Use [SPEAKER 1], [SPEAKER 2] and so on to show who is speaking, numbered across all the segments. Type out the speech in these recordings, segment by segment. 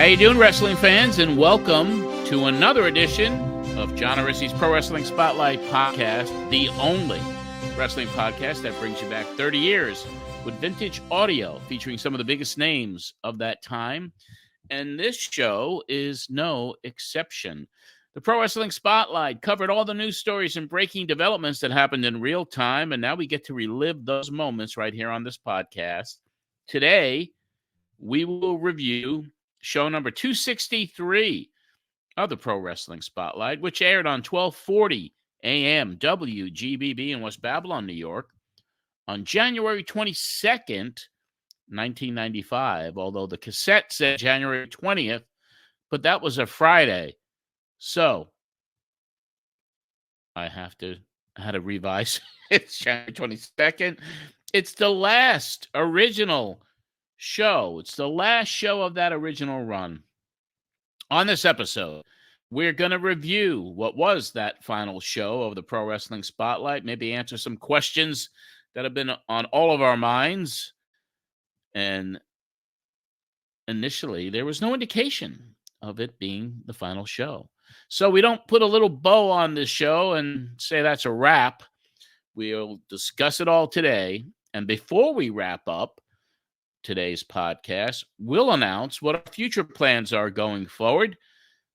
[SPEAKER 1] you doing, wrestling fans? And welcome to another edition of John Arisi's Pro Wrestling Spotlight Podcast, the only wrestling podcast that brings you back 30 years with vintage audio featuring some of the biggest names of that time. And this show is no exception. The Pro Wrestling Spotlight covered all the news stories and breaking developments that happened in real time, and now we get to relive those moments right here on this podcast. Today, we will review show number 263 of the Pro Wrestling Spotlight, which aired on 1240 AM WGBB in West Babylon, New York, on January 22nd, 1995, although the cassette said January 20th, but that was a Friday. So I had to revise. It's January 22nd. It's the last original show. It's the last show of that original run. On this episode, we're going to review what was that final show of the Pro Wrestling Spotlight, maybe answer some questions that have been on all of our minds. And initially, there was no indication of it being the final show. So we don't put a little bow on this show and say that's a wrap. We'll discuss it all today. And before we wrap up today's podcast, we'll announce what our future plans are going forward.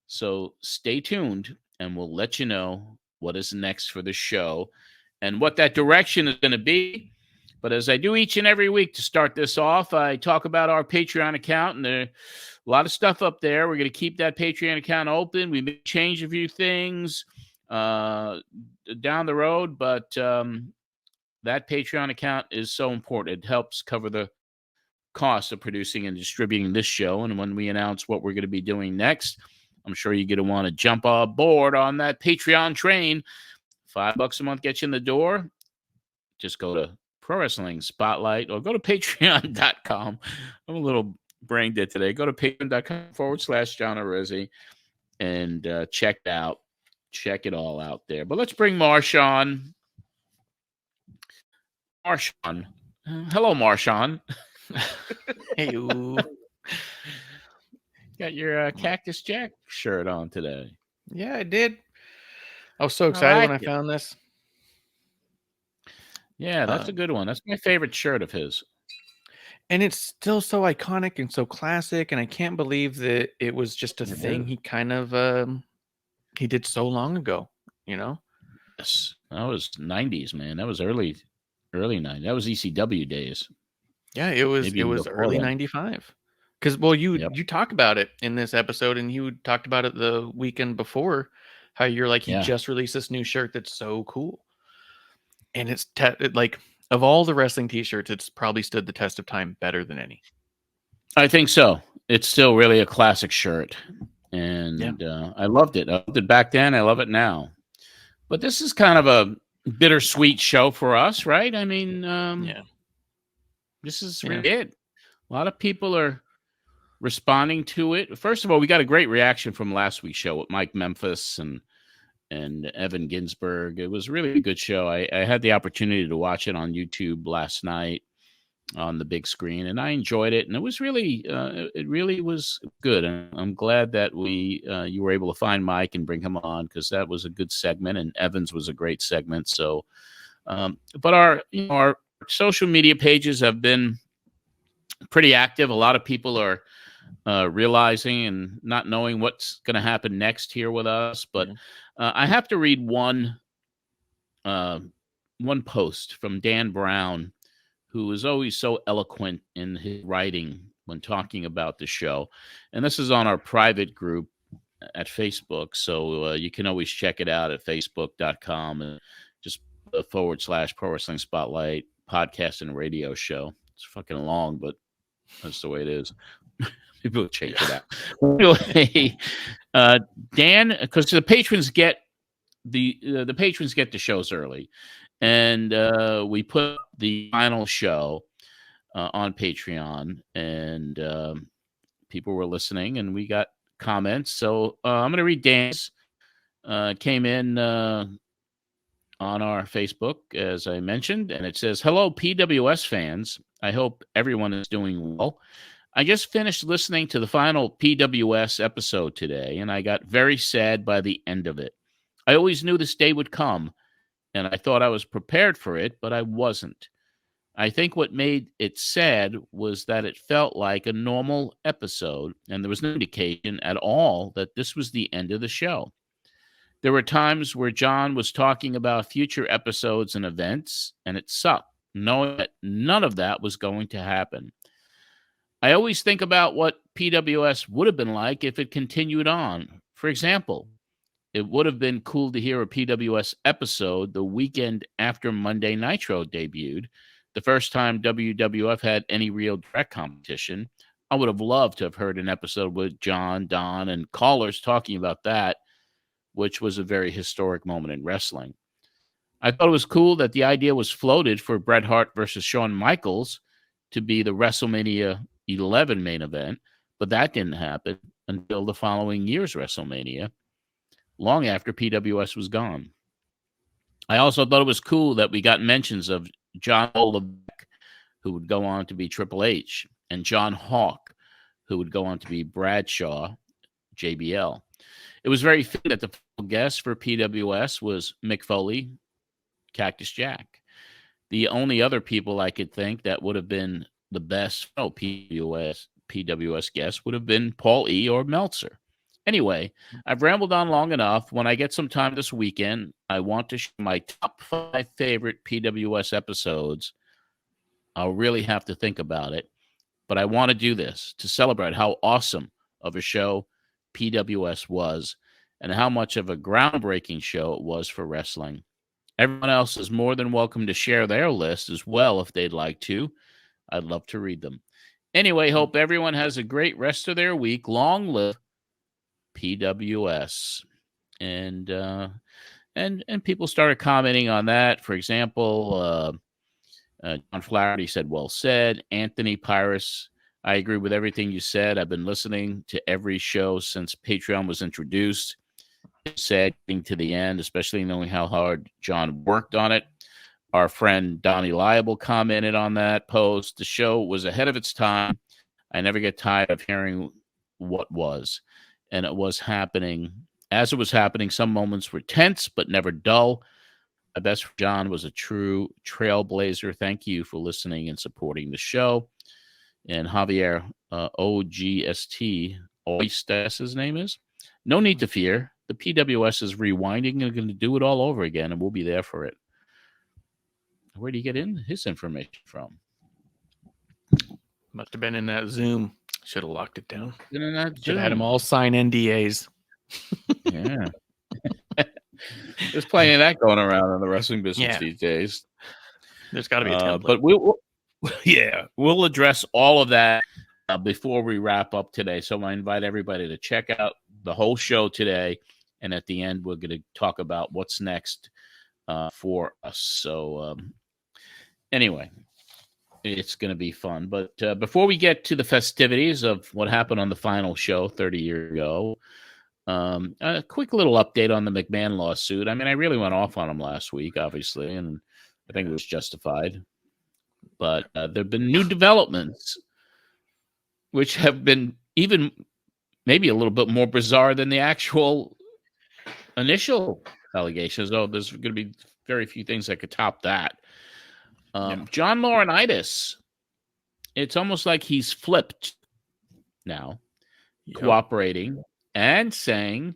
[SPEAKER 1] So stay tuned, and we'll let you know what is next for the show and what that direction is going to be. But as I do each and every week to start this off, I talk about our Patreon account, and there's a lot of stuff up there. We're going to keep that Patreon account open. We may change a few things down the road, but that Patreon account is so important. It helps cover the cost of producing and distributing this show. And when we announce what we're going to be doing next, I'm sure you're going to want to jump aboard on that Patreon train. $5 a month gets you in the door. Just go to Pro Wrestling Spotlight or go to patreon.com. I'm a little brain dead today. Go to patreon.com/John Arisi and check it out. Check it all out there. But let's bring Marsh on. Marsh on. Hello, Marsh on.
[SPEAKER 2] Hey,
[SPEAKER 1] got your Cactus Jack shirt on today.
[SPEAKER 2] Yeah, I did. I was so excited when I found this.
[SPEAKER 1] Yeah, that's a good one. That's my favorite shirt of his.
[SPEAKER 2] And it's still so iconic and so classic, and I can't believe that it was just a thing he kind of he did so long ago, you know?
[SPEAKER 1] Yes, that was 90s, man. That was early 90s. That was ECW days.
[SPEAKER 2] Yeah, it was early 95. Because, well, you talk about it in this episode, and you talked about it the weekend before, how you're like, he just released this new shirt that's so cool. And it's like, of all the wrestling t-shirts, it's probably stood the test of time better than any.
[SPEAKER 1] I think so. It's still really a classic shirt. And I loved it. I loved it back then. I love it now. But this is kind of a bittersweet show for us, right? I mean, this is really it. A lot of people are responding to it. First of all, we got a great reaction from last week's show with Mike Memphis and Evan Ginsberg. It was really a good show. I had the opportunity to watch it on YouTube last night on the big screen, and I enjoyed it. And it was really, it really was good. And I'm glad that you were able to find Mike and bring him on, because that was a good segment, and Evans was a great segment. So, but our social media pages have been pretty active. A lot of people are realizing and not knowing what's going to happen next here with us. But I have to read one post from Dan Brown, who is always so eloquent in his writing when talking about the show. And this is on our private group at Facebook. So you can always check it out at facebook.com and just /Pro Wrestling Spotlight podcast and radio show. It's fucking long, but that's the way it is. People will change it out. Anyway, Dan, because the patrons get the patrons get the shows early, and we put the final show on Patreon, and people were listening, and we got comments. So I'm going to read Dan's. Came in on our Facebook, as I mentioned, and it says, "Hello, PWS fans. I hope everyone is doing well. I just finished listening to the final PWS episode today, and I got very sad by the end of it. I always knew this day would come, and I thought I was prepared for it, but I wasn't. I think what made it sad was that it felt like a normal episode, and there was no indication at all that this was the end of the show. There were times where John was talking about future episodes and events, and it sucked, knowing that none of that was going to happen. I always think about what PWS would have been like if it continued on. For example, it would have been cool to hear a PWS episode the weekend after Monday Nitro debuted, the first time WWF had any real direct competition. I would have loved to have heard an episode with John, Don, and callers talking about that, which was a very historic moment in wrestling. I thought it was cool that the idea was floated for Bret Hart versus Shawn Michaels to be the WrestleMania 11 main event, but that didn't happen until the following year's WrestleMania, long after PWS was gone. I also thought it was cool that we got mentions of John Levesque, who would go on to be Triple H, and John Hawk, who would go on to be Bradshaw, JBL. It was very fitting that the final guest for PWS was Mick Foley, Cactus Jack. The only other people I could think that would have been the best PWS guest would have been Paul E. or Meltzer. Anyway, I've rambled on long enough. When I get some time this weekend, I want to share my top 5 favorite PWS episodes. I'll really have to think about it, but I want to do this to celebrate how awesome of a show PWS was and how much of a groundbreaking show it was for wrestling. Everyone else is more than welcome to share their list as well if they'd like to. I'd love to read them. Anyway, hope everyone has a great rest of their week. Long live PWS. And people started commenting on that. For example, John Flaherty said, well said. Anthony Pyrus, I agree with everything you said. I've been listening to every show since Patreon was introduced. It's sad getting to the end, especially knowing how hard John worked on it. Our friend Donnie Liable commented on that post. The show was ahead of its time. I never get tired of hearing what was. And it was happening. As it was happening, some moments were tense, but never dull. My best friend John was a true trailblazer. Thank you for listening and supporting the show. And Javier, OGST, Oyster, his name is. No need to fear. The PWS is rewinding and going to do it all over again, and we'll be there for it. Where do you get his information from?
[SPEAKER 2] Must have been in that Zoom. Should have locked it down.
[SPEAKER 1] Should
[SPEAKER 2] have had them all sign NDAs.
[SPEAKER 1] Yeah. There's plenty of that going around in the wrestling business these days.
[SPEAKER 2] There's got to be a template.
[SPEAKER 1] But we'll address all of that before we wrap up today. So I invite everybody to check out the whole show today. And at the end, we're going to talk about what's next for us. So anyway, it's going to be fun. But before we get to the festivities of what happened on the final show 30 years ago, a quick little update on the McMahon lawsuit. I mean, I really went off on him last week, obviously, and I think it was justified. But there have been new developments, which have been even maybe a little bit more bizarre than the actual initial allegations. Oh, there's going to be very few things that could top that. John Laurinaitis, it's almost like he's flipped now, cooperating and saying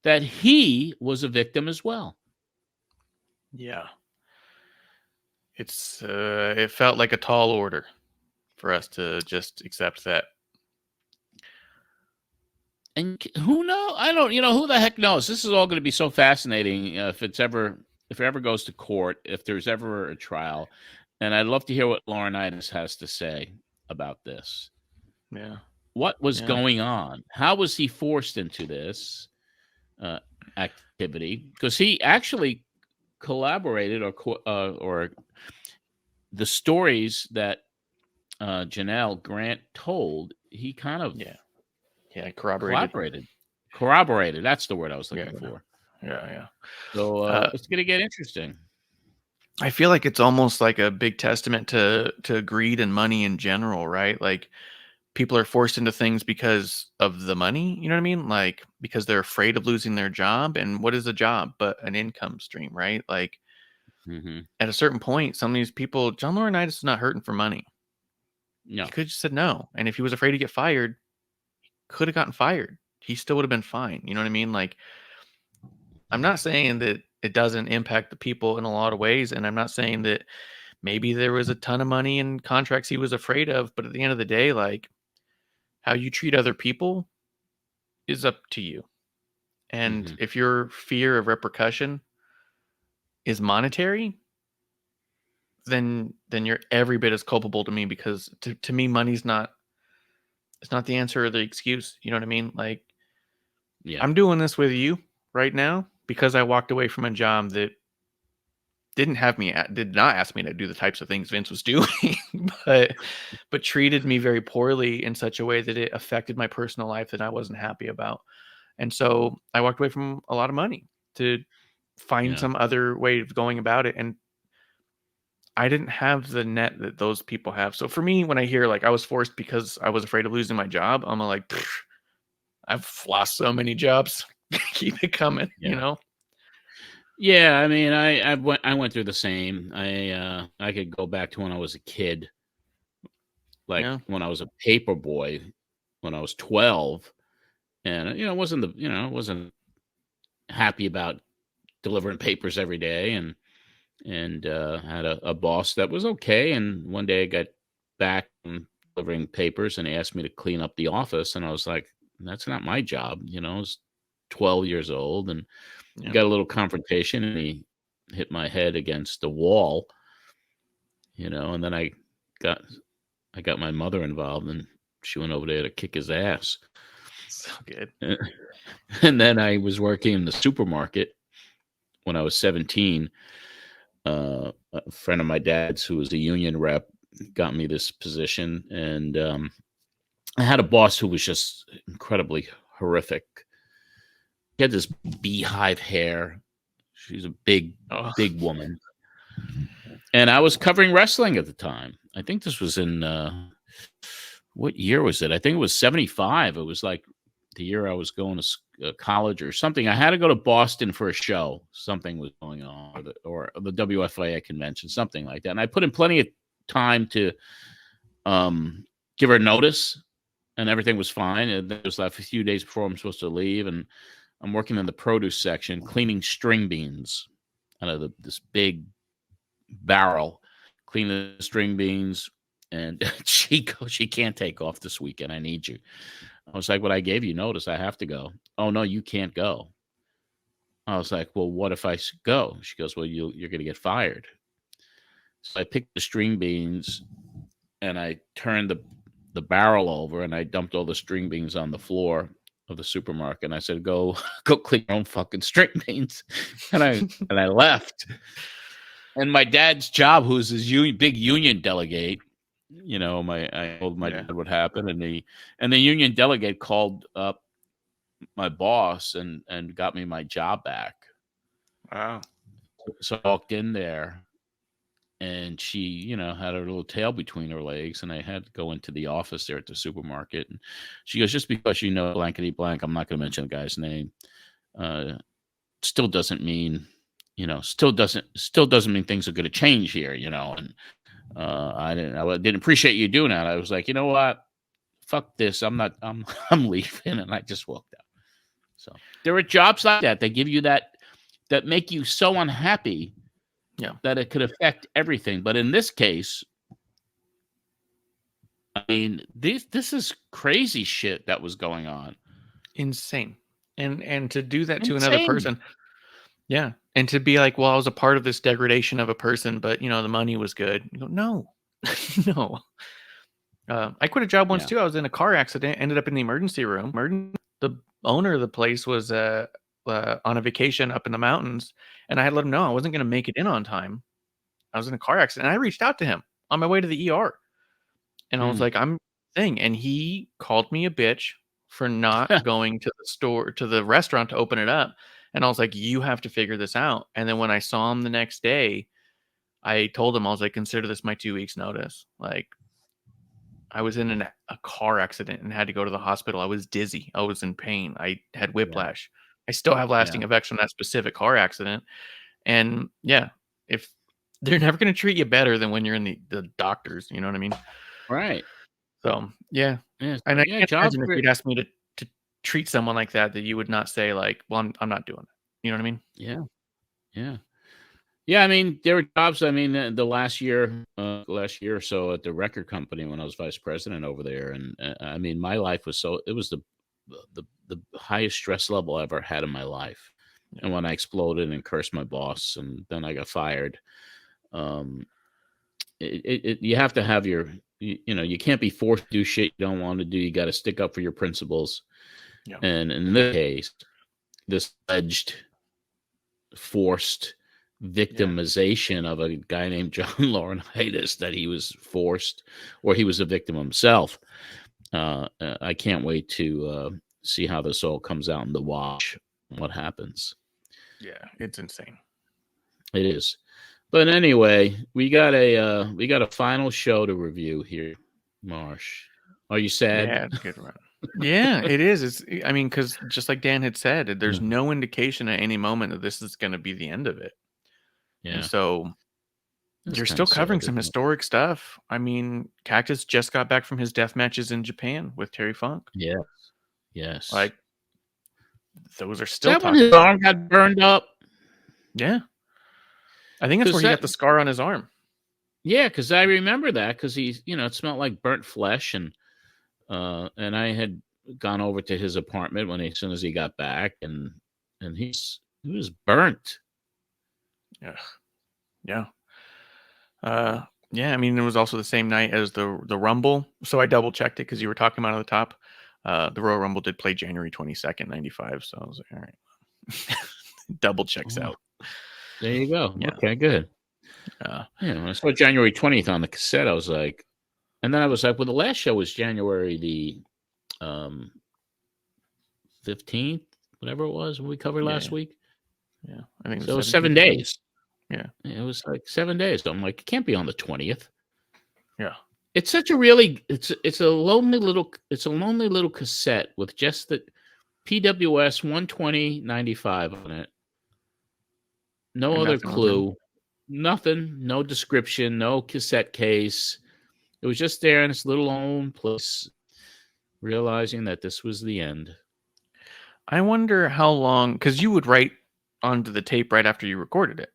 [SPEAKER 1] that he was a victim as well.
[SPEAKER 2] Yeah. It felt like a tall order for us to just accept that.
[SPEAKER 1] And who knows? Who the heck knows? This is all going to be so fascinating if it ever goes to court, if there's ever a trial. And I'd love to hear what Laurinaitis has to say about this.
[SPEAKER 2] Yeah.
[SPEAKER 1] What was going on? How was he forced into this activity? Because he actually collaborated or the stories that Janelle Grant told, he kind of corroborated. That's the word I was looking for.
[SPEAKER 2] Yeah.
[SPEAKER 1] So it's going to get interesting.
[SPEAKER 2] I feel like it's almost like a big testament to greed and money in general, right? Like people are forced into things because of the money, you know what I mean? Like, because they're afraid of losing their job. And what is a job but an income stream, right? Like, at a certain point, some of these people, John Laurinaitis is not hurting for money.
[SPEAKER 1] No.
[SPEAKER 2] He could have just said no. And if he was afraid to get fired, he could have gotten fired. He still would have been fine. You know what I mean? Like, I'm not saying that it doesn't impact the people in a lot of ways. And I'm not saying that maybe there was a ton of money in contracts he was afraid of. But at the end of the day, like, how you treat other people is up to you. And if your fear of repercussion is monetary, then you're every bit as culpable to me, because to me, money's not, it's not the answer or the excuse. You know what I mean? Like, I'm doing this with you right now because I walked away from a job that did not ask me to do the types of things Vince was doing, but treated me very poorly in such a way that it affected my personal life that I wasn't happy about. And so I walked away from a lot of money to find some other way of going about it. And I didn't have the net that those people have. So for me, when I hear like I was forced because I was afraid of losing my job, I'm like, I've lost so many jobs. Keep it coming, you know?
[SPEAKER 1] Yeah, I mean, I went through the same. I could go back to when I was a kid, like when I was a paper boy, when I was 12, and wasn't happy about delivering papers every day, and had a boss that was okay. And one day I got back from delivering papers and he asked me to clean up the office, and I was like, that's not my job. I was 12 years old, and got a little confrontation, and he hit my head against the wall, and then I got my mother involved, and she went over there to kick his ass.
[SPEAKER 2] So good.
[SPEAKER 1] And then I was working in the supermarket when I was 17. A friend of my dad's, who was a union rep, got me this position, and I had a boss who was just incredibly horrific. She had this beehive hair. She's a big woman. And I was covering wrestling at the time. I think this was in, what year was it? I think it was 75. It was like the year I was going to college or something. I had to go to Boston for a show. Something was going on, or the WFIA convention, something like that. And I put in plenty of time to give her notice, and everything was fine. And it was like a few days before I'm supposed to leave, and I'm working in the produce section, cleaning string beans out of this big barrel, cleaning the string beans. And she goes, "You can't take off this weekend. I need you." I was like, "Well, I gave you notice. I have to go." "Oh, no, you can't go." I was like, "Well, what if I go?" She goes, "Well, you're going to get fired." So I picked the string beans, and I turned the barrel over, and I dumped all the string beans on the floor of the supermarket. And I said, go clean your own fucking string beans. And I left. And my dad's job, who's his big union delegate, I told my dad what happened, and the union delegate called up my boss and got me my job back.
[SPEAKER 2] Wow.
[SPEAKER 1] So I walked in there, and she, had her little tail between her legs, and I had to go into the office there at the supermarket. And she goes, "Just because blankety blank, I'm not going to mention the guy's name, still doesn't mean, still doesn't mean things are going to change here, And I didn't appreciate you doing that." I was like, "You know what? Fuck this. I'm leaving." And I just walked out. So there are jobs like that. They give you that make you so unhappy that it could affect everything. But in this case, I mean, this is crazy shit that was going on.
[SPEAKER 2] Insane. And to do that to another person. Yeah. And to be like, well, I was a part of this degradation of a person, but the money was good. You go, no, no. I quit a job once too. I was in a car accident, ended up in the emergency room. The owner of the place was on a vacation up in the mountains, and I had let him know I wasn't going to make it in on time. I was in a car accident, and I reached out to him on my way to the ER, and I was like, and he called me a bitch for not going to the restaurant to open it up. And I was like, "You have to figure this out." And then when I saw him the next day, I told him, I was like, "Consider this my 2 weeks notice. Like, I was in a car accident and had to go to the hospital. I was dizzy. I was in pain. I had whiplash. I still have lasting effects from that specific car accident. And yeah, if they're never going to treat you better than when you're in the doctors, you know what I mean?
[SPEAKER 1] Right.
[SPEAKER 2] So yeah.
[SPEAKER 1] Yeah.
[SPEAKER 2] And
[SPEAKER 1] So,
[SPEAKER 2] I can't
[SPEAKER 1] job
[SPEAKER 2] imagine if you'd asked me to treat someone like that you would not say like, well, I'm not doing it. You know what I mean?
[SPEAKER 1] Yeah. Yeah. Yeah, I mean, there were jobs. I mean, the last year or so at the record company when I was vice president over there, and I mean, my life was it was the highest stress level I ever had in my life. Yeah. And when I exploded and cursed my boss, and then I got fired, you have to have you can't be forced to do shit you don't want to do. You got to stick up for your principles. Yeah. And in this case, this alleged forced victimization of a guy named John Laurinaitis that he was forced, or he was a victim himself. I can't wait to see how this all comes out in the wash, what happens.
[SPEAKER 2] Yeah, it's insane.
[SPEAKER 1] It is. But anyway, we got a final show to review here, Marsh. Are you sad?
[SPEAKER 2] Yeah, it's a good run. Yeah, it is. I mean, because just like Dan had said, there's no indication at any moment that this is going to be the end of it. Yeah. And so you're still covering some historic stuff. I mean, Cactus just got back from his death matches in Japan with Terry Funk.
[SPEAKER 1] Yes. Yes.
[SPEAKER 2] Like, those are still
[SPEAKER 1] when his arm got burned up?
[SPEAKER 2] Yeah. I think that's where he got the scar on his arm.
[SPEAKER 1] Yeah, because I remember that because it smelled like burnt flesh, and I had gone over to his apartment as soon as he got back, and he was burnt.
[SPEAKER 2] Yeah. Yeah. Yeah, I mean, it was also the same night as the Rumble. So I double checked it because you were talking about at the top. The Royal Rumble did play January 22nd, 95. So I was like, all right. Double checks out.
[SPEAKER 1] There you go. Yeah. Okay, good. When I saw January 20th on the cassette, I was like, and then I was like, well, the last show was January the 15th, whatever it was, when we covered last week.
[SPEAKER 2] Yeah, I think
[SPEAKER 1] so. It was 7 days.
[SPEAKER 2] Yeah,
[SPEAKER 1] it was like 7 days. So I'm like, it can't be on the 20th.
[SPEAKER 2] Yeah,
[SPEAKER 1] it's such a really it's a lonely little cassette with just the PWS 120/95 on it. No other clue, nothing, no description, no cassette case. It was just there in this little own place, realizing that this was the end.
[SPEAKER 2] I wonder how long, because you would write onto the tape right after you recorded it.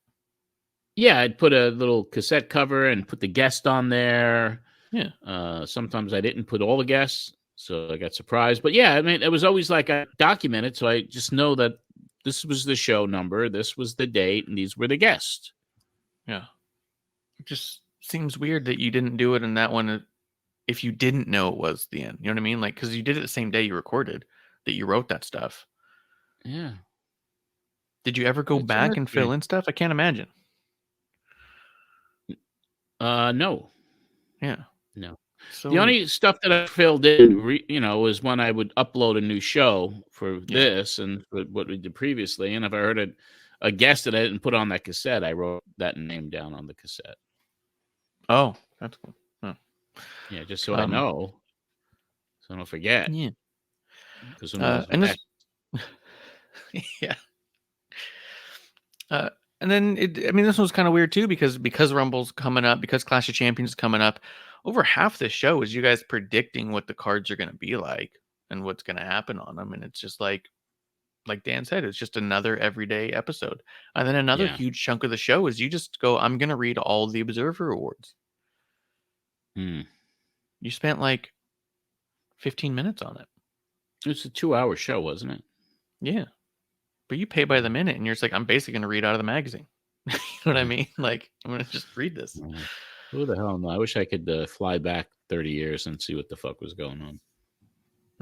[SPEAKER 1] Yeah, I'd put a little cassette cover and put the guest on there.
[SPEAKER 2] Yeah.
[SPEAKER 1] Sometimes I didn't put all the guests, so I got surprised. But yeah, I mean, it was always like I documented, so I just know that this was the show number, this was the date, and these were the guests.
[SPEAKER 2] Yeah. It just seems weird that you didn't do it in that one if you didn't know it was the end. You know what I mean? Like, because you did it the same day you recorded, that you wrote that stuff.
[SPEAKER 1] Yeah.
[SPEAKER 2] Did you ever go back and fill in stuff? I can't imagine.
[SPEAKER 1] No.
[SPEAKER 2] Yeah.
[SPEAKER 1] No. So the only stuff that I filled in, was when I would upload a new show for this and for what we did previously. And if I heard a guest that I didn't put on that cassette, I wrote that name down on the cassette.
[SPEAKER 2] Oh, that's cool. Oh.
[SPEAKER 1] Yeah, just so I know, so I don't forget.
[SPEAKER 2] Yeah.
[SPEAKER 1] Because
[SPEAKER 2] and this, yeah. And then this was kind of weird too because Rumble's coming up, because Clash of Champions is coming up. Over half the show is you guys predicting what the cards are going to be like and what's going to happen on them, and it's just like Dan said, it's just another everyday episode. And then another huge chunk of the show is you just go, I'm going to read all the Observer Awards. You spent like 15 minutes on it.
[SPEAKER 1] It's a 2-hour show, wasn't it?
[SPEAKER 2] Yeah. But you pay by the minute, and you're just like, I'm basically going to read out of the magazine. You know what I mean? Like, I'm going to just read this.
[SPEAKER 1] Who the hell knows? I wish I could fly back 30 years and see what the fuck was going on.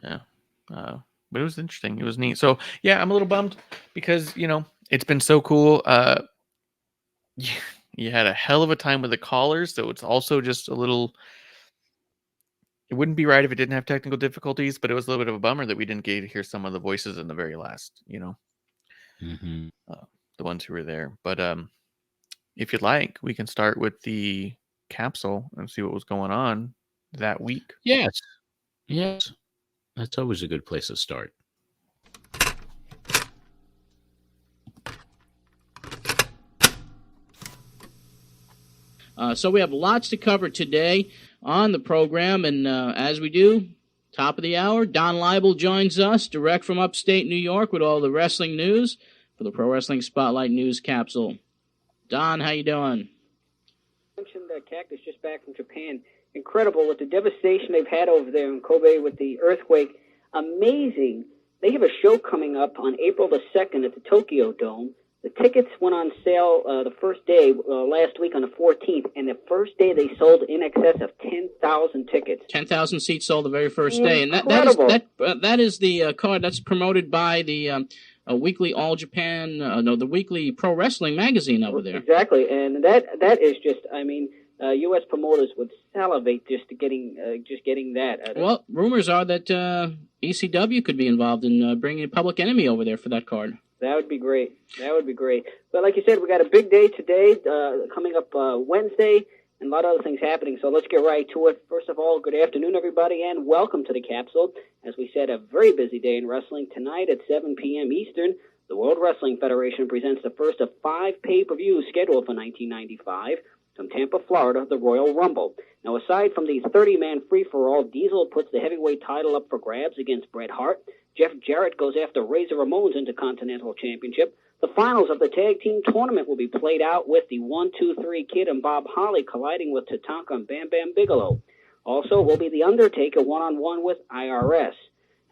[SPEAKER 2] Yeah. But it was interesting. It was neat. So, yeah, I'm a little bummed because, it's been so cool. You had a hell of a time with the callers, so it's also just a little... It wouldn't be right if it didn't have technical difficulties, but it was a little bit of a bummer that we didn't get to hear some of the voices in the very last,
[SPEAKER 1] Mm-hmm.
[SPEAKER 2] The ones who were there. But if you'd like, we can start with the capsule and see what was going on. that week.
[SPEAKER 1] Yes. That's always a good place to start. So we have lots to cover today on the program, and as we do, top of the hour, Don Leibel joins us direct from upstate New York with all the wrestling news for the Pro Wrestling Spotlight News Capsule. Don, how you doing?
[SPEAKER 3] I mentioned Cactus just back from Japan. Incredible with the devastation they've had over there in Kobe with the earthquake. Amazing. They have a show coming up on April the 2nd at the Tokyo Dome. The tickets went on sale the first day, last week on the 14th, and the first day they sold in excess of 10,000 tickets.
[SPEAKER 1] 10,000 seats sold the very first day. And that is the card that's promoted by the weekly All Japan, the weekly Pro Wrestling magazine over there.
[SPEAKER 3] Exactly, and that is just, U.S. promoters would salivate just getting that.
[SPEAKER 1] Well, rumors are that ECW could be involved in bringing Public Enemy over there for that card.
[SPEAKER 3] That would be great. But like you said, we got a big day today, coming up Wednesday, and a lot of other things happening. So let's get right to it. First of all, good afternoon, everybody, and welcome to the Capsule. As we said, a very busy day in wrestling. Tonight at 7 p.m. Eastern, the World Wrestling Federation presents the first of 5 pay-per-views scheduled for 1995. From Tampa, Florida, the Royal Rumble. Now, aside from the 30-man free-for-all, Diesel puts the heavyweight title up for grabs against Bret Hart. Jeff Jarrett goes after Razor Ramon's Intercontinental Championship. The finals of the tag team tournament will be played out with the 1-2-3 Kid and Bob Holly colliding with Tatanka and Bam Bam Bigelow. Also will be The Undertaker one-on-one with IRS.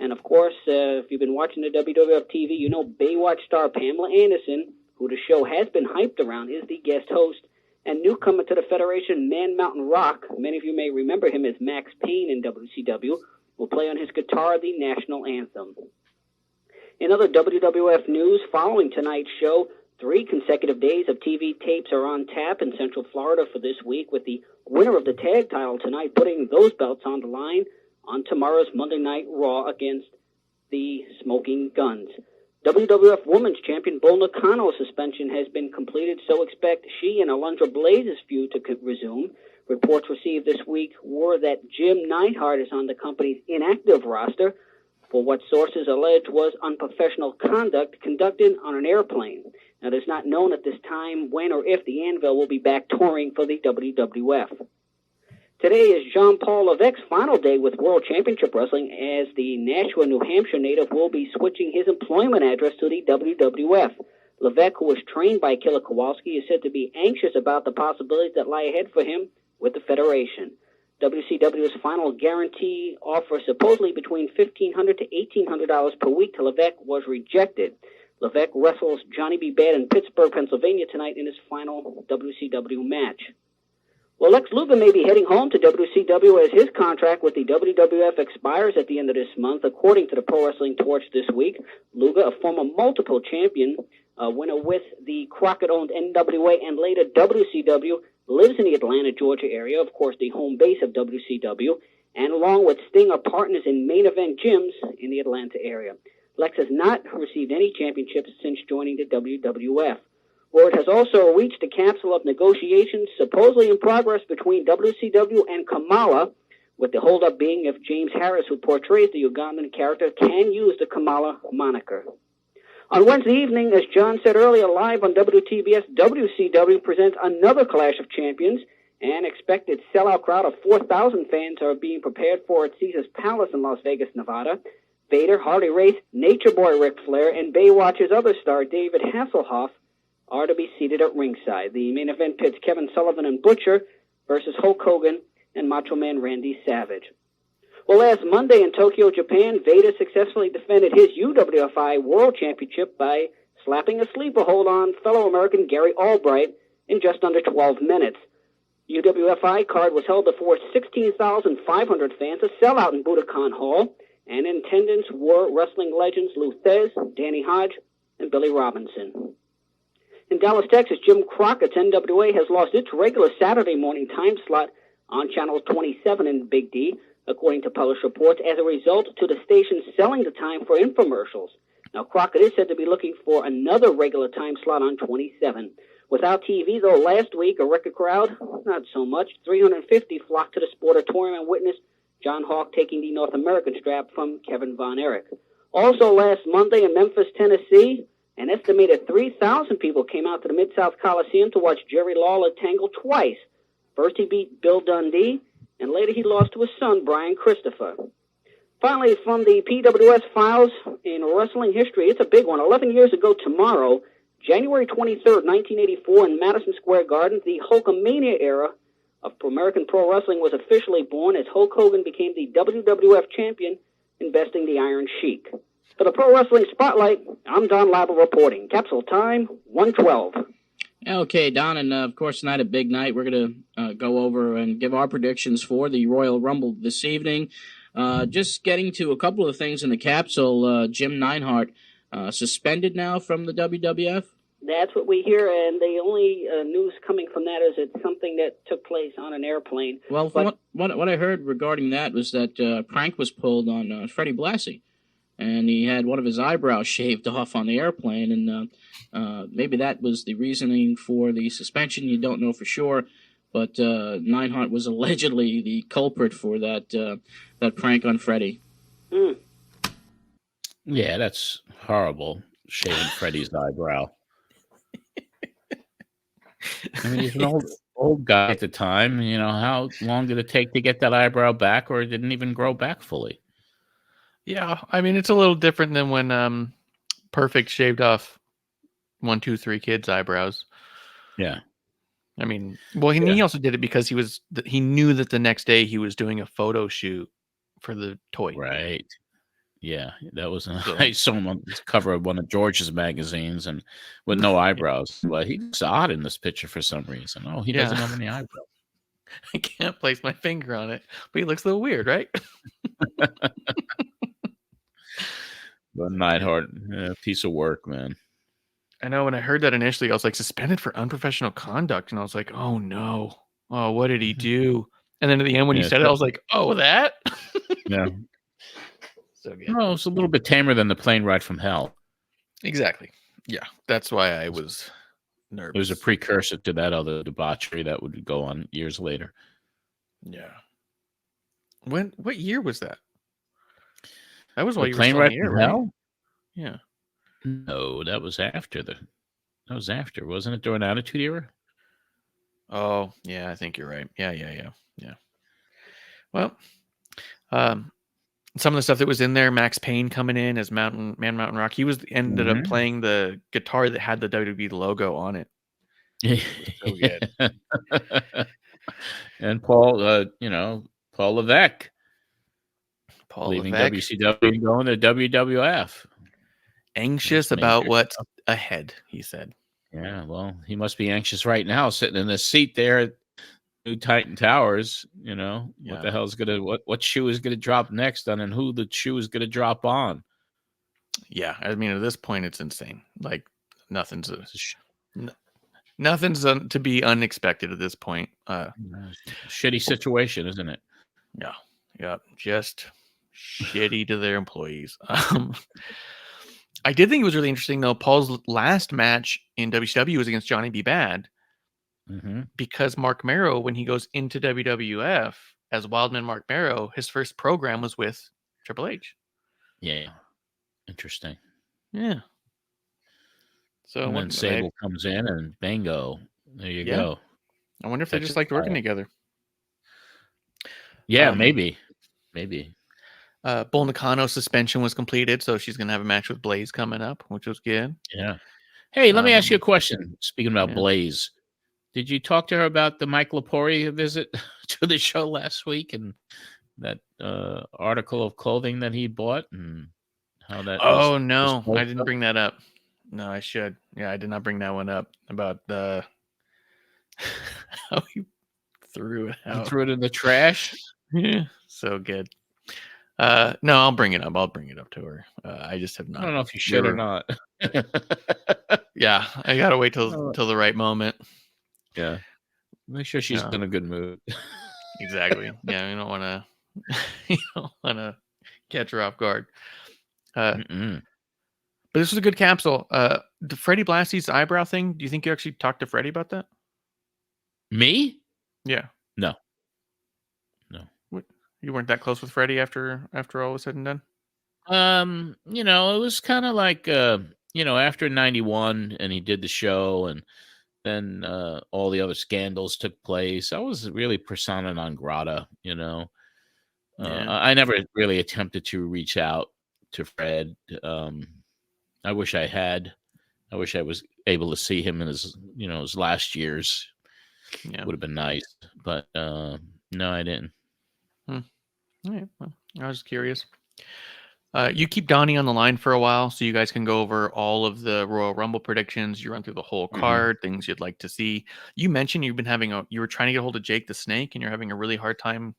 [SPEAKER 3] And, of course, if you've been watching the WWF TV, you know Baywatch star Pamela Anderson, who the show has been hyped around, is the guest host. And newcomer to the Federation, Man Mountain Rock, many of you may remember him as Max Payne in WCW, will play on his guitar the national anthem. In other WWF news, following tonight's show, 3 consecutive days of TV tapes are on tap in Central Florida for this week, with the winner of the tag title tonight putting those belts on the line on tomorrow's Monday Night Raw against the Smoking Guns. WWF Women's Champion Bull Nakano's suspension has been completed, so expect she and Alundra Blaze's feud to resume. Reports received this week were that Jim Neidhart is on the company's inactive roster for what sources allege was unprofessional conduct conducted on an airplane. Now, it is not known at this time when or if the Anvil will be back touring for the WWF. Today is Jean-Paul Levesque's final day with World Championship Wrestling, as the Nashua, New Hampshire native will be switching his employment address to the WWF. Levesque, who was trained by Killer Kowalski, is said to be anxious about the possibilities that lie ahead for him with the Federation. WCW's final guarantee offer, supposedly between $1,500 to $1,800 per week to Levesque, was rejected. Levesque wrestles Johnny B. Bad in Pittsburgh, Pennsylvania tonight in his final WCW match. Well, Lex Luger may be heading home to WCW as his contract with the WWF expires at the end of this month, according to the Pro Wrestling Torch this week. Luger, a former multiple champion, winner with the Crockett-owned NWA and later WCW, lives in the Atlanta, Georgia area, of course the home base of WCW, and along with Sting are partners in main event gyms in the Atlanta area. Lex has not received any championships since joining the WWF. Word has also reached a capsule of negotiations supposedly in progress between WCW and Kamala, with the holdup being if James Harris, who portrays the Ugandan character, can use the Kamala moniker. On Wednesday evening, as John said earlier, live on WTBS, WCW presents another Clash of Champions. An expected sellout crowd of 4,000 fans are being prepared for at Caesars Palace in Las Vegas, Nevada. Vader, Harley Race, Nature Boy Ric Flair, and Baywatch's other star, David Hasselhoff, are to be seated at ringside. The main event pits Kevin Sullivan and Butcher versus Hulk Hogan and Macho Man Randy Savage. Well, last Monday in Tokyo, Japan, Vader successfully defended his UWFI World Championship by slapping a sleeper hold on fellow American Gary Albright in just under 12 minutes. The UWFI card was held before 16,500 fans, a sellout in Budokan Hall, and in attendance were wrestling legends Lou Thez, Danny Hodge, and Billy Robinson. In Dallas, Texas, Jim Crockett's NWA has lost its regular Saturday morning time slot on Channel 27 in Big D, according to published reports, as a result to the station selling the time for infomercials. Now, Crockett is said to be looking for another regular time slot on 27. Without TV, though, last week, a record crowd, not so much. 350 flocked to the Sportatorium and witnessed John Hawk taking the North American strap from Kevin Von Erich. Also last Monday in Memphis, Tennessee, an estimated 3,000 people came out to the Mid-South Coliseum to watch Jerry Lawler tangle twice. First he beat Bill Dundee, and later he lost to his son, Brian Christopher. Finally, from the PWS files in wrestling history, it's a big one. 11 years ago tomorrow, January 23rd, 1984, in Madison Square Garden, the Hulkamania era of American Pro Wrestling was officially born as Hulk Hogan became the WWF champion, investing the Iron Sheik. For the Pro Wrestling Spotlight, I'm Don Labble reporting. Capsule time, 112.
[SPEAKER 4] Okay, Don, and of course tonight a big night. We're going to go over and give our predictions for the Royal Rumble this evening. Just getting to a couple of things in the capsule. Jim Neidhart suspended now from the WWF.
[SPEAKER 3] That's what we hear, and the only news coming from that is it's something that took place on an airplane.
[SPEAKER 4] Well, what I heard regarding that was that a prank was pulled on Freddie Blassie, and he had one of his eyebrows shaved off on the airplane, and maybe that was the reasoning for the suspension. You don't know for sure, but Neidhart was allegedly the culprit for that prank on Freddie.
[SPEAKER 3] Mm.
[SPEAKER 1] Yeah, that's horrible, shaving Freddie's eyebrow. I mean, he's an old guy at the time. You know, how long did it take to get that eyebrow back, or it didn't even grow back fully?
[SPEAKER 2] Yeah, I mean, it's a little different than when Perfect shaved off 1, 2, 3 kids' eyebrows.
[SPEAKER 1] Yeah.
[SPEAKER 2] I mean, well, he also did it because he knew that the next day he was doing a photo shoot for the toy.
[SPEAKER 1] Right. Yeah, that was I saw him on the cover of one of George's magazines and with no eyebrows. Well, he looks odd in this picture for some reason. Oh, he doesn't have any eyebrows.
[SPEAKER 2] I can't place my finger on it, but he looks a little weird, right?
[SPEAKER 1] But Neidhart, piece of work, man.
[SPEAKER 2] I know when I heard that initially, I was like, suspended for unprofessional conduct. And I was like, oh no. Oh, what did he do? And then at the end, when he said it, I was like, oh, that?
[SPEAKER 1] Yeah.
[SPEAKER 2] So good.
[SPEAKER 1] No, it's a little bit tamer than the plane ride from hell.
[SPEAKER 2] Exactly. Yeah. That's why I was nervous.
[SPEAKER 1] It was a precursor to that other debauchery that would go on years later.
[SPEAKER 2] Yeah. What year was that? That was while you were
[SPEAKER 1] plane
[SPEAKER 2] still
[SPEAKER 1] ride
[SPEAKER 2] in the air,
[SPEAKER 1] from
[SPEAKER 2] right?
[SPEAKER 1] hell?
[SPEAKER 2] Yeah.
[SPEAKER 1] No, that was after, wasn't it during Attitude Era?
[SPEAKER 2] Oh, yeah, I think you're right. Yeah. Well, some of the stuff that was in there, Max Payne coming in as Mountain Rock, he ended up playing the guitar that had the WWE logo on it. So good.
[SPEAKER 1] And Paul Levesque. Leaving
[SPEAKER 2] Levesque.
[SPEAKER 1] WCW and going to WWF.
[SPEAKER 2] Anxious about what's ahead, he said.
[SPEAKER 1] Yeah, well, he must be anxious right now, sitting in the seat there at New Titan Towers. You know, what the hell's what shoe is gonna drop next on, and who the shoe is gonna drop on.
[SPEAKER 2] Yeah, I mean, at this point, it's insane. Like nothing's to be unexpected at this point.
[SPEAKER 1] Shitty situation, isn't it?
[SPEAKER 2] Yeah, just shitty to their employees. I did think it was really interesting, though. Paul's last match in WCW was against Johnny B. Bad, because Mark Marrow, when he goes into WWF as Wildman Mark Marrow, his first program was with Triple H.
[SPEAKER 1] Yeah, interesting.
[SPEAKER 2] Yeah. So
[SPEAKER 1] and then Sable comes in, and bingo, there you go.
[SPEAKER 2] I wonder if they just liked working together.
[SPEAKER 1] Yeah, maybe.
[SPEAKER 2] Bull Nakano's suspension was completed, so she's going to have a match with Blaze coming up, which was good.
[SPEAKER 1] Yeah. Hey, let me ask you a question. Speaking about Blaze, did you talk to her about the Mike Lepori visit to the show last week and that article of clothing that he bought and how that?
[SPEAKER 2] Oh no, I didn't bring that up. No, I should. Yeah, I did not bring that one up about how he threw it out.
[SPEAKER 1] He threw it in the trash.
[SPEAKER 2] Yeah, so good. No, I'll bring it up. I'll bring it up to her. I just have not.
[SPEAKER 1] I don't know if you should or not.
[SPEAKER 2] Yeah, I gotta wait till the right moment.
[SPEAKER 1] Yeah, make sure she's in a good mood.
[SPEAKER 2] Exactly. Yeah, you don't want to catch her off guard. But this was a good capsule. The Freddie Blassie's eyebrow thing. Do you think you actually talked to Freddie about that?
[SPEAKER 1] Me?
[SPEAKER 2] Yeah.
[SPEAKER 1] No.
[SPEAKER 2] What? You weren't that close with Freddie after all was said and done?
[SPEAKER 1] It was kind of like after 91 and he did the show and then all the other scandals took place. I was really persona non grata, I never really attempted to reach out to Fred. I wish I had. I wish I was able to see him in his last years. Yeah. Would have been nice, but no, I didn't.
[SPEAKER 2] All right, well, I was curious. You keep Donnie on the line for a while so you guys can go over all of the Royal Rumble predictions. You run through the whole card, things you'd like to see. You mentioned you were trying to get a hold of Jake the Snake and you're having a really hard time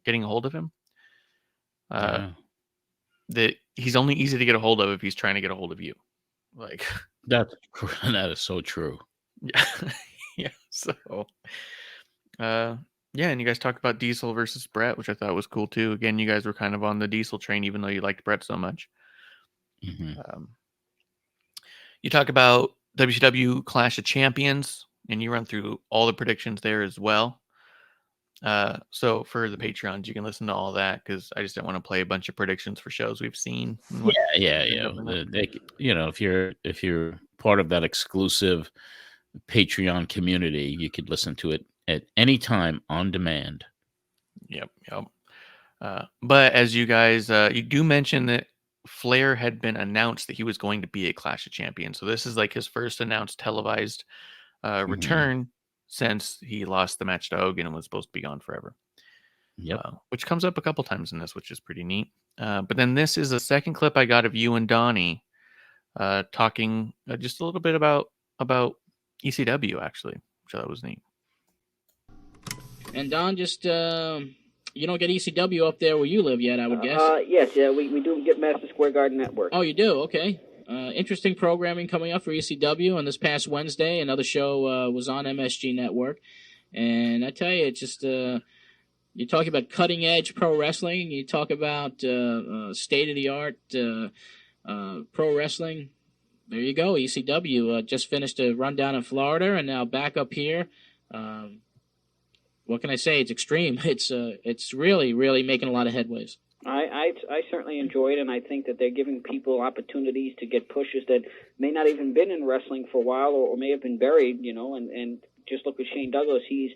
[SPEAKER 2] getting a hold of him. That he's only easy to get a hold of if he's trying to get a hold of you. Like
[SPEAKER 1] that is so true.
[SPEAKER 2] Yeah. Yeah. So yeah, and you guys talked about Diesel versus Brett, which I thought was cool too. Again, you guys were kind of on the Diesel train, even though you liked Brett so much. You talk about WCW Clash of Champions, and you run through all the predictions there as well. So for the Patreons, you can listen to all that because I just didn't want to play a bunch of predictions for shows we've seen.
[SPEAKER 1] Yeah. If you're part of that exclusive Patreon community, you could listen to it at any time on demand.
[SPEAKER 2] Yep. But as you guys, you do mention that Flair had been announced that he was going to be a Clash of Champions. So this is like his first announced televised return since he lost the match to Hogan and was supposed to be gone forever.
[SPEAKER 1] Yep.
[SPEAKER 2] Which comes up a couple times in this, which is pretty neat. But then this is a second clip I got of you and Donnie talking just a little bit about ECW, actually, which I thought was neat.
[SPEAKER 4] And Don, just you don't get ECW up there where you live yet, I would guess.
[SPEAKER 3] Yes, we do get Madison Square Garden Network.
[SPEAKER 4] Oh, you do? Okay. Interesting programming coming up for ECW. And this past Wednesday, another show was on MSG Network. And I tell you, it's just you talk about cutting edge pro wrestling. You talk about state of the art pro wrestling. There you go. ECW just finished a rundown in Florida and now back up here. What can I say? It's extreme. It's really, really making a lot of headways.
[SPEAKER 3] I certainly enjoy it, and I think that they're giving people opportunities to get pushes that may not even been in wrestling for a while or may have been buried, and just look at Shane Douglas. He's,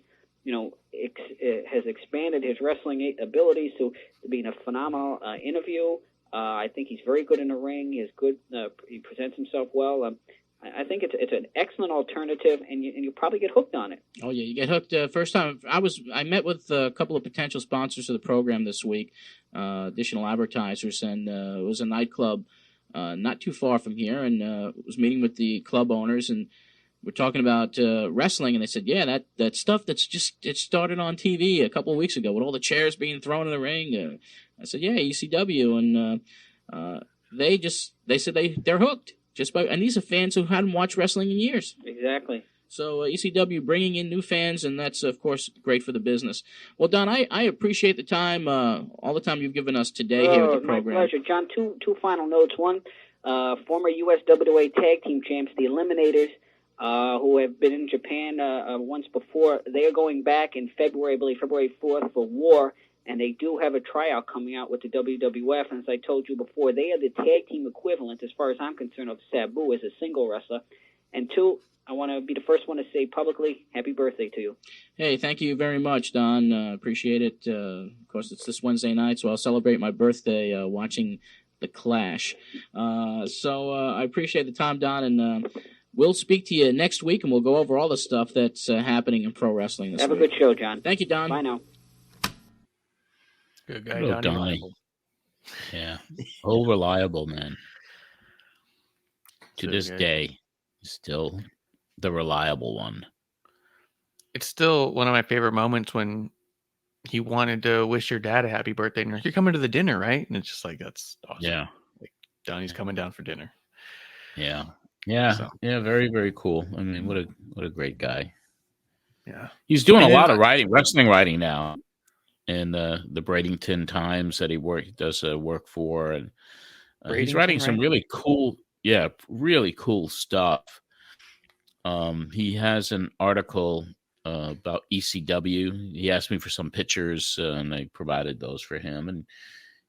[SPEAKER 3] has expanded his wrestling abilities to being a phenomenal interview. I think he's very good in the ring. He presents himself well. I think it's an excellent alternative, and you probably get hooked on it.
[SPEAKER 4] Oh yeah, you get hooked. First time I met with a couple of potential sponsors of the program this week, additional advertisers, and it was a nightclub not too far from here, and was meeting with the club owners, and we're talking about wrestling, and they said, yeah, that stuff it started on TV a couple of weeks ago with all the chairs being thrown in the ring. I said, yeah, ECW, and they said they're hooked. And these are fans who hadn't watched wrestling in years.
[SPEAKER 3] Exactly.
[SPEAKER 4] So ECW bringing in new fans, and that's, of course, great for the business. Well, Don, I appreciate the time, all the time you've given us today here at the program.
[SPEAKER 3] My pleasure. John, two final notes. One, former USWA Tag Team Champs, the Eliminators, who have been in Japan once before. They are going back in February, I believe, February 4th for War. And they do have a tryout coming out with the WWF. And as I told you before, they are the tag team equivalent, as far as I'm concerned, of Sabu as a single wrestler. And two, I want to be the first one to say publicly, happy birthday to you.
[SPEAKER 4] Hey, thank you very much, Don. Appreciate it. Of course, it's this Wednesday night, so I'll celebrate my birthday watching The Clash. So I appreciate the time, Don, and we'll speak to you next week, and we'll go over all the stuff that's happening in pro wrestling this week.
[SPEAKER 3] Have a good show, John.
[SPEAKER 4] Thank you, Don.
[SPEAKER 3] Bye now.
[SPEAKER 2] Good guy, Donnie.
[SPEAKER 1] Yeah, reliable, man. To this day, still the reliable one.
[SPEAKER 2] It's still one of my favorite moments when he wanted to wish your dad a happy birthday, and you're coming to the dinner, right? And it's just like, that's awesome.
[SPEAKER 1] Yeah,
[SPEAKER 2] like, Donnie's coming down for dinner.
[SPEAKER 1] Yeah, very, very cool. I mean, what a great guy.
[SPEAKER 2] Yeah,
[SPEAKER 1] he's doing a lot of wrestling writing now. And the Bradenton Times that he does work for, and he's writing some really cool. Yeah, really cool stuff. He has an article about ECW. He asked me for some pictures, and I provided those for him. And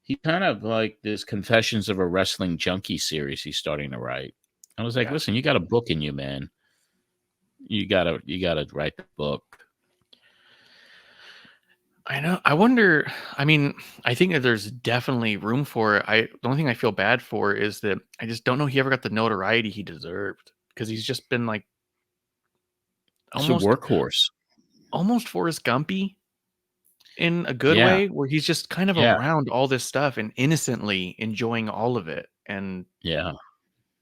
[SPEAKER 1] he kind of like this Confessions of a Wrestling Junkie series he's starting to write. I was like, listen, you got a book in you, man. You gotta write the book.
[SPEAKER 2] I know. I wonder. I mean, I think that there's definitely room for it. The only thing I feel bad for is that I just don't know he ever got the notoriety he deserved, because he's just been like
[SPEAKER 1] almost a workhorse,
[SPEAKER 2] almost Forrest Gumpy in a good way, where he's just kind of around all this stuff and innocently enjoying all of it. And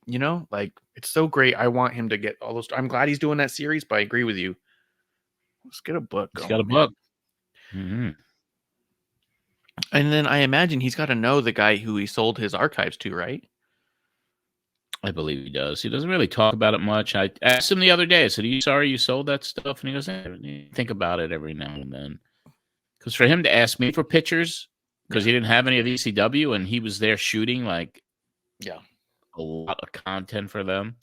[SPEAKER 2] you know, like, it's so great. I want him to get all those. I'm glad he's doing that series, but I agree with you. Let's get a book.
[SPEAKER 1] He's got a book.
[SPEAKER 2] Mm-hmm. And then I imagine he's got to know the guy who he sold his archives to, right?
[SPEAKER 1] I believe he does. He doesn't really talk about it much. I asked him the other day. I said, "Are you sorry you sold that stuff?" And he goes, "Think about it every now and then." Because for him to ask me for pictures, because he didn't have any of ECW, and he was there shooting like, a lot of content for them.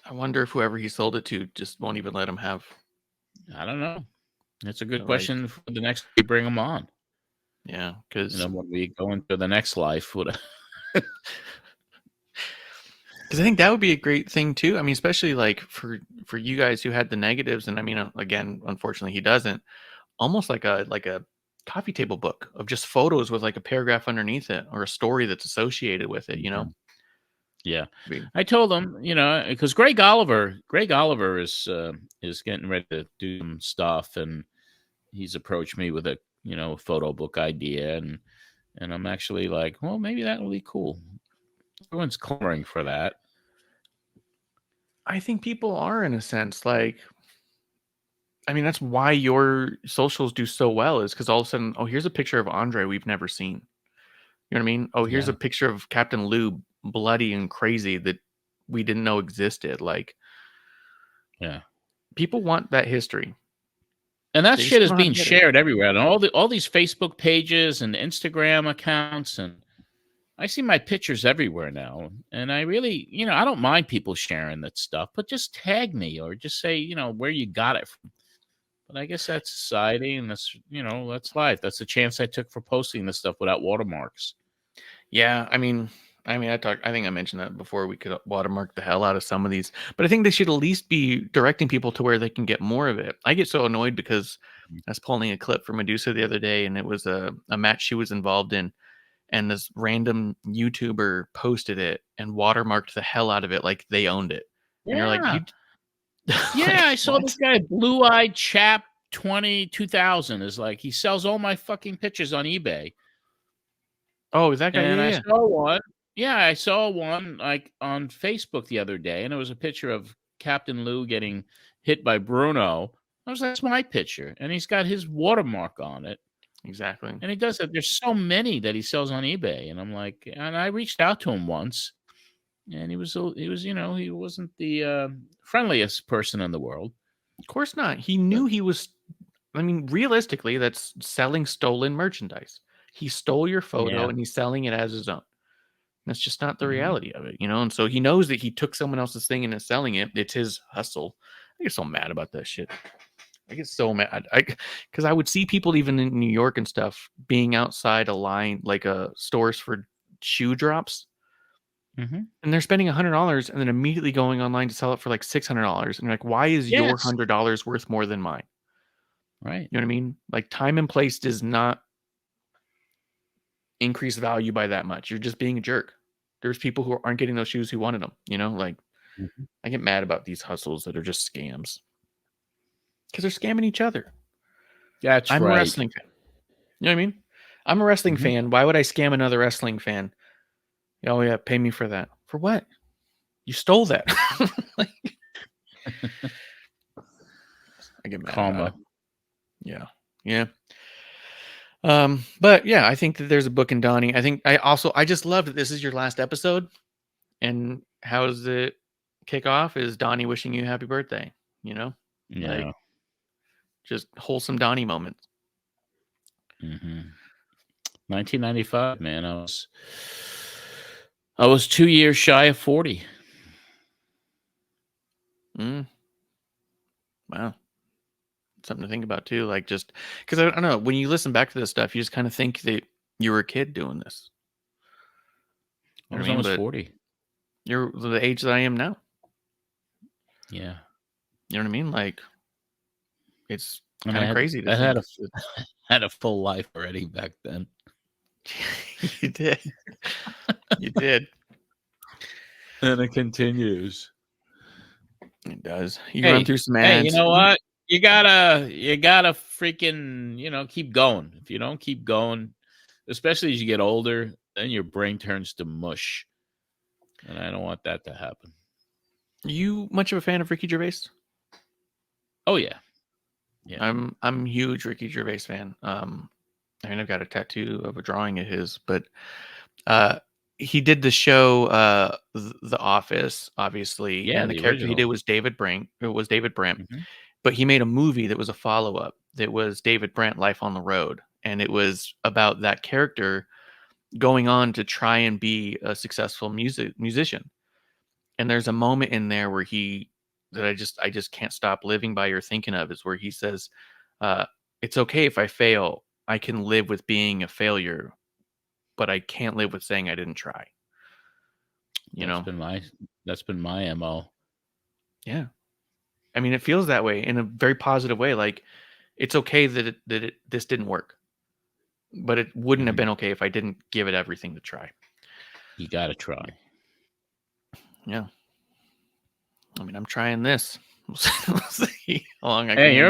[SPEAKER 2] I wonder if whoever he sold it to just won't even let him have.
[SPEAKER 1] I don't know. That's a good question for the next we bring him on.
[SPEAKER 2] Yeah, because
[SPEAKER 1] when we go into the next life, because
[SPEAKER 2] I think that would be a great thing too. I mean, especially like for you guys who had the negatives, and I mean, again, unfortunately, he doesn't. Almost like a coffee table book of just photos with like a paragraph underneath it, or a story that's associated with it. You know.
[SPEAKER 1] Yeah, I told him, because Greg Oliver is getting ready to do some stuff, and he's approached me with a photo book idea, and I'm actually like, well, maybe that will be cool. Everyone's clamoring for that.
[SPEAKER 2] I think people are, in a sense, like, I mean, that's why your socials do so well, is because all of a sudden, oh, here's a picture of Andre we've never seen. You know what I mean? Oh, here's a picture of Captain Lou, bloody and crazy, that we didn't know existed. Like, people want that history,
[SPEAKER 1] and that shit is being shared everywhere, and all these Facebook pages and Instagram accounts, and I see my pictures everywhere now. And I really, I don't mind people sharing that stuff, but just tag me or just say, where you got it from. But I guess that's society, and that's that's life. That's the chance I took for posting this stuff without watermarks.
[SPEAKER 2] Yeah, I think I mentioned that before. We could watermark the hell out of some of these, but I think they should at least be directing people to where they can get more of it. I get so annoyed because I was pulling a clip from Medusa the other day, and it was a match she was involved in, and this random YouTuber posted it and watermarked the hell out of it like they owned it. And you're like,
[SPEAKER 1] yeah, I saw this guy, Blue-Eyed Chap 2000 is like, he sells all my fucking pictures on eBay.
[SPEAKER 2] Oh, is that guy?
[SPEAKER 1] And I saw one. Yeah, I saw one like on Facebook the other day, and it was a picture of Captain Lou getting hit by Bruno. I was like, that's my picture, and he's got his watermark on it.
[SPEAKER 2] Exactly.
[SPEAKER 1] And he does that. There's so many that he sells on eBay, and I'm like, and I reached out to him once, and he wasn't the friendliest person in the world.
[SPEAKER 2] Of course not. He knew he was. I mean, realistically, that's selling stolen merchandise. He stole your photo and he's selling it as his own. That's just not the reality of it, And so he knows that he took someone else's thing and is selling it. It's his hustle. I get so mad about that shit. I get so mad. Because I would see people even in New York and stuff being outside a line, like stores for shoe drops.
[SPEAKER 1] Mm-hmm.
[SPEAKER 2] And they're spending $100 and then immediately going online to sell it for like $600. And you're like, why is your $100 worth more than mine?
[SPEAKER 1] Right.
[SPEAKER 2] You know what I mean? Like, time and place does not increase value by that much. You're just being a jerk. There's people who aren't getting those shoes who wanted them. I get mad about these hustles that are just scams because they're scamming each other.
[SPEAKER 1] I'm
[SPEAKER 2] a wrestling fan. You know what I mean? I'm a wrestling fan. Why would I scam another wrestling fan? Oh yeah, pay me for that. For what? You stole that. I get mad about it. Yeah. But yeah, I think that there's a book in Donnie. I just love that this is your last episode. And how does it kick off? Is Donnie wishing you happy birthday?
[SPEAKER 1] Yeah.
[SPEAKER 2] Like, just wholesome Donnie moments.
[SPEAKER 1] 1995, man. I was 2 years shy of 40.
[SPEAKER 2] Wow. Something to think about too. Like, just because I don't know, when you listen back to this stuff, you just kind of think that you were a kid doing this.
[SPEAKER 1] I was almost 40.
[SPEAKER 2] You're the age that I am now.
[SPEAKER 1] Yeah.
[SPEAKER 2] You know what I mean? Like, it's kind of crazy to
[SPEAKER 1] I
[SPEAKER 2] think.
[SPEAKER 1] had a full life already back then.
[SPEAKER 2] You did. You did.
[SPEAKER 1] And it continues.
[SPEAKER 2] It does. You run through some ads.
[SPEAKER 1] Hey, you know what? You gotta freaking, keep going. If you don't keep going, especially as you get older, then your brain turns to mush. And I don't want that to happen.
[SPEAKER 2] You much of a fan of Ricky Gervais?
[SPEAKER 1] Oh yeah.
[SPEAKER 2] Yeah. I'm a huge Ricky Gervais fan. I mean, I've got a tattoo of a drawing of his, but he did the show The Office, obviously.
[SPEAKER 1] Yeah,
[SPEAKER 2] and the character
[SPEAKER 1] original.
[SPEAKER 2] he did was David Brent. But he made a movie that was a follow-up that was David Brent, Life on the Road. And it was about that character going on to try and be a successful musician. And there's a moment in there where I just can't stop living by or thinking of, is where he says, it's okay if I fail. I can live with being a failure, but I can't live with saying I didn't try.
[SPEAKER 1] That's been my MO.
[SPEAKER 2] Yeah. I mean, it feels that way in a very positive way. Like, it's okay that this didn't work, but it wouldn't have been okay if I didn't give it everything to try.
[SPEAKER 1] You got to try.
[SPEAKER 2] Yeah. I mean, I'm trying this. We'll see how long I can.
[SPEAKER 1] Hey, we're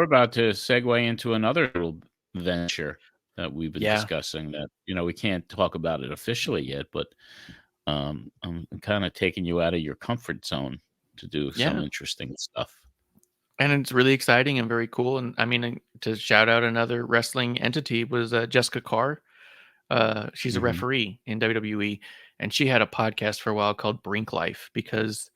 [SPEAKER 1] about to segue into another little venture that we've been discussing that, we can't talk about it officially yet, but I'm kind of taking you out of your comfort zone to do some interesting stuff.
[SPEAKER 2] And it's really exciting and very cool. And I mean, to shout out another wrestling entity was Jessica Carr. She's a referee in WWE, and she had a podcast for a while called Brink Life, because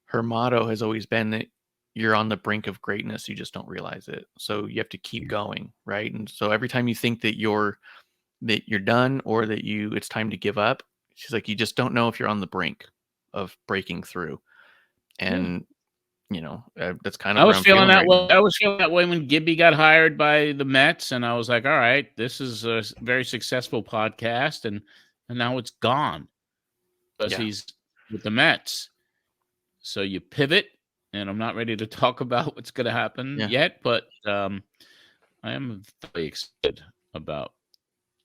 [SPEAKER 2] her motto has always been that you're on the brink of greatness, you just don't realize it. So you have to keep going, right? And so every time you think that you're done, or that it's time to give up, she's like, you just don't know if you're on the brink of breaking through. And that's kind of
[SPEAKER 1] I was feeling that way. I was feeling that way when Gibby got hired by the Mets, and I was like, all right, this is a very successful podcast, and now it's gone because he's with the Mets. So you pivot, and I'm not ready to talk about what's going to happen yet, but I am very excited about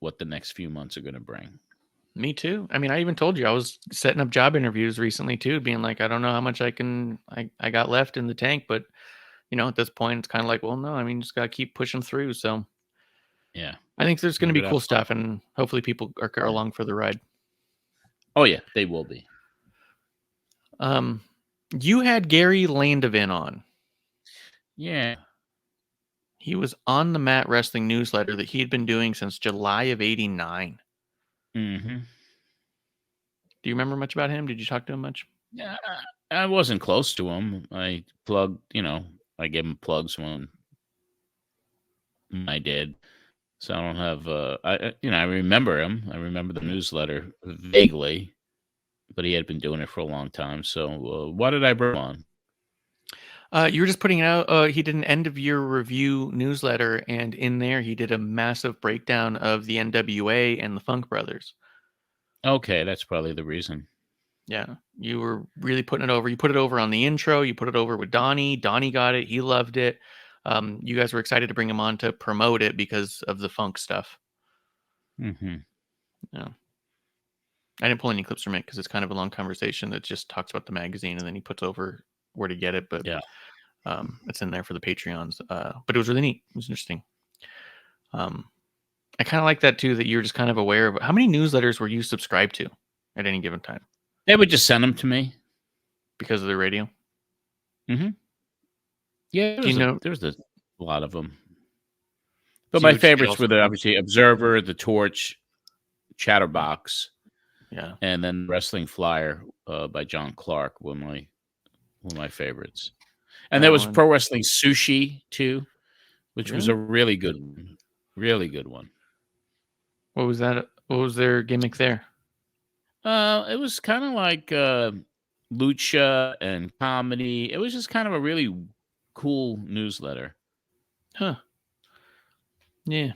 [SPEAKER 1] what the next few months are going to bring.
[SPEAKER 2] Me too. I mean, I even told you I was setting up job interviews recently too, being like, I don't know how much I got left in the tank, but at this point it's kind of like, well, no, I mean, just got to keep pushing through. So
[SPEAKER 1] yeah,
[SPEAKER 2] I think there's going to be cool stuff, and hopefully people are along for the ride.
[SPEAKER 1] Oh yeah, they will be.
[SPEAKER 2] You had Gary Landavin on.
[SPEAKER 1] Yeah.
[SPEAKER 2] He was on the Matt Wrestling newsletter that he had been doing since July of '89.
[SPEAKER 1] Mm-hmm.
[SPEAKER 2] Do you remember much about him? Did you talk to him much?
[SPEAKER 1] Yeah, I wasn't close to him. I plugged, I gave him plugs when I did. So I don't have, I remember him. I remember the newsletter vaguely, but he had been doing it for a long time. So why did I bring him on?
[SPEAKER 2] You were just putting out, he did an end of year review newsletter, and in there he did a massive breakdown of the NWA and the Funk Brothers. Okay,
[SPEAKER 1] that's probably the reason.
[SPEAKER 2] Yeah, you were really putting it over. You put it over on the intro. You put it over with Donnie. Donnie got it. He loved it. You guys were excited to bring him on to promote it because of the funk stuff.
[SPEAKER 1] Mm-hmm.
[SPEAKER 2] Yeah. I didn't pull any clips from it because it's kind of a long conversation that just talks about the magazine, and then he puts over where to get it. But it's in there for the Patreons. But it was really neat. It was interesting. I kind of like that too, that you're just kind of aware of. How many newsletters were you subscribed to at any given time?
[SPEAKER 1] They would just send them to me
[SPEAKER 2] because of the radio.
[SPEAKER 1] Mm-hmm. Yeah, there's a lot of them. But my favorites were obviously Observer, The Torch, Chatterbox, and then Wrestling Flyer by John Clark were my favorites. And there was Pro Wrestling Sushi too, which was a really good one. Really good one.
[SPEAKER 2] What was that? What was their gimmick there?
[SPEAKER 1] It was kind of like lucha and comedy. It was just kind of a really cool newsletter.
[SPEAKER 2] Huh. Yeah.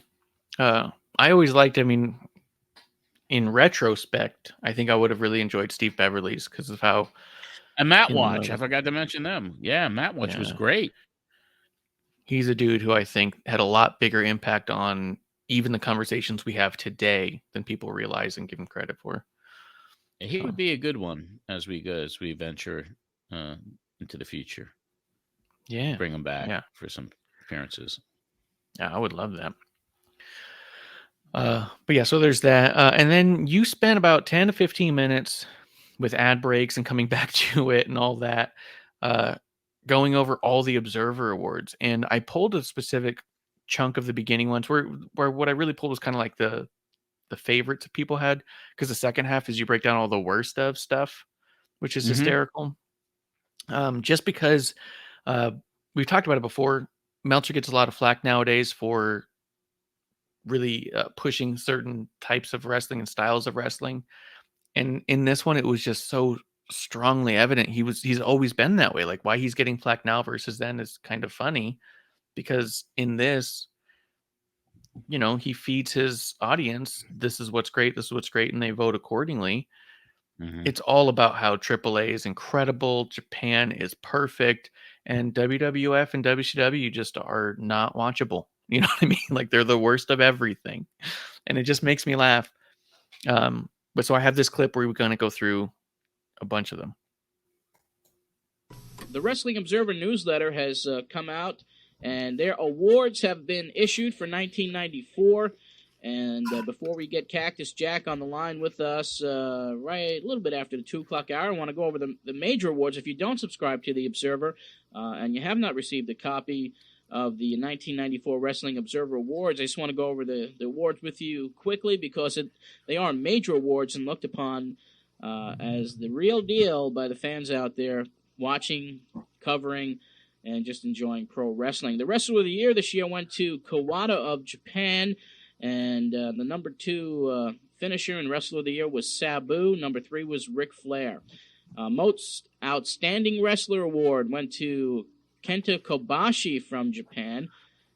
[SPEAKER 2] I always liked, in retrospect, I think I would have really enjoyed Steve Beverly's because of how...
[SPEAKER 1] And Matt Watch. I forgot to mention them. Yeah, Matt Watch was great.
[SPEAKER 2] He's a dude who I think had a lot bigger impact on even the conversations we have today than people realize and give him credit for.
[SPEAKER 1] He would be a good one as we venture into the future.
[SPEAKER 2] Yeah.
[SPEAKER 1] Bring him back for some appearances.
[SPEAKER 2] Yeah, I would love that. But yeah, so there's that. And then you spent about 10 to 15 minutes with ad breaks and coming back to it and all that, going over all the Observer Awards. And I pulled a specific chunk of the beginning ones where what I really pulled was kind of like the favorites people had, because the second half is you break down all the worst of stuff, which is hysterical. Just because we've talked about it before, Meltzer gets a lot of flack nowadays for really pushing certain types of wrestling and styles of wrestling. And in this one, it was just so strongly evident he's always been that way. Like, why he's getting flack now versus then is kind of funny, because in this, he feeds his audience, this is what's great, and they vote accordingly. It's all about how AAA is incredible, Japan is perfect, and WWF and WCW just are not watchable. You know what I mean? Like, they're the worst of everything. And it just makes me laugh. But so I have this clip where we're going to go through a bunch of them.
[SPEAKER 4] The Wrestling Observer newsletter has come out, and their awards have been issued for 1994. And before we get Cactus Jack on the line with us, right a little bit after the 2 o'clock hour, I want to go over the major awards. If you don't subscribe to the Observer and you have not received a copy of the 1994 Wrestling Observer Awards, I just want to go over the awards with you quickly, because they are major awards and looked upon as the real deal by the fans out there watching, covering, and just enjoying pro wrestling. The Wrestler of the Year this year went to Kawada of Japan, and the number 2 finisher in Wrestler of the Year was Sabu. Number 3 was Ric Flair. Most Outstanding Wrestler Award went to Kenta Kobashi from Japan,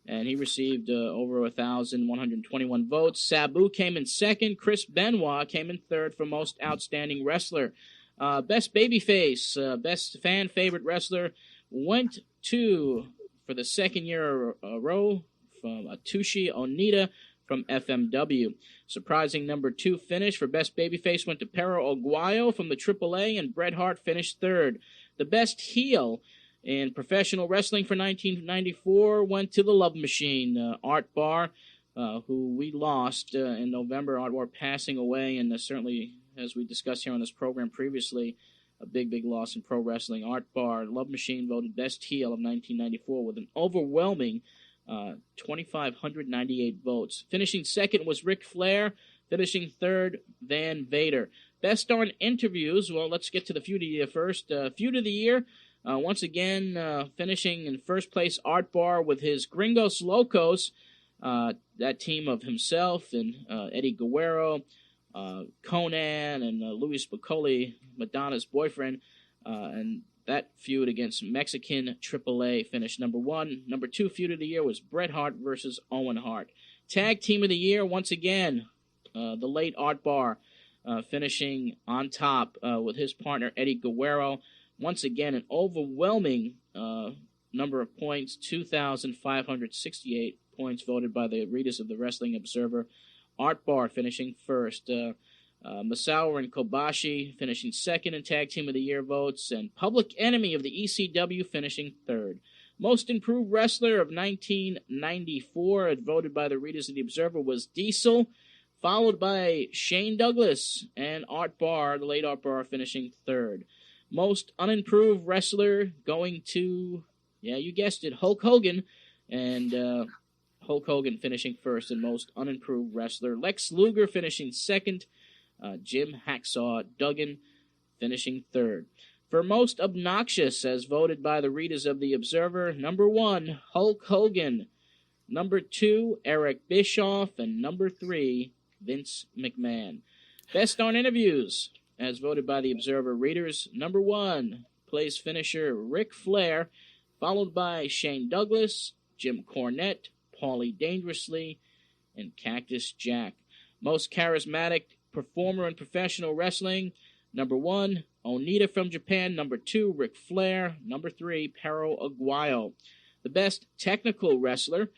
[SPEAKER 4] and he received over 1,121 votes. Sabu came in second. Chris Benoit came in third for Most Outstanding Wrestler. Best Babyface, Best Fan Favorite Wrestler went to, for the second year in a row, from Atsushi Onita from FMW. Surprising number 2 finish for Best Babyface went to Perro Aguayo from the AAA, and Bret Hart finished third. The Best Heel in professional wrestling for 1994 went to the Love Machine, Art Barr, who we lost in November. Art Barr passing away, and certainly, as we discussed here on this program previously, a big, big loss in pro wrestling. Art Barr, Love Machine, voted Best Heel of 1994 with an overwhelming 2,598 votes. Finishing second was Ric Flair. Finishing third, Van Vader. Best Darn Interviews. Well, let's get to the Feud of the Year first. Feud of the Year, once again, finishing in first place, Art Barr with his Gringos Locos. That team of himself and Eddie Guerrero, Conan, and Louis Spicolli, Madonna's boyfriend, and that feud against Mexican AAA finished number 1. Number 2 feud of the year was Bret Hart versus Owen Hart. Tag team of the year, once again, the late Art Barr finishing on top with his partner Eddie Guerrero. Once again, an overwhelming number of points, 2,568 points voted by the readers of the Wrestling Observer. Art Barr finishing first. Misawa and Kobashi finishing second in Tag Team of the Year votes, and Public Enemy of the ECW finishing third. Most Improved Wrestler of 1994, voted by the readers of the Observer, was Diesel, followed by Shane Douglas and Art Barr, the late Art Barr, finishing third. Most Unimproved Wrestler going to, yeah, you guessed it, Hulk Hogan, and Hulk Hogan finishing first in Most Unimproved Wrestler. Lex Luger finishing second. Jim Hacksaw Duggan finishing third. For Most Obnoxious, as voted by the readers of the Observer, number 1, Hulk Hogan. Number 2, Eric Bischoff. And number 3, Vince McMahon. Best Darn Interviews. as voted by the Observer readers. Number 1 place finisher Ric Flair, followed by Shane Douglas, Jim Cornette, Paulie Dangerously, and Cactus Jack. Most charismatic performer in professional wrestling, number 1, Onita from Japan. Number 2, Ric Flair. Number 3, Perro Aguayo. The best technical wrestler,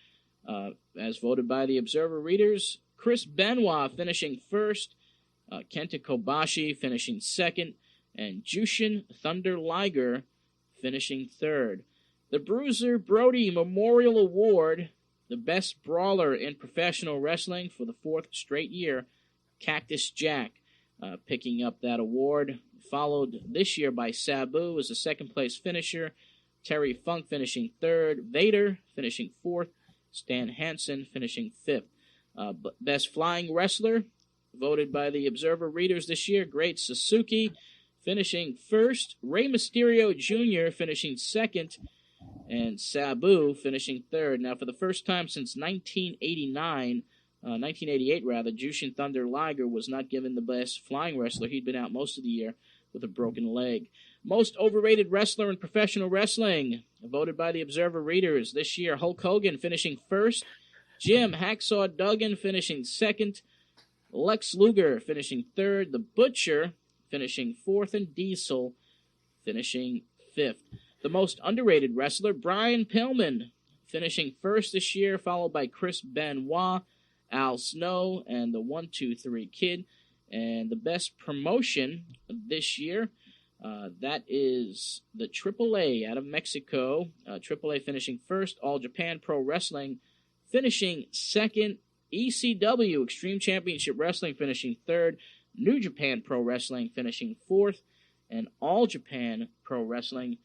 [SPEAKER 4] as voted by the Observer readers, Chris Benoit finishing first, Kenta Kobashi finishing second, and Jushin Thunder Liger finishing third. The Bruiser Brody Memorial Award, the best brawler in professional wrestling for the 4th straight year, Cactus Jack picking up that award, followed this year by Sabu as the second-place finisher, Terry Funk finishing third, Vader finishing fourth, Stan Hansen finishing fifth. Best flying wrestler, voted by the Observer readers this year, Great Suzuki finishing first, Rey Mysterio Jr. finishing second, and Sabu finishing third. Now, for the first time since 1988 rather, Jushin Thunder Liger was not given the best flying wrestler. He'd been out most of the year with a broken leg. Most overrated wrestler in professional wrestling, voted by the Observer readers this year, Hulk Hogan finishing first, Jim Hacksaw Duggan finishing second, Lex Luger finishing third, The Butcher finishing fourth, and Diesel finishing fifth. The most underrated wrestler, Brian Pillman, finishing first this year, followed by Chris Benoit, Al Snow, and the 1-2-3 Kid. And the best promotion this year, that is the AAA out of Mexico. AAA finishing first, All Japan Pro Wrestling finishing second, ECW Extreme Championship Wrestling finishing third, New Japan Pro Wrestling finishing fourth, and All Japan Pro Wrestling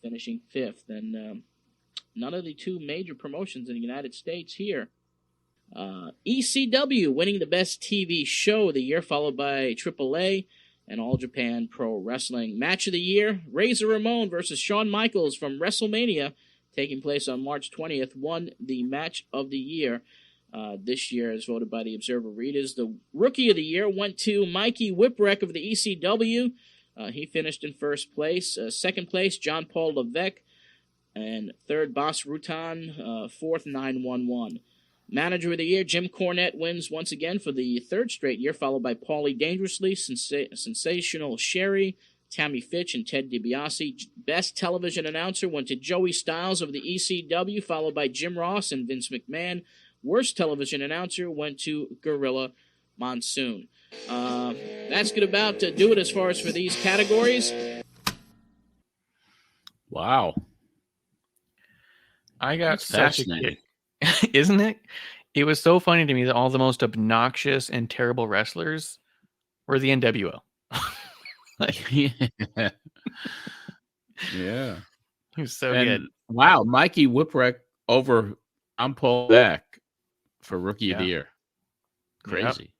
[SPEAKER 4] finishing fifth. And none of the two major promotions in the United States here. ECW winning the best TV show of the year, followed by AAA and All Japan Pro Wrestling. Match of the year, Razor Ramon versus Shawn Michaels from WrestleMania, taking place on March 20th, won the match of the year. This year, as voted by the Observer readers. The Rookie of the Year went to Mikey Whipwreck of the ECW. He finished in first place. Second place, John Paul Levesque. And third, Boss Rutan. Fourth, 911. Manager of the Year, Jim Cornette wins once again for the third straight year, followed by Paulie Dangerously, Sensational Sherry, Tammy Fitch, and Ted DiBiase. Best television announcer went to Joey Styles of the ECW, followed by Jim Ross and Vince McMahon. Worst television announcer went to Gorilla Monsoon. That's good about to do it as far as for these categories.
[SPEAKER 1] Wow.
[SPEAKER 2] I got such a kick. Isn't it? It was so funny to me that all the most obnoxious and terrible wrestlers were the NWO.
[SPEAKER 1] Yeah.
[SPEAKER 2] He was so good.
[SPEAKER 1] Wow, Mikey Whipwreck over I'm Paul Beck for Rookie of the Year. Crazy.
[SPEAKER 2] Yep.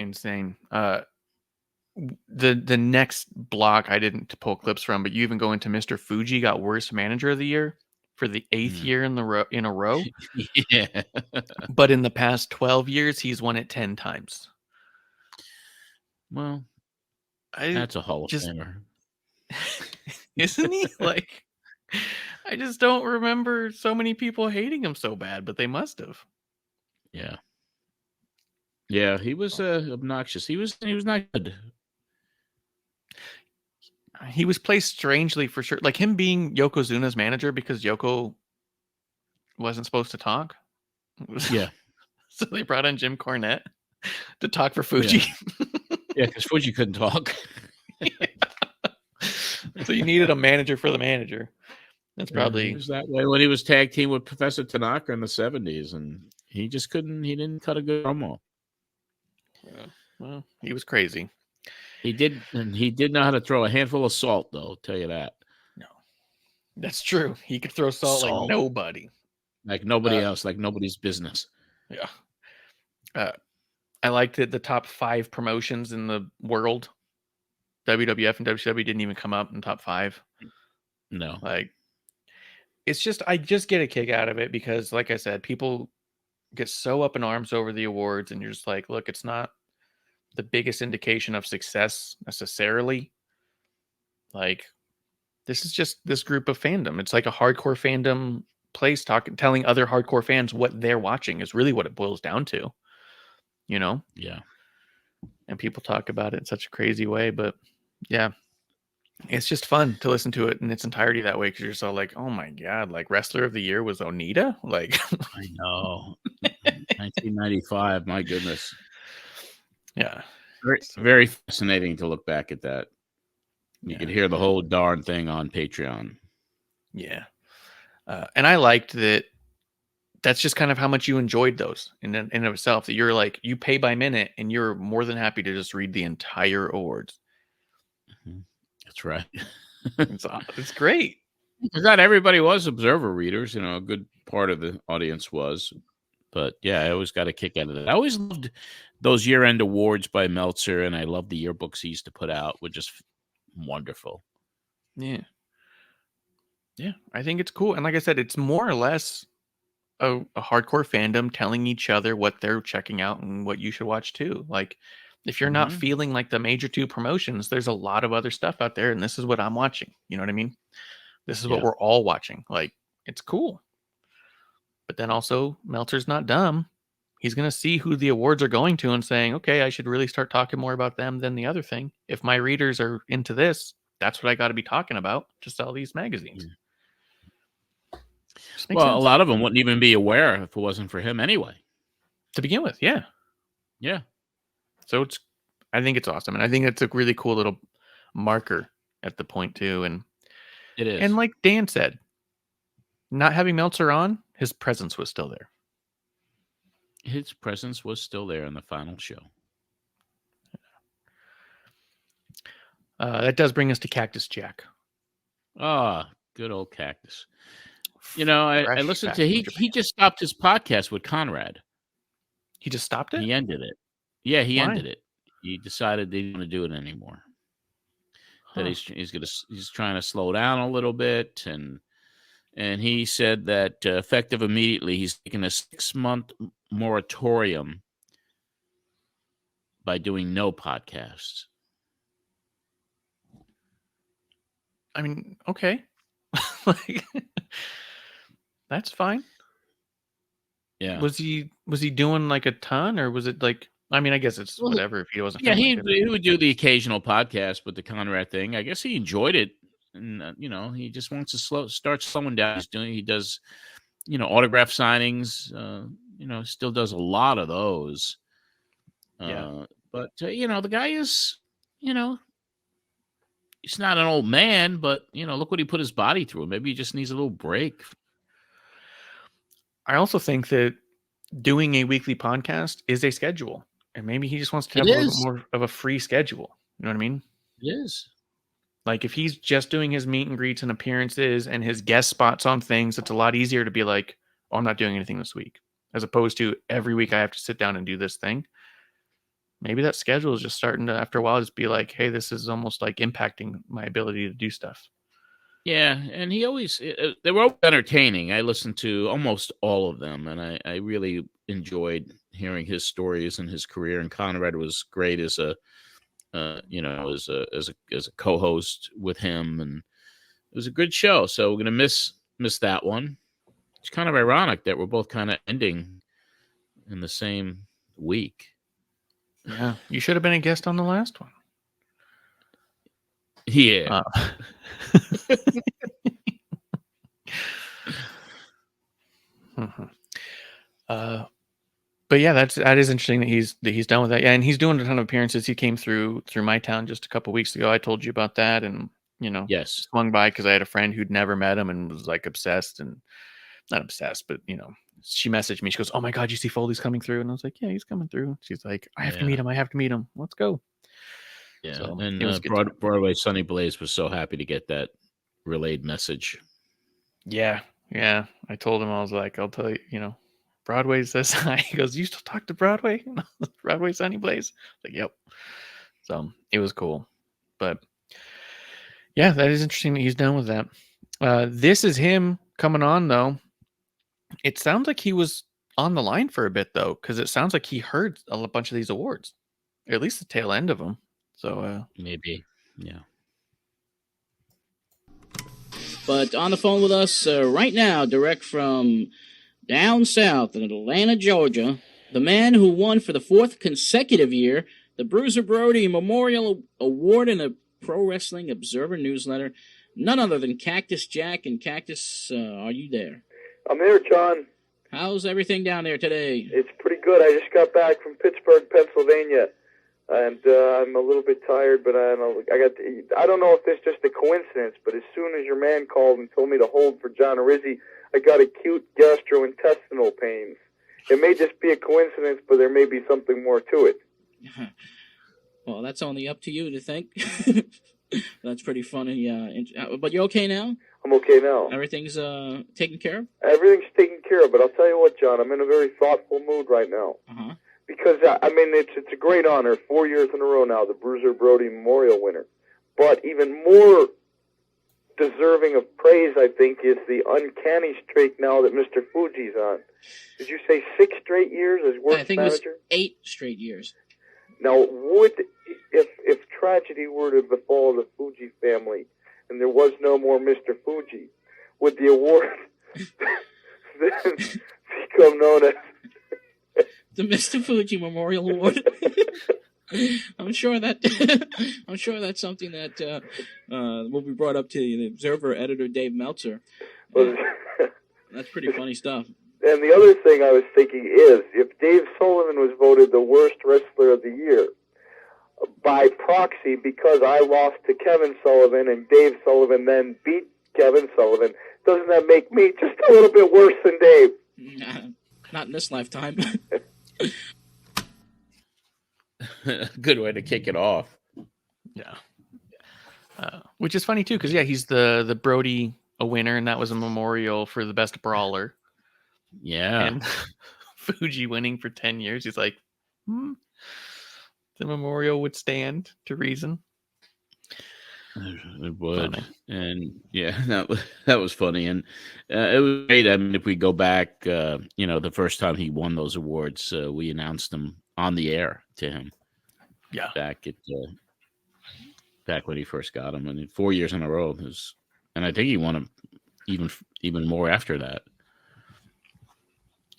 [SPEAKER 2] Insane. The next block I didn't pull clips from, but you even go into Mr. Fuji got Worst Manager of the Year for the 8th year in a row.
[SPEAKER 1] Yeah.
[SPEAKER 2] But in the past 12 years, he's won it 10 times.
[SPEAKER 1] Well, that's a Hall of Famer.
[SPEAKER 2] Isn't he? Like, I just don't remember so many people hating him so bad, but they must have.
[SPEAKER 1] Yeah. Yeah, he was obnoxious. He was not good.
[SPEAKER 2] He was placed strangely for sure. Like him being Yokozuna's manager because Yoko wasn't supposed to talk.
[SPEAKER 1] Yeah.
[SPEAKER 2] So they brought in Jim Cornette to talk for Fuji.
[SPEAKER 1] Yeah, because Fuji couldn't talk.
[SPEAKER 2] So you needed a manager for the manager. That's probably...
[SPEAKER 1] It was that way when he was tag team with Professor Tanaka in the 70s, and he just couldn't, he didn't cut a good promo.
[SPEAKER 2] Well, he was crazy.
[SPEAKER 1] He did know how to throw a handful of salt, though, I'll tell you that.
[SPEAKER 2] No. That's true. He could throw salt like nobody.
[SPEAKER 1] Like nobody else, like nobody's business.
[SPEAKER 2] Yeah. I liked it. The top 5 promotions in the world, WWF and WCW, didn't even come up in top 5.
[SPEAKER 1] No.
[SPEAKER 2] Like, it's just, I just get a kick out of it because, like I said, people get so up in arms over the awards, and you're just like, look, it's not the biggest indication of success necessarily. Like, this is just this group of fandom. It's like a hardcore fandom place telling other hardcore fans what they're watching is really what it boils down to, you know?
[SPEAKER 1] Yeah.
[SPEAKER 2] And people talk about it in such a crazy way, but yeah, it's just fun to listen to it in its entirety that way, because you're so like, oh my God, like Wrestler of the Year was Onita? Like,
[SPEAKER 1] I know. 1995, my goodness.
[SPEAKER 2] Yeah.
[SPEAKER 1] Very, very fascinating to look back at that. You could hear the whole darn thing on Patreon.
[SPEAKER 2] Yeah. And I liked that. That's just kind of how much you enjoyed those in and of itself, that you're like, you pay by minute and you're more than happy to just read the entire awards.
[SPEAKER 1] That's right.
[SPEAKER 2] It's great.
[SPEAKER 1] Not everybody was Observer readers. You know, a good part of the audience was. But yeah, I always got a kick out of it. I always loved those year-end awards by Meltzer, and I loved the yearbooks he used to put out, which is wonderful.
[SPEAKER 2] Yeah. Yeah, I think it's cool. And like I said, it's more or less a hardcore fandom telling each other what they're checking out and what you should watch too. Like, if you're not feeling like the major two promotions, there's a lot of other stuff out there, and this is what I'm watching. You know what I mean? This is what we're all watching. Like, it's cool. But then also, Meltzer's not dumb. He's going to see who the awards are going to and saying, okay, I should really start talking more about them than the other thing. If my readers are into this, that's what I got to be talking about to sell these magazines.
[SPEAKER 1] Well, sense. A lot of them wouldn't even be aware if it wasn't for him anyway.
[SPEAKER 2] To begin with, yeah.
[SPEAKER 1] Yeah.
[SPEAKER 2] So I think it's awesome. And I think it's a really cool little marker at the point too. And
[SPEAKER 1] it is.
[SPEAKER 2] And like Dan said, not having Meltzer on, his presence was still there.
[SPEAKER 1] His presence was still there in the final show.
[SPEAKER 2] That does bring us to Cactus Jack.
[SPEAKER 1] Ah, good old Cactus. You know, I listened to he just stopped his podcast with Conrad.
[SPEAKER 2] He just stopped it?
[SPEAKER 1] He ended it. Yeah, he
[SPEAKER 2] Why?
[SPEAKER 1] ended it. He decided they didn't want to do it anymore. That he's trying to slow down a little bit, and he said that effective immediately, he's taking a 6-month moratorium by doing no podcasts.
[SPEAKER 2] I mean, okay. Like, that's fine.
[SPEAKER 1] Yeah.
[SPEAKER 2] Was he doing like a ton, or was it like, I mean, I guess it's whatever if he wasn't.
[SPEAKER 1] Yeah, he would do the occasional podcast with the Conrad thing. I guess he enjoyed it. And, you know, he just wants to start slowing down. He does, you know, autograph signings, you know, still does a lot of those. But, you know, the guy is, you know, he's not an old man, but, you know, look what he put his body through. Maybe he just needs a little break.
[SPEAKER 2] I also think that doing a weekly podcast is a schedule, and maybe he just wants to have a little bit more of a free schedule. You know what I mean?
[SPEAKER 1] It is.
[SPEAKER 2] Like, if he's just doing his meet and greets and appearances and his guest spots on things, it's a lot easier to be like, oh, I'm not doing anything this week, as opposed to every week I have to sit down and do this thing. Maybe that schedule is just starting to, after a while, just be like, hey, this is almost like impacting my ability to do stuff.
[SPEAKER 1] Yeah, and he always, they were all entertaining. I listened to almost all of them, and I really enjoyed hearing his stories and his career. And Conrad was great as a, you know, as a co-host with him, and it was a good show. So we're gonna miss that one. It's kind of ironic that we're both kind of ending in the same week.
[SPEAKER 2] Yeah, you should have been a guest on the last one.
[SPEAKER 1] Yeah.
[SPEAKER 2] But yeah, that is interesting that he's done with that. Yeah, and he's doing a ton of appearances. He came through my town just a couple weeks ago. I told you about that, and you know, swung by because I had a friend who'd never met him and was like obsessed, and not obsessed, but you know, she messaged me. She goes, "Oh my God, you see Foley's coming through?" And I was like, "Yeah, he's coming through." She's like, "I have to meet him. I have to meet him. Let's go."
[SPEAKER 1] Yeah, so and Broadway Sonny Blaze was so happy to get that relayed message.
[SPEAKER 2] Yeah. I told him, I was like, I'll tell you, you know, Broadway says hi. He goes, "You still talk to Broadway?" Broadway Sonny Blaze. Like, yep. So it was cool. But yeah, that is interesting that he's done with that. This is him coming on, though. It sounds like he was on the line for a bit, though, because it sounds like he heard a bunch of these awards. at least the tail end of them. So
[SPEAKER 1] maybe, yeah.
[SPEAKER 4] But on the phone with us right now, direct from down south in Atlanta, Georgia, the man who won for the 4th consecutive year the Bruiser Brody Memorial Award in a Pro Wrestling Observer newsletter, none other than Cactus Jack. And Cactus, are you there?
[SPEAKER 5] I'm here, John.
[SPEAKER 4] How's everything down there today?
[SPEAKER 5] It's pretty good. I just got back from Pittsburgh, Pennsylvania, and I'm a little bit tired, but I don't know if this is just a coincidence, but as soon as your man called and told me to hold for John Arizzi, I got acute gastrointestinal pains. It may just be a coincidence, but there may be something more to it.
[SPEAKER 4] Well, that's only up to you to think. That's pretty funny. But you're okay now?
[SPEAKER 5] I'm okay now.
[SPEAKER 4] Everything's taken care of?
[SPEAKER 5] Everything's taken care of, but I'll tell you what, John, I'm in a very thoughtful mood right now.
[SPEAKER 4] Uh-huh.
[SPEAKER 5] Because, it's a great honor, 4 years in a row now, the Bruiser Brody Memorial winner. But even more deserving of praise, I think, is the uncanny streak now that Mr. Fuji's on. Did you say 6 straight years as worst manager?
[SPEAKER 4] I think it was 8 straight years.
[SPEAKER 5] Now, if tragedy were to befall the Fuji family and there was no more Mr. Fuji, would the award then become known as
[SPEAKER 4] the Mr. Fuji Memorial Award? I'm sure that's something that will be brought up to the Observer editor Dave Meltzer. That's pretty funny stuff.
[SPEAKER 5] And the other thing I was thinking is, if Dave Sullivan was voted the worst wrestler of the year, by proxy, because I lost to Kevin Sullivan and Dave Sullivan then beat Kevin Sullivan, doesn't that make me just a little bit worse than Dave?
[SPEAKER 4] Not in this lifetime.
[SPEAKER 1] Good way to kick it off.
[SPEAKER 2] Yeah. Which is funny, too, because, he's the Brody a winner, and that was a memorial for the best brawler.
[SPEAKER 1] Yeah.
[SPEAKER 2] And Fuji winning for 10 years. He's like, the memorial would stand to reason.
[SPEAKER 1] It would.
[SPEAKER 2] Funny.
[SPEAKER 1] And that was funny. And it was great. I mean, if we go back, the first time he won those awards, we announced them on the air to him.
[SPEAKER 2] Yeah.
[SPEAKER 1] Back when he first got them. And 4 years in a row. And I think he won them even more after that.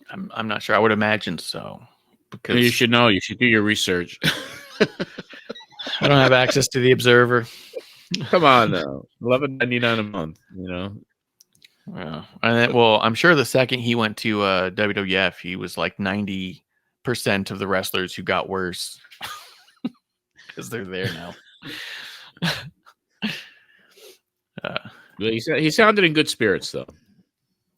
[SPEAKER 2] I'm not sure. I would imagine so. Because
[SPEAKER 1] you should know. You should do your research.
[SPEAKER 2] I don't have access to the Observer.
[SPEAKER 1] Come on, now. $11.99 a month.
[SPEAKER 2] Yeah. I'm sure the second he went to WWF, he was like 90% of the wrestlers who got worse because they're there now.
[SPEAKER 1] He sounded in good spirits, though.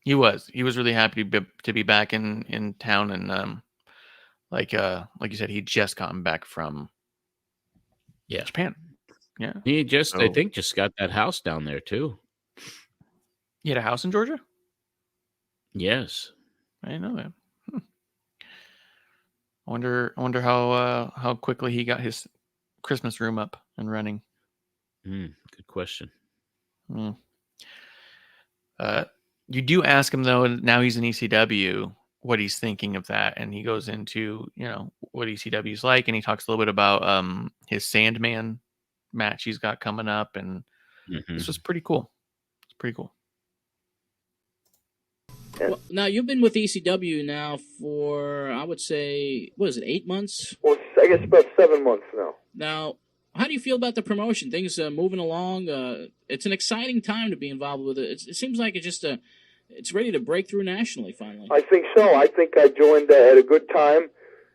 [SPEAKER 2] He was really happy to be back in town, and like you said, he'd just gotten back from Japan. Yeah,
[SPEAKER 1] he I think just got that house down there too.
[SPEAKER 2] He had a house in Georgia.
[SPEAKER 1] Yes,
[SPEAKER 2] I didn't know that. I wonder how quickly he got his Christmas room up and running.
[SPEAKER 1] Good question.
[SPEAKER 2] You do ask him, though, now he's in ECW, what he's thinking of that. And he goes into, what ECW is like. And he talks a little bit about his Sandman match he's got coming up. And this was pretty cool. It's pretty cool.
[SPEAKER 4] Well, now, you've been with ECW now for, I would say, 8 months?
[SPEAKER 5] Well, I guess about 7 months now.
[SPEAKER 4] Now, how do you feel about the promotion? Things moving along? It's an exciting time to be involved with it. It seems like it's ready to break through nationally, finally.
[SPEAKER 5] I think so. I think I joined at a good time.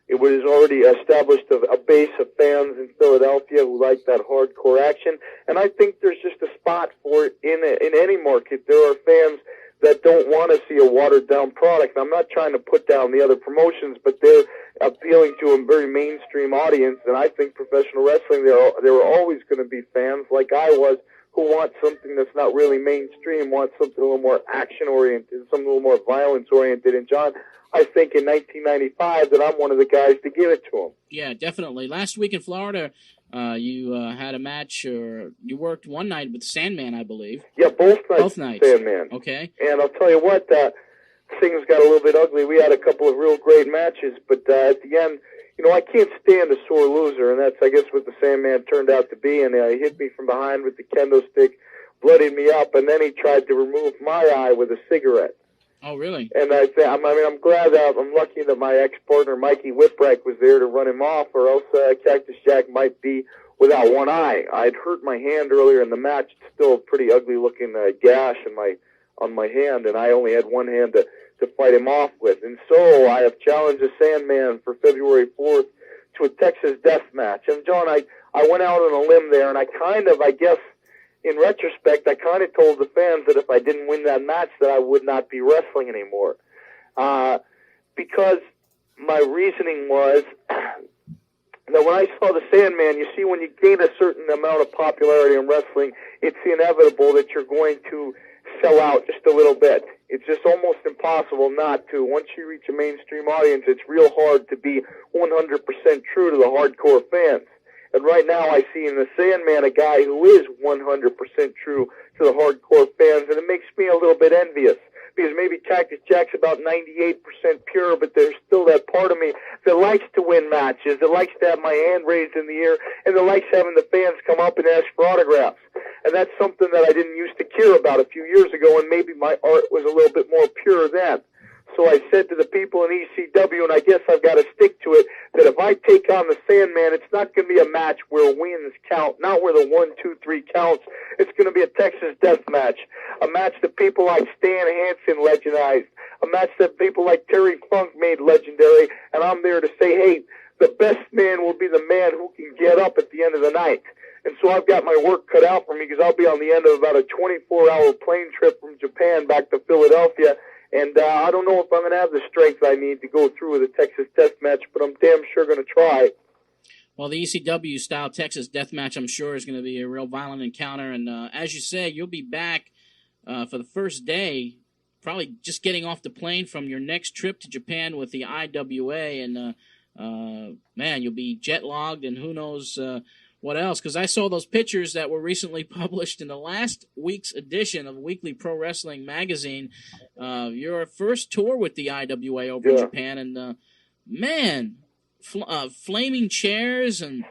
[SPEAKER 5] It was already established a base of fans in Philadelphia who like that hardcore action. And I think there's just a spot for it in any market. There are fans that don't want to see a watered-down product. And I'm not trying to put down the other promotions, but they're appealing to a very mainstream audience. And I think professional wrestling, there are always going to be fans, like I was, who want something that's not really mainstream, want something a little more action-oriented, something a little more violence-oriented. And, John, I think in 1995 that I'm one of the guys to give it to him.
[SPEAKER 4] Yeah, definitely. Last week in Florida, you had a match, or you worked one night with Sandman, I believe.
[SPEAKER 5] Yeah, both nights. Sandman.
[SPEAKER 4] Okay.
[SPEAKER 5] And I'll tell you what, things got a little bit ugly. We had a couple of real great matches, but at the end, I can't stand a sore loser, and that's, I guess, what the Sandman turned out to be. And he hit me from behind with the kendo stick, bloodied me up, and then he tried to remove my eye with a cigarette.
[SPEAKER 4] Oh, really?
[SPEAKER 5] And I'm glad that I'm lucky that my ex-partner, Mikey Whipwreck, was there to run him off, or else Cactus Jack might be without one eye. I'd hurt my hand earlier in the match. It's still a pretty ugly-looking gash on my hand, and I only had one hand to fight him off with. And so I have challenged the Sandman for February 4th to a Texas death match. And, John, I went out on a limb there, and I guess, in retrospect, I kind of told the fans that if I didn't win that match that I would not be wrestling anymore. Because my reasoning was that when I saw the Sandman, you see, when you gain a certain amount of popularity in wrestling, it's inevitable that you're going to sell out just a little bit. It's just almost impossible not to. Once you reach a mainstream audience, it's real hard to be 100% true to the hardcore fans. And right now I see in the Sandman a guy who is 100% true to the hardcore fans, and it makes me a little bit envious. Because maybe Cactus Jack's about 98% pure, but there's still that part of me that likes to win matches, that likes to have my hand raised in the air, and that likes having the fans come up and ask for autographs. And that's something that I didn't used to care about a few years ago, and maybe my art was a little bit more pure then. So I said to the people in ECW, and I guess I've got to stick to it, that if I take on the Sandman, it's not going to be a match where wins count, not where the 1, 2, 3 counts. It's going to be a Texas death match, a match that people like Stan Hansen legendized, a match that people like Terry Funk made legendary, and I'm there to say, hey, the best man will be the man who can get up at the end of the night. And so I've got my work cut out for me because I'll be on the end of about a 24-hour plane trip from Japan back to Philadelphia. And I don't know if I'm going to have the strength I need to go through with a Texas death match, but I'm damn sure going to try.
[SPEAKER 4] Well, the ECW-style Texas death match, I'm sure, is going to be a real violent encounter. And as you say, you'll be back for the first day, probably just getting off the plane from your next trip to Japan with the IWA. And, man, you'll be jet-logged and who knows what else. Because I saw those pictures that were recently published in the last week's edition of Weekly Pro Wrestling Magazine. Your first tour with the IWA over in Japan. And, man, flaming chairs and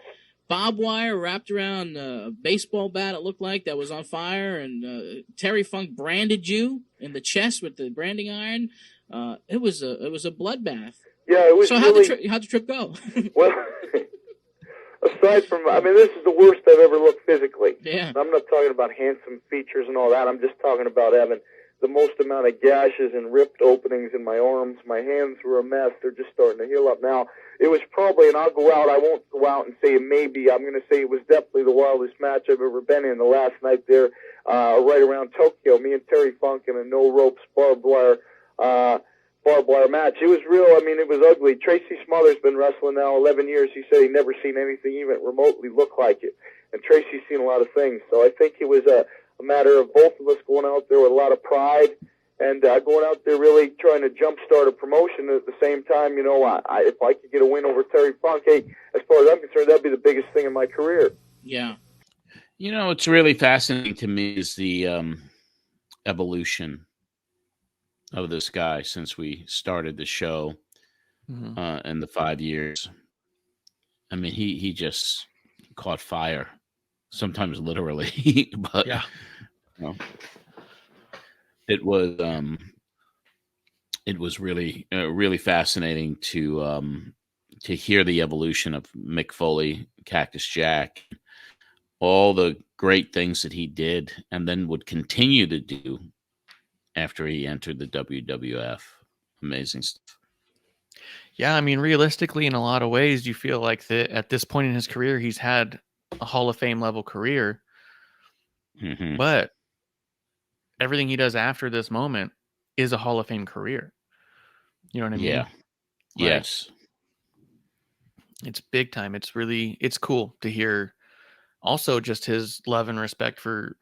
[SPEAKER 4] barbed wire wrapped around a baseball bat, it looked like, that was on fire. And Terry Funk branded you in the chest with the branding iron. It was a bloodbath.
[SPEAKER 5] Yeah, it was.
[SPEAKER 4] So
[SPEAKER 5] really...
[SPEAKER 4] how'd the trip go?
[SPEAKER 5] Well, aside from, this is the worst I've ever looked physically.
[SPEAKER 4] Yeah.
[SPEAKER 5] I'm not talking about handsome features and all that. I'm just talking about having the most amount of gashes and ripped openings in my arms. My hands were a mess. They're just starting to heal up now. It was probably, and I'll go out, I won't go out and say maybe, I'm going to say it was definitely the wildest match I've ever been in the last night there, right around Tokyo. Me and Terry Funk in a no-ropes barbed wire match. It was real. It was ugly. Tracy Smothers been wrestling now 11 years. He said he'd never seen anything even remotely look like it. And Tracy's seen a lot of things. So I think it was a matter of both of us going out there with a lot of pride and going out there really trying to jumpstart a promotion. At the same time, if I could get a win over Terry Funk, hey, as far as I'm concerned, that'd be the biggest thing in my career.
[SPEAKER 4] Yeah.
[SPEAKER 1] What's really fascinating to me is the evolution of this guy since we started the show in the 5 years. He just caught fire, sometimes literally, but
[SPEAKER 2] yeah,
[SPEAKER 1] it was really really fascinating to hear the evolution of Mick Foley, Cactus Jack, all the great things that he did and then would continue to do after he entered the WWF. Amazing stuff.
[SPEAKER 2] Yeah, realistically, in a lot of ways, you feel like that at this point in his career, he's had a Hall of Fame level career.
[SPEAKER 1] Mm-hmm.
[SPEAKER 2] But everything he does after this moment is a Hall of Fame career. You know what I mean?
[SPEAKER 1] Yeah. Yes.
[SPEAKER 2] It's big time. It's cool to hear. Also, just his love and respect for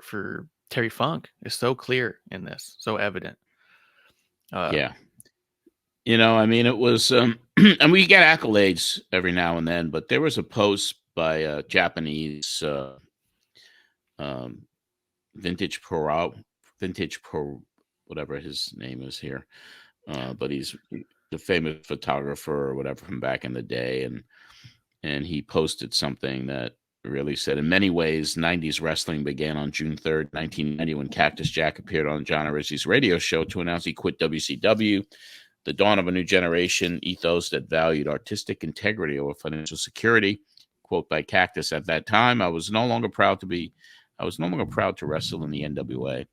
[SPEAKER 2] Terry Funk is so clear in this, so evident.
[SPEAKER 1] Yeah. It was, and we get accolades every now and then, but there was a post by a Japanese Vintage Pro, whatever his name is here. But he's the famous photographer or whatever from back in the day, and he posted something that really said, in many ways, 90s wrestling began on June 3rd, 1990, when Cactus Jack appeared on John Arisi's radio show to announce he quit WCW. The dawn of a new generation ethos that valued artistic integrity over financial security. Quote by Cactus: at that time, I was no longer proud to wrestle in the NWA.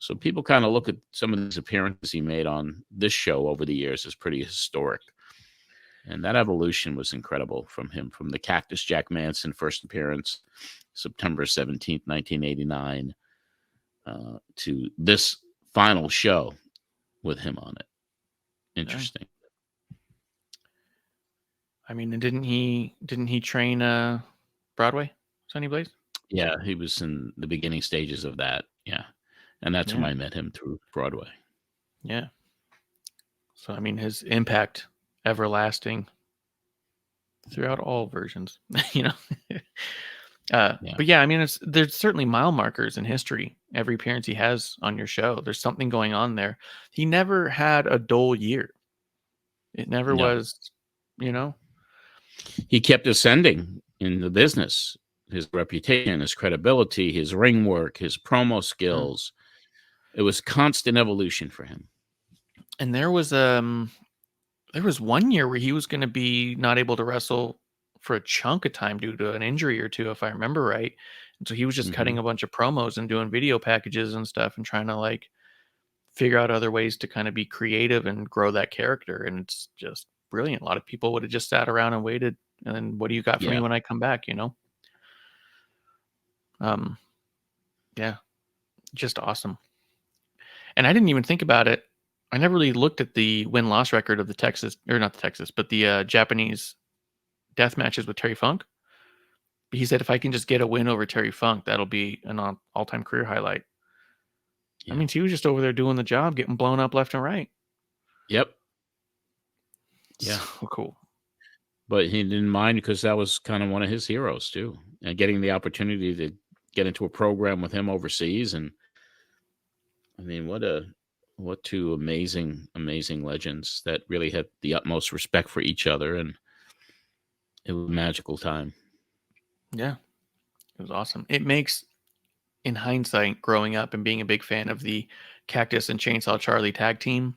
[SPEAKER 1] So people kind of look at some of these appearances he made on this show over the years as pretty historic. And that evolution was incredible from him, from the Cactus Jack Manson first appearance, September 17th, 1989, to this final show with him on it. Interesting.
[SPEAKER 2] I mean, didn't he train Broadway, Sonny Blaze?
[SPEAKER 1] Yeah, he was in the beginning stages of that. Yeah. And that's when I met him, through Broadway.
[SPEAKER 2] Yeah. So, I mean, his impact everlasting throughout all versions, you know. But yeah, I mean, there's certainly mile markers in history. Every appearance he has on your show, there's something going on there. He never had a dull year. It never was, you know.
[SPEAKER 1] He kept ascending in the business. His reputation, his credibility, his ring work, his promo skills. It was constant evolution for him.
[SPEAKER 2] And there was 1 year where he was going to be not able to wrestle for a chunk of time due to an injury or two, if I remember right. And so he was just cutting a bunch of promos and doing video packages and stuff and trying to like figure out other ways to kind of be creative and grow that character. And it's just brilliant. A lot of people would have just sat around and waited. And then what do you got for me when I come back, you know? Yeah, just awesome. And I didn't even think about it. I never really looked at the win-loss record of the Japanese death matches with Terry Funk. But he said, if I can just get a win over Terry Funk, that'll be an all-time career highlight. Yeah. That means he was just over there doing the job, getting blown up left and right.
[SPEAKER 1] Yep.
[SPEAKER 2] Yeah. So cool.
[SPEAKER 1] But he didn't mind, because that was kind of one of his heroes too. And getting the opportunity to get into a program with him overseas. And I mean, what two amazing legends that really had the utmost respect for each other. And it was a magical time.
[SPEAKER 2] Yeah, it was awesome. It makes, in hindsight, growing up and being a big fan of the Cactus and Chainsaw Charlie tag team.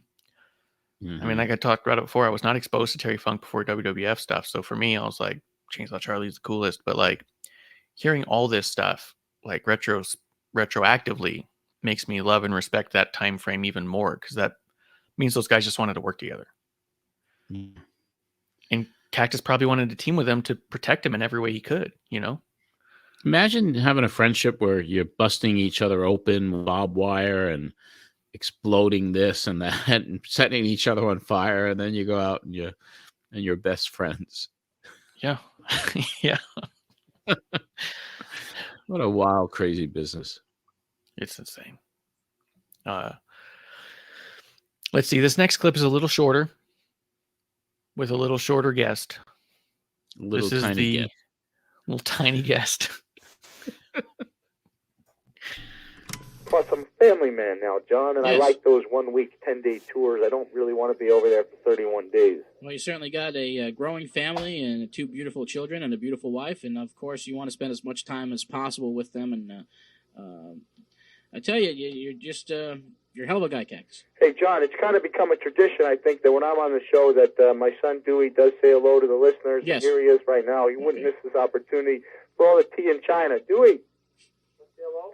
[SPEAKER 2] I mean, like I talked about it before, I was not exposed to Terry Funk before WWF stuff. So for me, I was like, Chainsaw Charlie's the coolest. But like hearing all this stuff, like retroactively, makes me love and respect that time frame even more, because that means those guys just wanted to work together. And Cactus probably wanted to team with them to protect him in every way he could, you know?
[SPEAKER 1] Imagine having a friendship where you're busting each other open with barbed wire and exploding this and that and setting each other on fire, and then you go out and you're best friends.
[SPEAKER 2] Yeah. Yeah.
[SPEAKER 1] What a wild, crazy business.
[SPEAKER 2] It's insane. Let's see. This next clip is a little shorter, with a little shorter guest. This is the little tiny guest.
[SPEAKER 5] Plus, I'm a family man now, John, and yes. I like those 1 week, 10-day tours. I don't really want to be over there for 31 days.
[SPEAKER 4] Well, you certainly got a growing family and 2 beautiful children and a beautiful wife, and of course, you want to spend as much time as possible with them. And I tell you, you're just you're a hell of a guy, Cactus.
[SPEAKER 5] Hey, John, it's kind of become a tradition, I think, that when I'm on the show, that my son Dewey does say hello to the listeners.
[SPEAKER 4] Yes.
[SPEAKER 5] And here he is right now. He wouldn't miss this opportunity for all the tea in China. Dewey, say hello.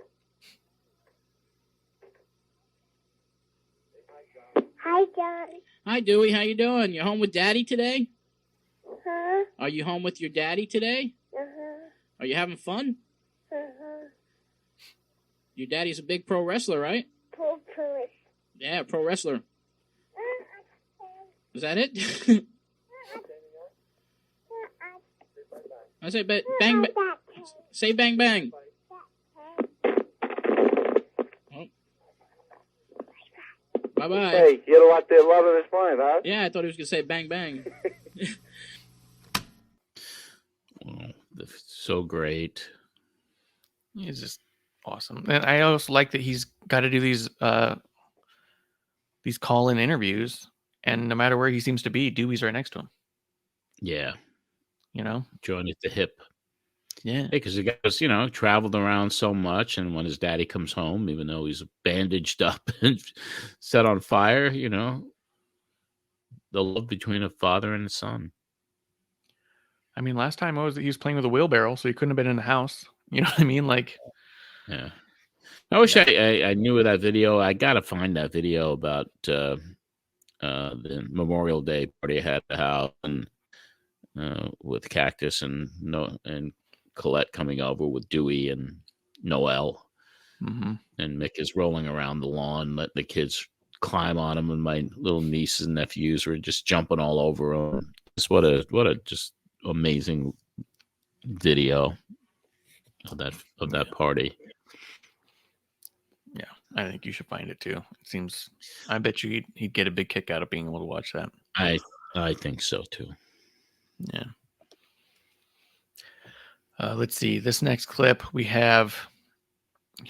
[SPEAKER 6] Hi, John.
[SPEAKER 4] Hi, Dewey. How you doing? You home with Daddy today?
[SPEAKER 6] Huh?
[SPEAKER 4] Are you home with your daddy today?
[SPEAKER 6] Uh-huh.
[SPEAKER 4] Are you having fun?
[SPEAKER 6] Uh-huh.
[SPEAKER 4] Your daddy's a big pro wrestler, right?
[SPEAKER 6] Pro wrestler.
[SPEAKER 4] Yeah, pro wrestler. Is that it? I say bang bang. Say bang bang. Bye-bye.
[SPEAKER 5] Hey, you had a lot of love in this morning, huh?
[SPEAKER 4] Yeah, I thought he was going to say bang bang.
[SPEAKER 1] Well, so great.
[SPEAKER 2] He's just awesome. And I also like that he's got to do these call-in interviews, And no matter where he seems to be, Dewey's right next to him.
[SPEAKER 1] Yeah. Joined at the hip.
[SPEAKER 2] Yeah.
[SPEAKER 1] Because the guy was, traveled around so much. And when his daddy comes home, even though he's bandaged up and set on fire, the love between a father and a son.
[SPEAKER 2] I mean, last time he was playing with a wheelbarrow, so he couldn't have been in the house. You know what I mean?
[SPEAKER 1] Yeah. I wish I knew of that video. I got to find that video about the Memorial Day party I had at the house and with Cactus and Colette coming over with Dewey and Noel.
[SPEAKER 2] Mm-hmm.
[SPEAKER 1] And Mick is rolling around the lawn, letting the kids climb on him, and my little nieces and nephews were just jumping all over him. Just what a just amazing video of that party.
[SPEAKER 2] Yeah, I think you should find it too. It seems, I bet you he'd get a big kick out of being able to watch that.
[SPEAKER 1] I think so too.
[SPEAKER 2] Yeah. Let's see. This next clip he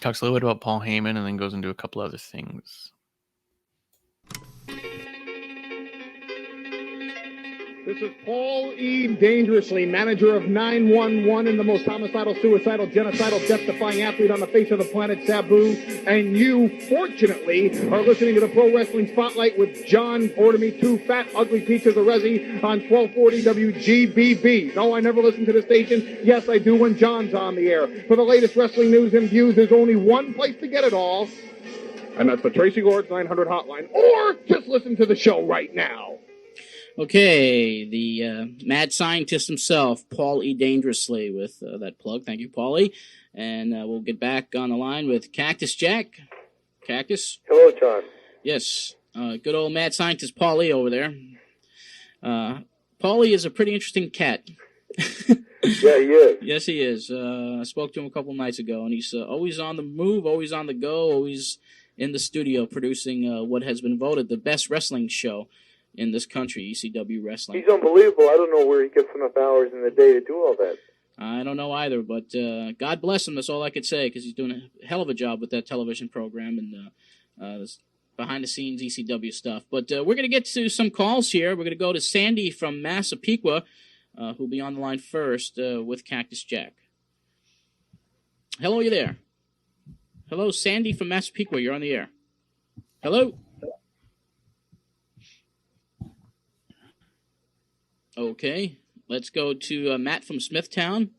[SPEAKER 2] talks a little bit about Paul Heyman and then goes into a couple other things.
[SPEAKER 7] This is Paul E. Dangerously, manager of 911 and the most homicidal, suicidal, genocidal, death-defying athlete on the face of the planet, Sabu. And you, fortunately, are listening to the Pro Wrestling Spotlight with John Orderme, two fat, ugly pizzas of Resi on 1240 WGBB. No, I never listen to the station. Yes, I do when John's on the air. For the latest wrestling news and views, there's only one place to get it all. And that's the Tracy Gord's 900 hotline. Or just listen to the show right now.
[SPEAKER 4] Okay, the mad scientist himself, Paul E. Dangerously, with that plug. Thank you, Paulie. And we'll get back on the line with Cactus Jack. Cactus?
[SPEAKER 5] Hello, John.
[SPEAKER 4] Yes, good old mad scientist Paulie over there. Paulie is a pretty interesting cat.
[SPEAKER 5] Yeah, he is.
[SPEAKER 4] Yes, he is. I spoke to him a couple nights ago, and he's always on the move, always on the go, always in the studio producing what has been voted the best wrestling show in this country, ECW Wrestling.
[SPEAKER 5] He's unbelievable. I don't know where he gets enough hours in the day to do all that.
[SPEAKER 4] I don't know either, but God bless him. That's all I could say, because he's doing a hell of a job with that television program and this behind-the-scenes ECW stuff. But we're going to get to some calls here. We're going to go to Sandy from Massapequa, who'll be on the line first with Cactus Jack. Hello, you there? Hello, Sandy from Massapequa. You're on the air. Hello? Okay, let's go to Matt from Smithtown.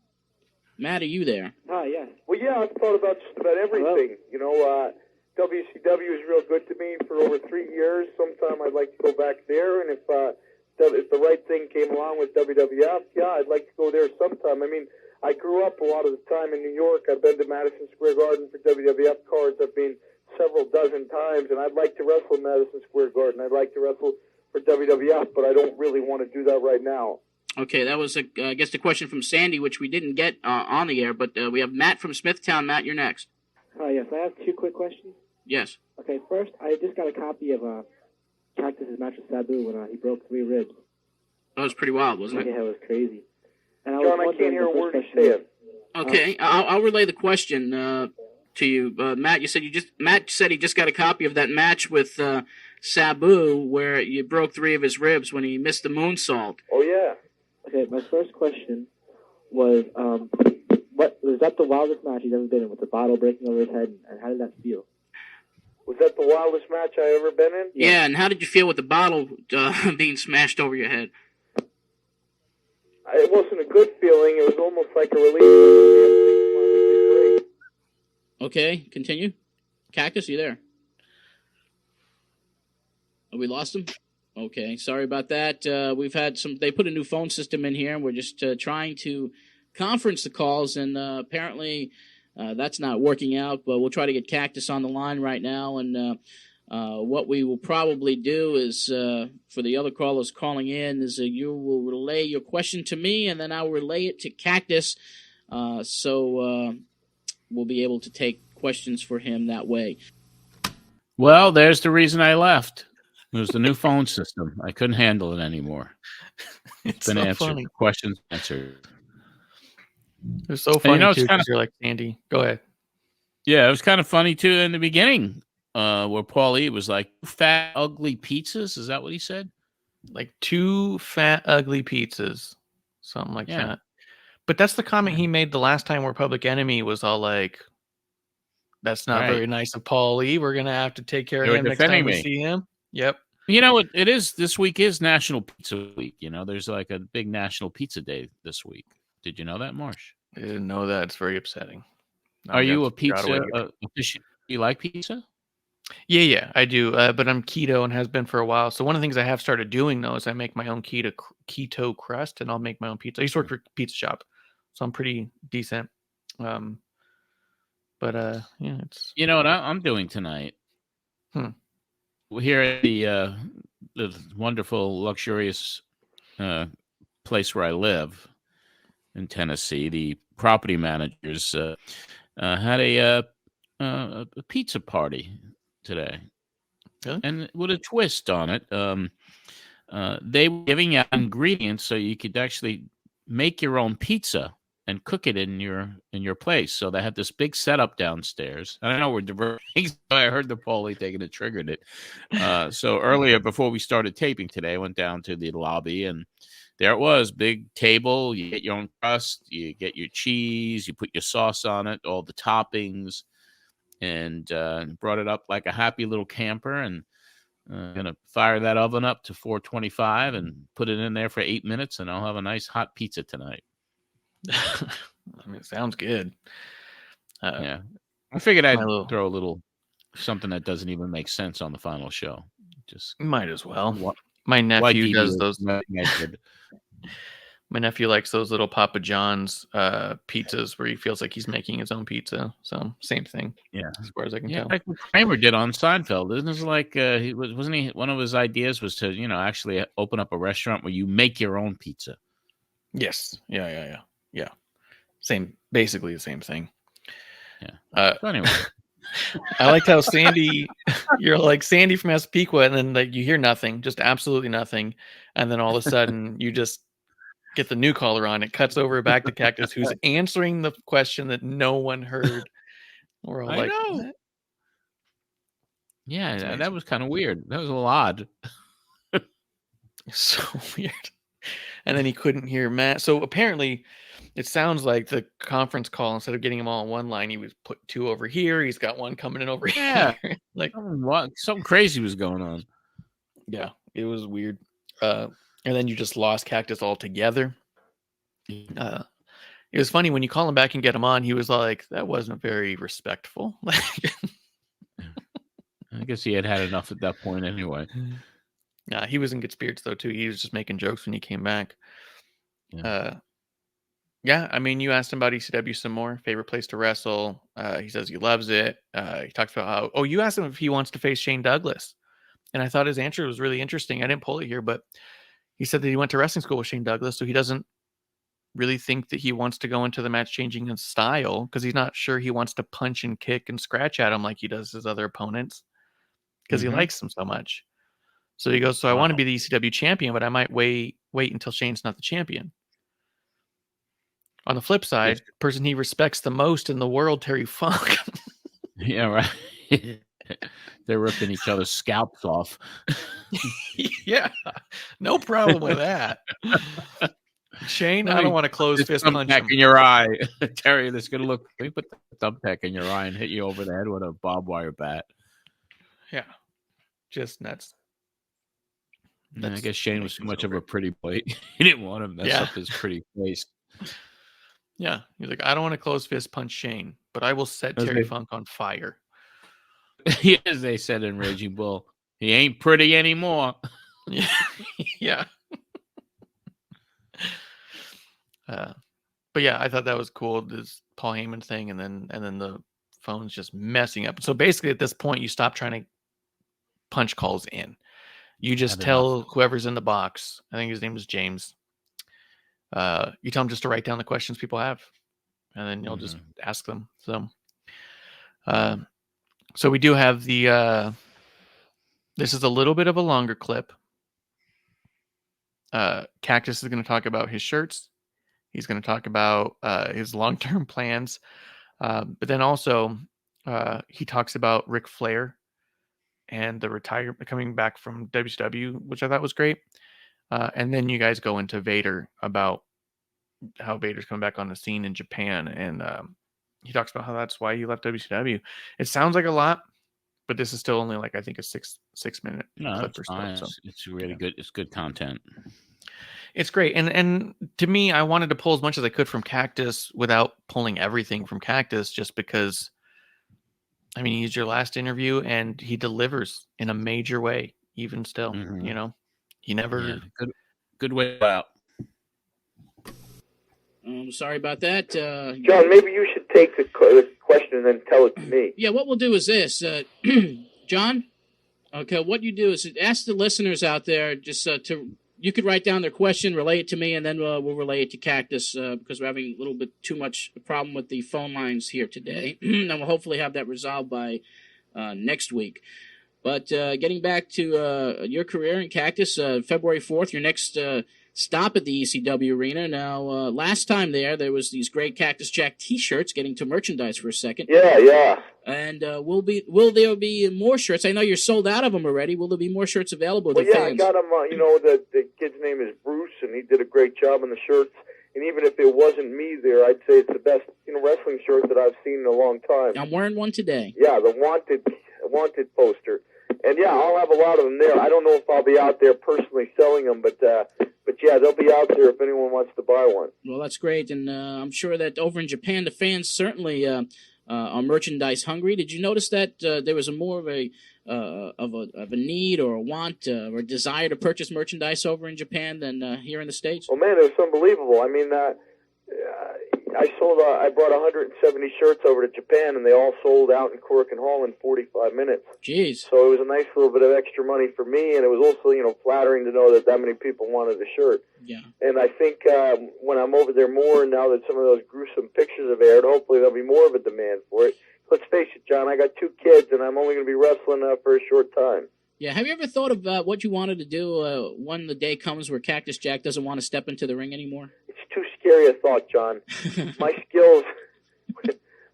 [SPEAKER 4] Matt, are you there?
[SPEAKER 3] Yes.
[SPEAKER 5] Well, yeah, I've thought about just about everything.
[SPEAKER 3] Hello?
[SPEAKER 5] WCW is real good to me for over 3 years. Sometime I'd like to go back there, and if the right thing came along with WWF, yeah, I'd like to go there sometime. I mean, I grew up a lot of the time in New York. I've been to Madison Square Garden for WWF cards. I've been several dozen times, and I'd like to wrestle in Madison Square Garden. I'd like to wrestle for WWF, but I don't really want to do that right now.
[SPEAKER 4] Okay, that was, I guess, the question from Sandy, which we didn't get on the air, but we have Matt from Smithtown. Matt, you're next.
[SPEAKER 3] Yes, I have two quick questions.
[SPEAKER 4] Yes.
[SPEAKER 3] Okay, first, I just got a copy of Cactus's match with Sabu when he broke 3 ribs.
[SPEAKER 4] That was pretty wild, wasn't it?
[SPEAKER 3] Yeah, it was crazy. And
[SPEAKER 5] John, I can't hear a word you're saying.
[SPEAKER 4] Okay, I'll relay the question to you, Matt. Matt said he just got a copy of that match with Sabu where you broke 3 of his ribs when he missed the moonsault.
[SPEAKER 5] Oh yeah.
[SPEAKER 3] Okay, my first question was, what was that the wildest match he's ever been in, with the bottle breaking over his head, and how did that feel?
[SPEAKER 5] Was that the wildest match I ever been in?
[SPEAKER 4] Yeah, and how did you feel with the bottle being smashed over your head?
[SPEAKER 5] It wasn't a good feeling. It was almost like a relief.
[SPEAKER 4] Okay, continue. Cactus, are you there? Oh, we lost him? Okay, sorry about that. We've had they put a new phone system in here, and we're just trying to conference the calls, and apparently that's not working out, but we'll try to get Cactus on the line right now, and what we will probably do is, for the other callers calling in, is you will relay your question to me, and then I'll relay it to Cactus, so we'll be able to take questions for him that way.
[SPEAKER 1] Well, there's the reason I left. It was the new phone system. I couldn't handle it anymore.
[SPEAKER 2] It's
[SPEAKER 1] been
[SPEAKER 2] so
[SPEAKER 1] answered.
[SPEAKER 2] funny.
[SPEAKER 1] Questions answered.
[SPEAKER 2] It was so funny,
[SPEAKER 1] it's
[SPEAKER 2] too,
[SPEAKER 1] kind
[SPEAKER 2] because you're like, Andy, go ahead.
[SPEAKER 1] Yeah, it was kind of funny, too, in the beginning. where Paulie was like, fat, ugly pizzas. Is that what he said?
[SPEAKER 2] Like 2 fat, ugly pizzas. Something like that. But that's the comment he made the last time where Public Enemy was all like, that's not very nice of Paulie. We're going to have to take care of him next time we see him. Yep.
[SPEAKER 1] You know, it is. This week is National Pizza Week. You know, there's like a big National Pizza Day this week. Did you know that, Marsh?
[SPEAKER 2] I didn't know that. It's very upsetting.
[SPEAKER 1] Are you a pizza aficionado? You like pizza?
[SPEAKER 2] Yeah, I do. But I'm keto and has been for a while. So one of the things I have started doing though is I make my own keto crust, and I'll make my own pizza. I used to work for a pizza shop, so I'm pretty decent. Yeah, it's.
[SPEAKER 1] You know what I'm doing tonight? Here at the wonderful, luxurious place where I live in Tennessee, the property managers had a pizza party today, and with a twist on it. They were giving out ingredients so you could actually make your own pizza and cook it in your place. So they had this big setup downstairs. I don't know, we're diverting. I heard the Paulie taking it, triggered it. So earlier, before we started taping today, I went down to the lobby, and there it was, big table. You get your own crust, you get your cheese, you put your sauce on it, all the toppings, and brought it up like a happy little camper. And gonna fire that oven up to 425 and put it in there for 8 minutes, and I'll have a nice hot pizza tonight.
[SPEAKER 2] I mean, it sounds good.
[SPEAKER 1] I figured I'd throw a little something that doesn't even make sense on the final show. Just
[SPEAKER 2] might as well. My nephew does those. My nephew likes those little Papa John's pizzas where he feels like he's making his own pizza. So same thing.
[SPEAKER 1] Yeah,
[SPEAKER 2] as far as I can tell.
[SPEAKER 1] Like what Kramer did on Seinfeld. Isn't it like wasn't he? One of his ideas was to actually open up a restaurant where you make your own pizza.
[SPEAKER 2] Yes. Yeah. Same, basically the same thing.
[SPEAKER 1] Yeah. So anyway,
[SPEAKER 2] I liked how Sandy, you're like Sandy from Massapequa, and then like you hear nothing, just absolutely nothing, and then all of a sudden you just get the new caller on. It cuts over back to Cactus, who's answering the question that no one heard. We're all like,
[SPEAKER 1] know. Yeah, that was kind of weird. That was a little odd.
[SPEAKER 2] So weird. And then he couldn't hear Matt. So apparently, it sounds like the conference call, instead of getting them all on one line, he was put 2 over here. He's got 1 coming in over here. Like
[SPEAKER 1] something crazy was going on.
[SPEAKER 2] Yeah, it was weird. And then you just lost Cactus altogether. It was funny when you call him back and get him on. He was like, "That wasn't very respectful."
[SPEAKER 1] I guess he had enough at that point anyway.
[SPEAKER 2] Nah, he was in good spirits though too. He was just making jokes when he came back. Yeah, I mean, you asked him about ECW some more. Favorite place to wrestle. He says he loves it. He talks about how. Oh, you asked him if he wants to face Shane Douglas, and I thought his answer was really interesting. I didn't pull it here, but he said that he went to wrestling school with Shane Douglas, so he doesn't really think that he wants to go into the match changing his style because he's not sure he wants to punch and kick and scratch at him like he does his other opponents because he likes them so much. So he goes, I want to be the ECW champion, but I might wait until Shane's not the champion. On the flip side, person he respects the most in the world, Terry Funk.
[SPEAKER 1] Yeah, right. They're ripping each other's scalps off.
[SPEAKER 2] Yeah, no problem with that. Shane, I don't want to close fist punch him.
[SPEAKER 1] In your eye. Terry, that's going to look. They put the thumbtack in your eye and hit you over the head with a barbed wire bat.
[SPEAKER 2] Yeah, just nuts.
[SPEAKER 1] I guess Shane was too much of a pretty boy. He didn't want to mess up his pretty face.
[SPEAKER 2] Yeah, he's like, I don't want to close fist punch Shane, but I will set Terry Funk on fire.
[SPEAKER 1] As they said in Raging Bull, he ain't pretty anymore.
[SPEAKER 2] Yeah. But yeah, I thought that was cool. This Paul Heyman thing, and then the phone's just messing up. So basically, at this point, you stop trying to punch calls in. You just tell whoever's in the box. I think his name is James. You tell him just to write down the questions people have, and then you'll just ask them. So we do have the. This is a little bit of a longer clip. Cactus is going to talk about his shirts. He's going to talk about his long-term plans, but then also he talks about Ric Flair and the retirement coming back from WCW, which I thought was great. And then you guys go into Vader about how Vader's coming back on the scene in Japan. And he talks about how that's why he left WCW. It sounds like a lot, but this is still only like, I think, a six minute clip or so.
[SPEAKER 1] It's really good. It's good content.
[SPEAKER 2] It's great. And to me, I wanted to pull as much as I could from Cactus without pulling everything from Cactus, just because, I mean, he's your last interview and he delivers in a major way, even still, you know, he never.
[SPEAKER 1] Yeah, good way out.
[SPEAKER 4] Sorry about that.
[SPEAKER 5] John, maybe you should take the question and then tell it to me.
[SPEAKER 4] Yeah, what we'll do is this. John, okay, what you do is ask the listeners out there just you could write down their question, relay it to me, and then we'll relay it to Cactus because we're having a little bit too much problem with the phone lines here today. And we'll hopefully have that resolved by next week. But getting back to your career in Cactus, February 4th, your next stop at the ECW arena. Now, last time there was these great Cactus Jack T-shirts, getting to merchandise for a second.
[SPEAKER 5] Yeah.
[SPEAKER 4] And will there be more shirts? I know you're sold out of them already. Will there be more shirts available to fans?
[SPEAKER 5] I got them. The kid's name is Bruce, and he did a great job on the shirts. And even if it wasn't me there, I'd say it's the best wrestling shirt that I've seen in a long time.
[SPEAKER 4] I'm wearing one today.
[SPEAKER 5] Yeah, the wanted poster. And yeah, I'll have a lot of them there. I don't know if I'll be out there personally selling them, but yeah, they'll be out there if anyone wants to buy one.
[SPEAKER 4] Well, that's great, and I'm sure that over in Japan, the fans certainly are merchandise hungry. Did you notice that there was more of a need or a want or a desire to purchase merchandise over in Japan than here in the States?
[SPEAKER 5] Oh man, it was unbelievable. I mean, I brought 170 shirts over to Japan, and they all sold out in Cork and Hall in 45 minutes.
[SPEAKER 4] Jeez.
[SPEAKER 5] So it was a nice little bit of extra money for me, and it was also, flattering to know that many people wanted the shirt.
[SPEAKER 4] Yeah.
[SPEAKER 5] And I think when I'm over there more, now that some of those gruesome pictures have aired, hopefully there'll be more of a demand for it. Let's face it, John, I got 2 kids, and I'm only going to be wrestling for a short time.
[SPEAKER 4] Yeah. Have you ever thought about what you wanted to do when the day comes where Cactus Jack doesn't want to step into the ring anymore?
[SPEAKER 5] It's too scary a thought, John. My skills,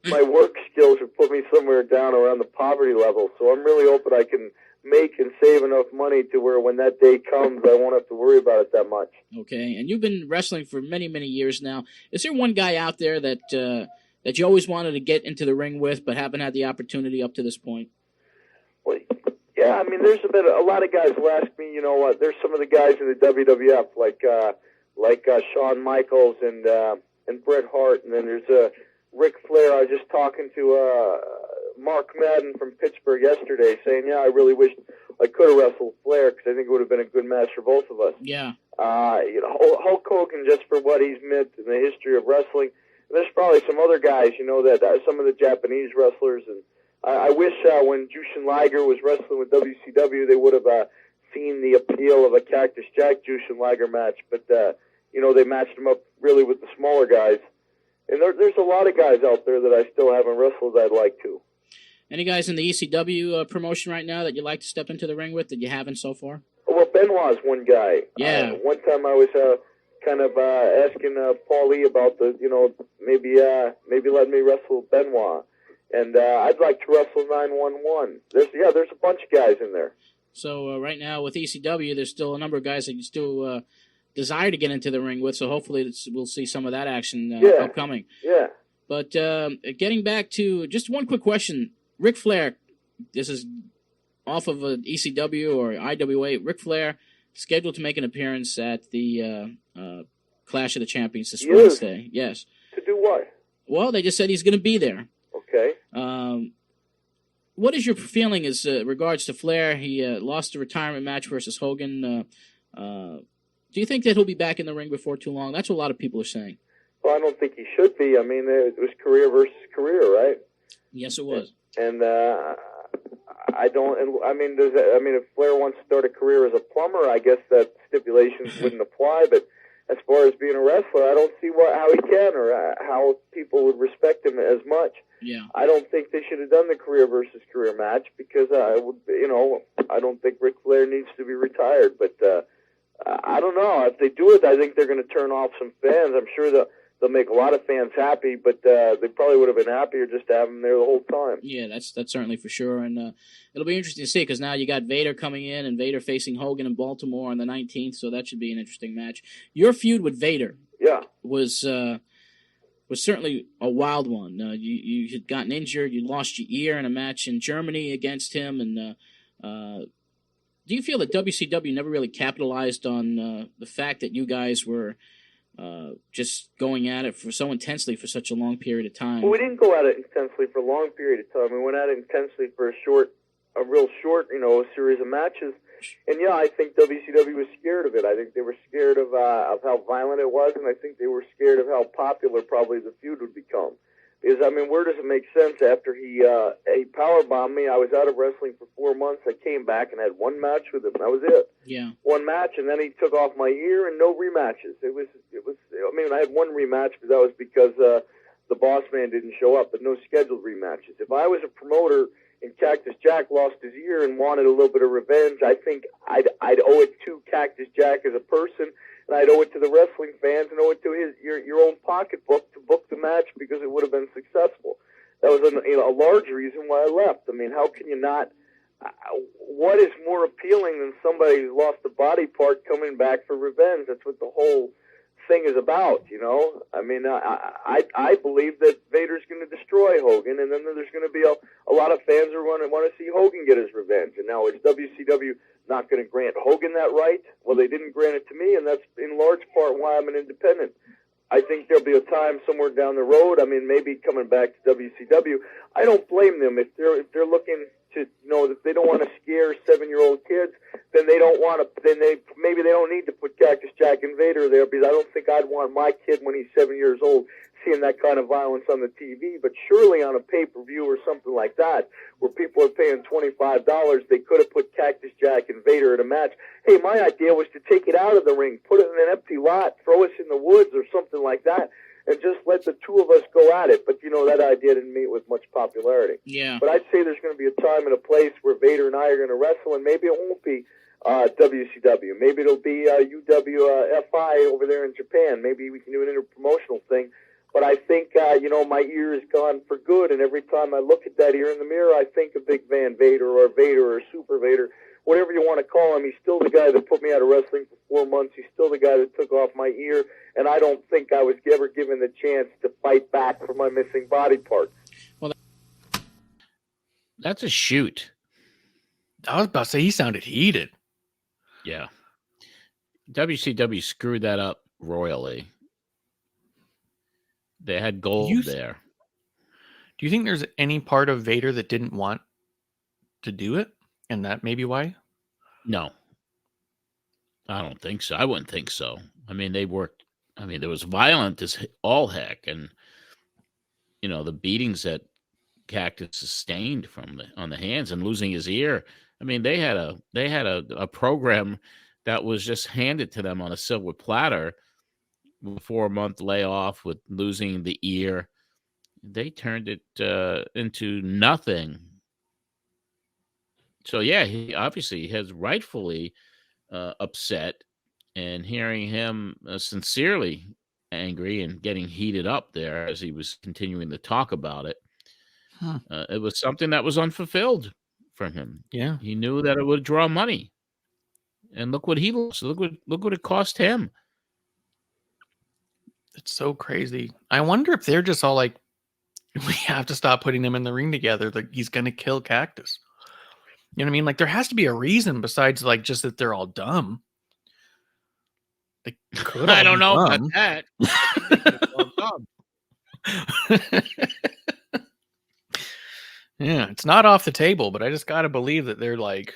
[SPEAKER 5] my work skills would put me somewhere down around the poverty level, so I'm really hoping I can make and save enough money to where when that day comes, I won't have to worry about it that much.
[SPEAKER 4] Okay, and you've been wrestling for many, many years now. Is there one guy out there that you always wanted to get into the ring with but haven't had the opportunity up to this point?
[SPEAKER 5] Well, yeah, I mean, there's a lot of guys will ask me, there's some of the guys in the WWF, like Shawn Michaels and Bret Hart, and then there's Ric Flair. I was just talking to Mark Madden from Pittsburgh yesterday, saying, yeah, I really wish I could have wrestled Flair because I think it would have been a good match for both of us.
[SPEAKER 4] Yeah.
[SPEAKER 5] Hulk Hogan, just for what he's meant in the history of wrestling. And there's probably some other guys, that some of the Japanese wrestlers, and I wish when Jushin Liger was wrestling with WCW, they would have seen the appeal of a Cactus Jack Jushin Liger match, but they matched him up really with the smaller guys. And there's a lot of guys out there that I still haven't wrestled that I'd like to.
[SPEAKER 4] Any guys in the ECW promotion right now that you'd like to step into the ring with that you haven't so far?
[SPEAKER 5] Well, Benoit's one guy.
[SPEAKER 4] Yeah.
[SPEAKER 5] One time I was kind of asking Paulie about maybe let me wrestle Benoit. And I'd like to wrestle 911. There's a bunch of guys in there.
[SPEAKER 4] So right now with ECW, there's still a number of guys that you still desire to get into the ring with. So hopefully we'll see some of that action upcoming.
[SPEAKER 5] Yeah.
[SPEAKER 4] But getting back to just one quick question, Ric Flair. This is off of ECW or IWA. Ric Flair scheduled to make an appearance at the Clash of the Champions this Wednesday. Yes.
[SPEAKER 5] To do what?
[SPEAKER 4] Well, they just said he's going to be there.
[SPEAKER 5] Okay.
[SPEAKER 4] What is your feeling as regards to Flair? He lost the retirement match versus Hogan. Do you think that he'll be back in the ring before too long? That's what a lot of people are saying. Well,
[SPEAKER 5] I don't think he should be. I mean, it was career versus career, right?
[SPEAKER 4] Yes, it was.
[SPEAKER 5] And I don't. I mean, if Flair wants to start a career as a plumber, I guess that stipulations wouldn't apply. But as far as being a wrestler, I don't see how he can or how people would respect him as much.
[SPEAKER 4] Yeah.
[SPEAKER 5] I don't think they should have done the career versus career match because I don't think Ric Flair needs to be retired. But I don't know if they do it. I think they're going to turn off some fans. I'm sure they'll make a lot of fans happy, but they probably would have been happier just to have him there the whole time.
[SPEAKER 4] Yeah, that's certainly for sure, and it'll be interesting to see because now you got Vader coming in and Vader facing Hogan in Baltimore on the 19th, so that should be an interesting match. Your feud with Vader, was certainly a wild one. You had gotten injured, you lost your ear in a match in Germany against him, and do you feel that WCW never really capitalized on the fact that you guys were just going at it for so intensely for such a long period of time?
[SPEAKER 5] Well, we didn't go at it intensely for a long period of time. We went at it intensely for a real short, series of matches. And yeah, I think WCW was scared of it. I think they were scared of how violent it was, and I think they were scared of how popular probably the feud would become. Because, where does it make sense? After he powerbombed me, I was out of wrestling for 4 months. I came back and had one match with him. That was it.
[SPEAKER 4] Yeah.
[SPEAKER 5] One match, and then he took off my ear and no rematches. I had one rematch, but that was because the boss man didn't show up, but no scheduled rematches. If I was a promoter and Cactus Jack lost his ear and wanted a little bit of revenge, I think I'd owe it to Cactus Jack as a person, and I'd owe it to the wrestling fans and owe it to your own pocketbook to book the match because it would have been successful. That was a large reason why I left. How can you not? What is more appealing than somebody who's lost a body part coming back for revenge? That's what the whole thing is about, I believe that Vader's going to destroy Hogan, and then there's going to be a lot of fans who want to see Hogan get his revenge. And now is WCW not going to grant Hogan that right? Well, they didn't grant it to me, and that's in large part why I'm an independent. I think there'll be a time somewhere down the road, maybe coming back to WCW. I don't blame them if they're looking to, if they don't want to scare 7-year-old kids, then they don't want to, maybe they don't need to put Cactus Jack and Vader there, because I don't think I'd want my kid when he's 7 years old seeing that kind of violence on the TV. But surely on a pay-per-view or something like that, where people are paying $25, they could have put Cactus Jack and Vader in a match. Hey, my idea was to take it out of the ring, put it in an empty lot, throw us in the woods or something like that, and just let the two of us go at it. But, that idea didn't meet with much popularity.
[SPEAKER 4] Yeah.
[SPEAKER 5] But I'd say there's going to be a time and a place where Vader and I are going to wrestle, and maybe it won't be WCW. Maybe it'll be UWFI over there in Japan. Maybe we can do an interpromotional thing. But I think, my ear is gone for good, and every time I look at that ear in the mirror, I think of Big Van Vader or Super Vader, whatever you want to call him. He's still the guy that put me out of wrestling for 4 months. He's still the guy that took off my ear, and I don't think I was ever given the chance to fight back for my missing body parts.
[SPEAKER 4] Well,
[SPEAKER 1] that's a shoot.
[SPEAKER 2] I was about to say he sounded heated.
[SPEAKER 1] Yeah. WCW screwed that up royally. They had gold there.
[SPEAKER 2] Do you think there's any part of Vader that didn't want to do it? And that may be why?
[SPEAKER 1] No. I don't think so. I wouldn't think so. They worked. There was violent as all heck. And, the beatings that Cactus sustained on the hands and losing his ear. They had a program that was just handed to them on a silver platter. 4-month layoff with losing the ear. They turned it into nothing. So, yeah, he obviously has rightfully upset, and hearing him sincerely angry and getting heated up there as he was continuing to talk about it. It was something that was unfulfilled from him.
[SPEAKER 2] Yeah.
[SPEAKER 1] He knew that it would draw money. And look what he lost. Look what it cost him.
[SPEAKER 2] It's so crazy. I wonder if they're just all like, we have to stop putting them in the ring together. Like, he's going to kill Cactus. You know what I mean? Like, there has to be a reason besides like just that they're all dumb. They could
[SPEAKER 1] I don't know
[SPEAKER 2] dumb.
[SPEAKER 1] about that.
[SPEAKER 2] Yeah, it's not off the table, but I just got to believe that they're like,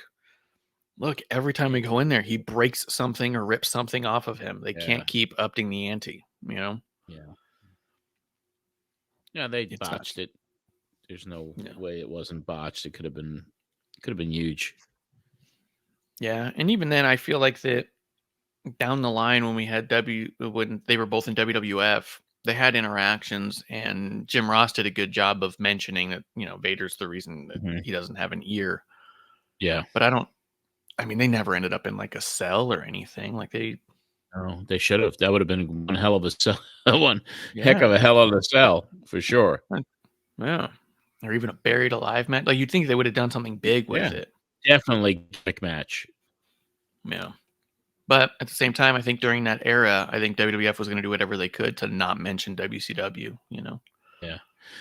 [SPEAKER 2] look, every time we go in there, he breaks something or rips something off of him. They can't keep upping the ante,
[SPEAKER 1] Yeah. Yeah, they botched it. There's no way it wasn't botched. It could have been huge.
[SPEAKER 2] Yeah, and even then, I feel like that down the line when we had when they were both in WWF, they had interactions, and Jim Ross did a good job of mentioning that Vader's the reason that he doesn't have an ear.
[SPEAKER 1] Yeah,
[SPEAKER 2] but they never ended up in like a cell or anything. Like they
[SPEAKER 1] Oh, they should have. That would have been one hell of a sell. Heck of a hell of a sell for sure.
[SPEAKER 2] Yeah. Or even a buried alive match. Like, you'd think they would have done something big with it.
[SPEAKER 1] Definitely big match.
[SPEAKER 2] Yeah. But at the same time, I think during that era, I think WWF was going to do whatever they could to not mention WCW,
[SPEAKER 1] Yeah.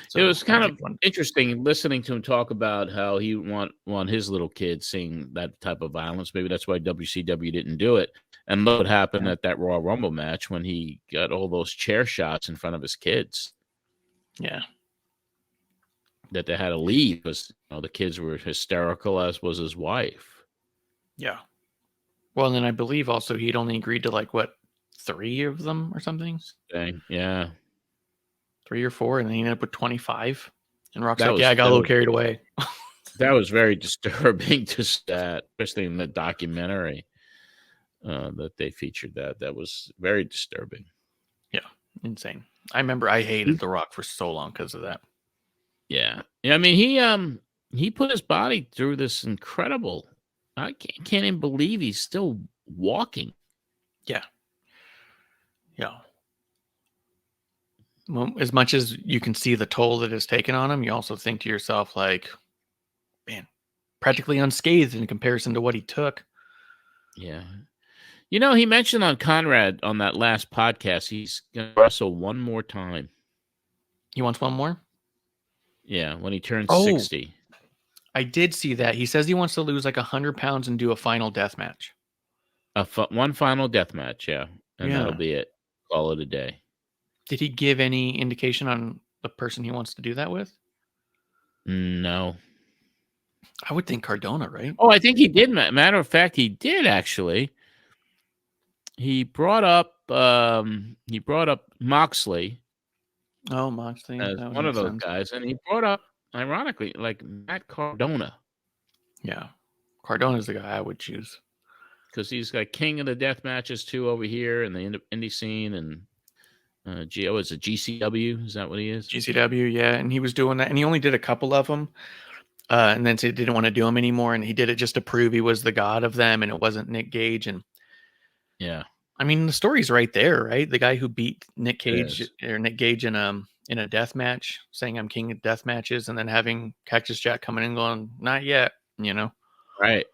[SPEAKER 2] So
[SPEAKER 1] it was kind of interesting listening to him talk about how he want his little kids seeing that type of violence. Maybe that's why WCW didn't do it. And look what happened at that Royal Rumble match when he got all those chair shots in front of his kids.
[SPEAKER 2] Yeah.
[SPEAKER 1] That they had to leave because the kids were hysterical, as was his wife.
[SPEAKER 2] Yeah. Well, and then I believe also he'd only agreed to 3 of them or something.
[SPEAKER 1] Dang. Yeah.
[SPEAKER 2] 3 or 4, and then he ended up with 25. And Rock's I got a little carried away.
[SPEAKER 1] That was very disturbing to that, especially in the documentary that they featured. That was very disturbing.
[SPEAKER 2] Yeah, insane. I remember I hated The Rock for so long because of that.
[SPEAKER 1] Yeah. I mean, he put his body through this incredible. I can't even believe he's still walking.
[SPEAKER 2] Yeah. Yeah. Well, as much as you can see the toll that is taken on him, you also think to yourself, man, practically unscathed in comparison to what he took.
[SPEAKER 1] Yeah. He mentioned on Conrad on that last podcast, he's going to wrestle one more time.
[SPEAKER 2] He wants one more?
[SPEAKER 1] Yeah, when he turns 60.
[SPEAKER 2] I did see that. He says he wants to lose 100 pounds and do a final death match.
[SPEAKER 1] One final death match, yeah. And that'll be it. Call it a day.
[SPEAKER 2] Did he give any indication on the person he wants to do that with?
[SPEAKER 1] No.
[SPEAKER 2] I would think Cardona, right?
[SPEAKER 1] Oh, I think he did. Matter of fact, he did actually. He brought up Moxley.
[SPEAKER 2] Oh, Moxley.
[SPEAKER 1] As one of those guys. And he brought up, ironically, Matt Cardona.
[SPEAKER 2] Yeah. Cardona's the guy I would choose.
[SPEAKER 1] Because he's king of the death matches too over here in the indie scene. And is it GCW? Is that what he is?
[SPEAKER 2] GCW, yeah. And he was doing that. And he only did a couple of them. And then he didn't want to do them anymore. And he did it just to prove he was the god of them. And it wasn't Nick Gage. And
[SPEAKER 1] yeah.
[SPEAKER 2] I mean, the story's right there, right? The guy who beat Nick Gage in a death match, saying I'm king of death matches, and then having Cactus Jack coming in going, not yet,
[SPEAKER 1] Right.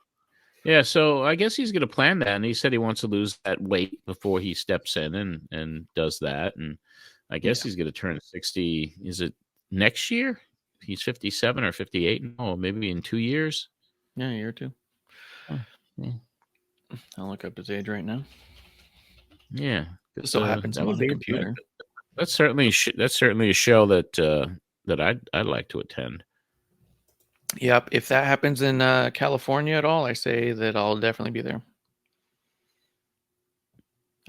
[SPEAKER 1] Yeah, so I guess he's going to plan that, and he said he wants to lose that weight before he steps in and does that, and I guess he's going to turn 60. Is it next year? He's 57 or 58? No, maybe in 2 years.
[SPEAKER 2] Yeah, a year or two.
[SPEAKER 1] Oh, yeah.
[SPEAKER 2] I'll look up his age right now.
[SPEAKER 1] Yeah,
[SPEAKER 2] this so happens on the computer.
[SPEAKER 1] That's certainly a show that I'd like to attend.
[SPEAKER 2] Yep, if that happens in California at all, I say that I'll definitely be there.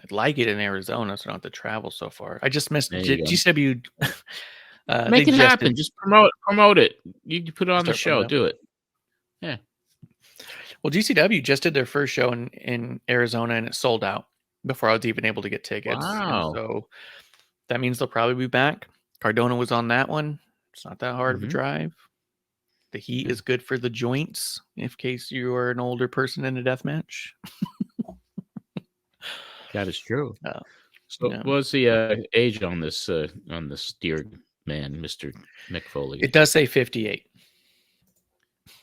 [SPEAKER 2] I'd like it in Arizona, so I don't have to travel so far. I just missed GCW.
[SPEAKER 1] Make it happen. Just promote it. You put it on the show. Do it. Yeah.
[SPEAKER 2] Well, GCW just did their first show in Arizona, and it sold out before I was even able to get tickets.
[SPEAKER 1] Wow.
[SPEAKER 2] And so that means they'll probably be back. Cardona was on that one. It's not that hard of a drive. The heat is good for the joints, in case you are an older person in a death match.
[SPEAKER 1] That is true. So, what's the age on this dear man, Mr. Mick Foley?
[SPEAKER 2] It does say 58.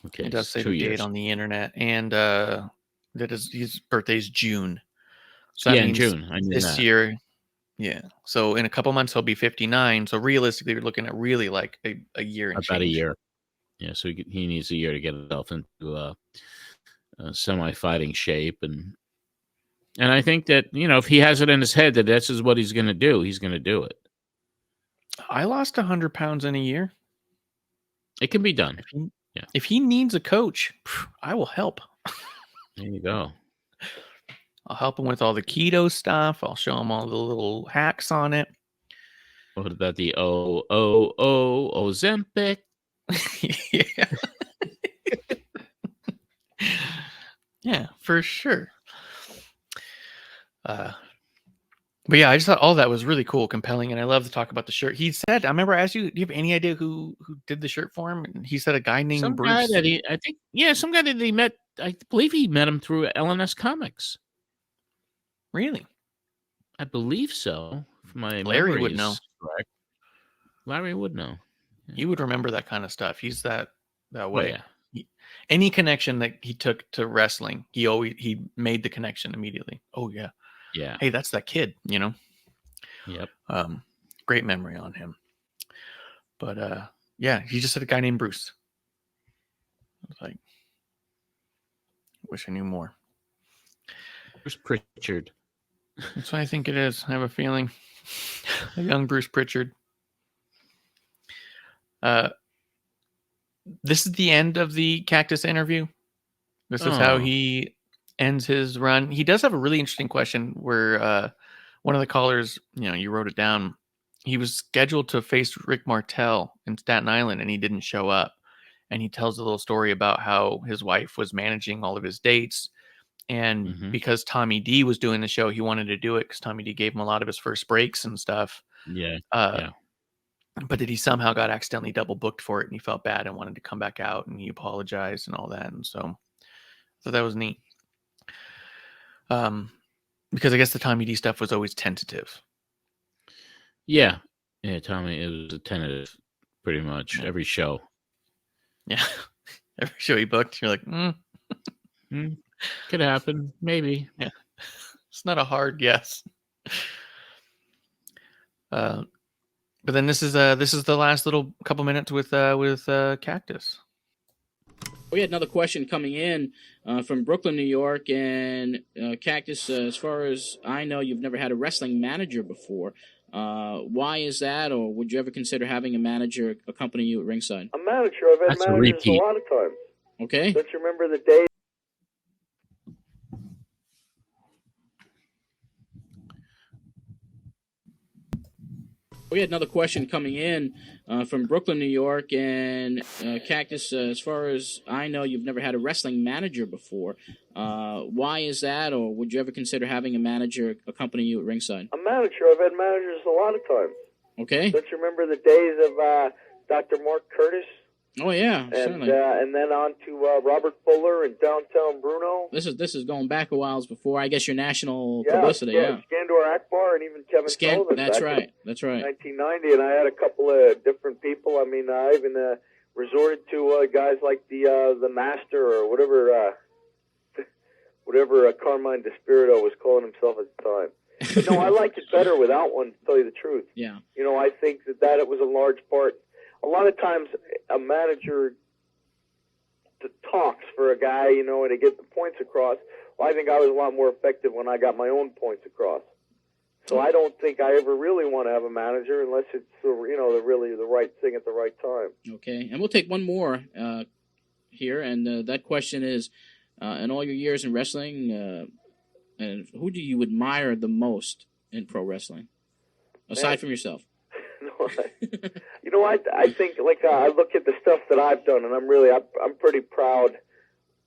[SPEAKER 1] Okay,
[SPEAKER 2] it does say 58 on the internet, and his birthday's June. So that means
[SPEAKER 1] in June. I knew
[SPEAKER 2] this year. Yeah. So in a couple months he'll be 59. So realistically, we're looking at really a year and
[SPEAKER 1] about
[SPEAKER 2] change.
[SPEAKER 1] A year. Yeah. So he needs a year to get himself into a semi-fighting shape, and I think that if he has it in his head that this is what he's going to do, he's going to do it.
[SPEAKER 2] I lost 100 pounds in a year.
[SPEAKER 1] It can be done.
[SPEAKER 2] If he needs a coach, I will help.
[SPEAKER 1] There you go.
[SPEAKER 2] I'll help him with all the keto stuff. I'll show him all the little hacks on it.
[SPEAKER 1] What about the Ozempic?
[SPEAKER 2] Yeah. Yeah, for sure. But yeah, I just thought all that was really cool, compelling, and I love to talk about the shirt. He said, I remember I asked you, do you have any idea who did the shirt for him? And he said a guy named Bruce.
[SPEAKER 1] Guy that some guy that he met. I believe he met him through LNS Comics.
[SPEAKER 2] Really?
[SPEAKER 1] I believe so. If my
[SPEAKER 2] Larry
[SPEAKER 1] memory
[SPEAKER 2] would
[SPEAKER 1] is
[SPEAKER 2] know.
[SPEAKER 1] correct. Larry would know.
[SPEAKER 2] Yeah. He would remember that kind of stuff. He's that way.
[SPEAKER 1] Oh, yeah.
[SPEAKER 2] Any connection that he took to wrestling, he made the connection immediately. Oh yeah.
[SPEAKER 1] Yeah.
[SPEAKER 2] Hey, that's that kid,
[SPEAKER 1] Yep.
[SPEAKER 2] Great memory on him. But yeah, he just had a guy named Bruce. I was like, wish I knew more.
[SPEAKER 1] Bruce Pritchard.
[SPEAKER 2] That's what I think it is. I have a feeling. A young Bruce Pritchard. This is the end of the Cactus interview. This is how he ends his run. He does have a really interesting question where one of the callers, you wrote it down. He was scheduled to face Rick Martel in Staten Island, and he didn't show up. And he tells a little story about how his wife was managing all of his dates. And because Tommy D was doing the show, he wanted to do it because Tommy D gave him a lot of his first breaks and stuff.
[SPEAKER 1] Yeah.
[SPEAKER 2] But that he somehow got accidentally double booked for it, and he felt bad and wanted to come back out, and he apologized and all that. And so that was neat. Because I guess the Tommy D stuff was always tentative.
[SPEAKER 1] Yeah. Yeah, Tommy, it was a tentative pretty much every show.
[SPEAKER 2] Yeah. Every show he booked, you're like,
[SPEAKER 1] could happen, maybe.
[SPEAKER 2] Yeah. It's not a hard guess. But then this is the last little couple minutes with Cactus.
[SPEAKER 4] We had another question coming in from Brooklyn, New York, and Cactus, as far as I know, you've never had a wrestling manager before. Why is that, or would you ever consider having a manager accompany you at ringside?
[SPEAKER 5] A manager, I've had managers a lot of times.
[SPEAKER 4] Okay.
[SPEAKER 5] Don't you remember the days?
[SPEAKER 4] We had another question coming in from Brooklyn, New York, and Cactus, as far as I know, you've never had a wrestling manager before. Why is that, or would you ever consider having a manager accompany you at ringside?
[SPEAKER 5] A manager, I've had managers a lot of times.
[SPEAKER 4] Okay.
[SPEAKER 5] Don't you remember the days of Dr. Mark Curtis?
[SPEAKER 4] Oh yeah, certainly.
[SPEAKER 5] And then on to Robert Fuller and Downtown Bruno.
[SPEAKER 4] This is going back a while before, I guess, your national publicity. Yeah.
[SPEAKER 5] Skandor Akbar and even Kevin Sullivan.
[SPEAKER 4] That's right. That's right.
[SPEAKER 5] 1990, and I had a couple of different people. I mean, I even resorted to guys like the Master or whatever Carmine Despirito was calling himself at the time. But no, I liked it better without one, to tell you the truth.
[SPEAKER 4] Yeah.
[SPEAKER 5] I think that it was a large part. A lot of times, a manager talks for a guy, and to get the points across. Well, I think I was a lot more effective when I got my own points across. So I don't think I ever really want to have a manager unless it's really the right thing at the right time.
[SPEAKER 4] Okay, and we'll take one more here, and that question is, in all your years in wrestling, and who do you admire the most in pro wrestling, aside from yourself?
[SPEAKER 5] I think I look at the stuff that I've done, and I'm pretty proud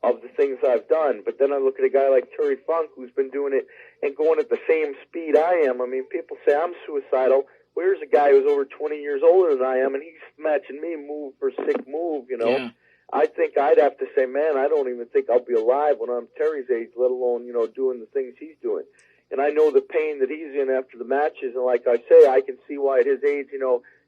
[SPEAKER 5] of the things I've done. But then I look at a guy like Terry Funk, who's been doing it and going at the same speed I am. I mean, people say I'm suicidal. Well, here's a guy who's over 20 years older than I am, and he's matching me move for sick move.
[SPEAKER 4] Yeah.
[SPEAKER 5] I think I'd have to say, man, I don't even think I'll be alive when I'm Terry's age, let alone doing the things he's doing. And I know the pain that he's in after the matches, and like I say, I can see why at his age,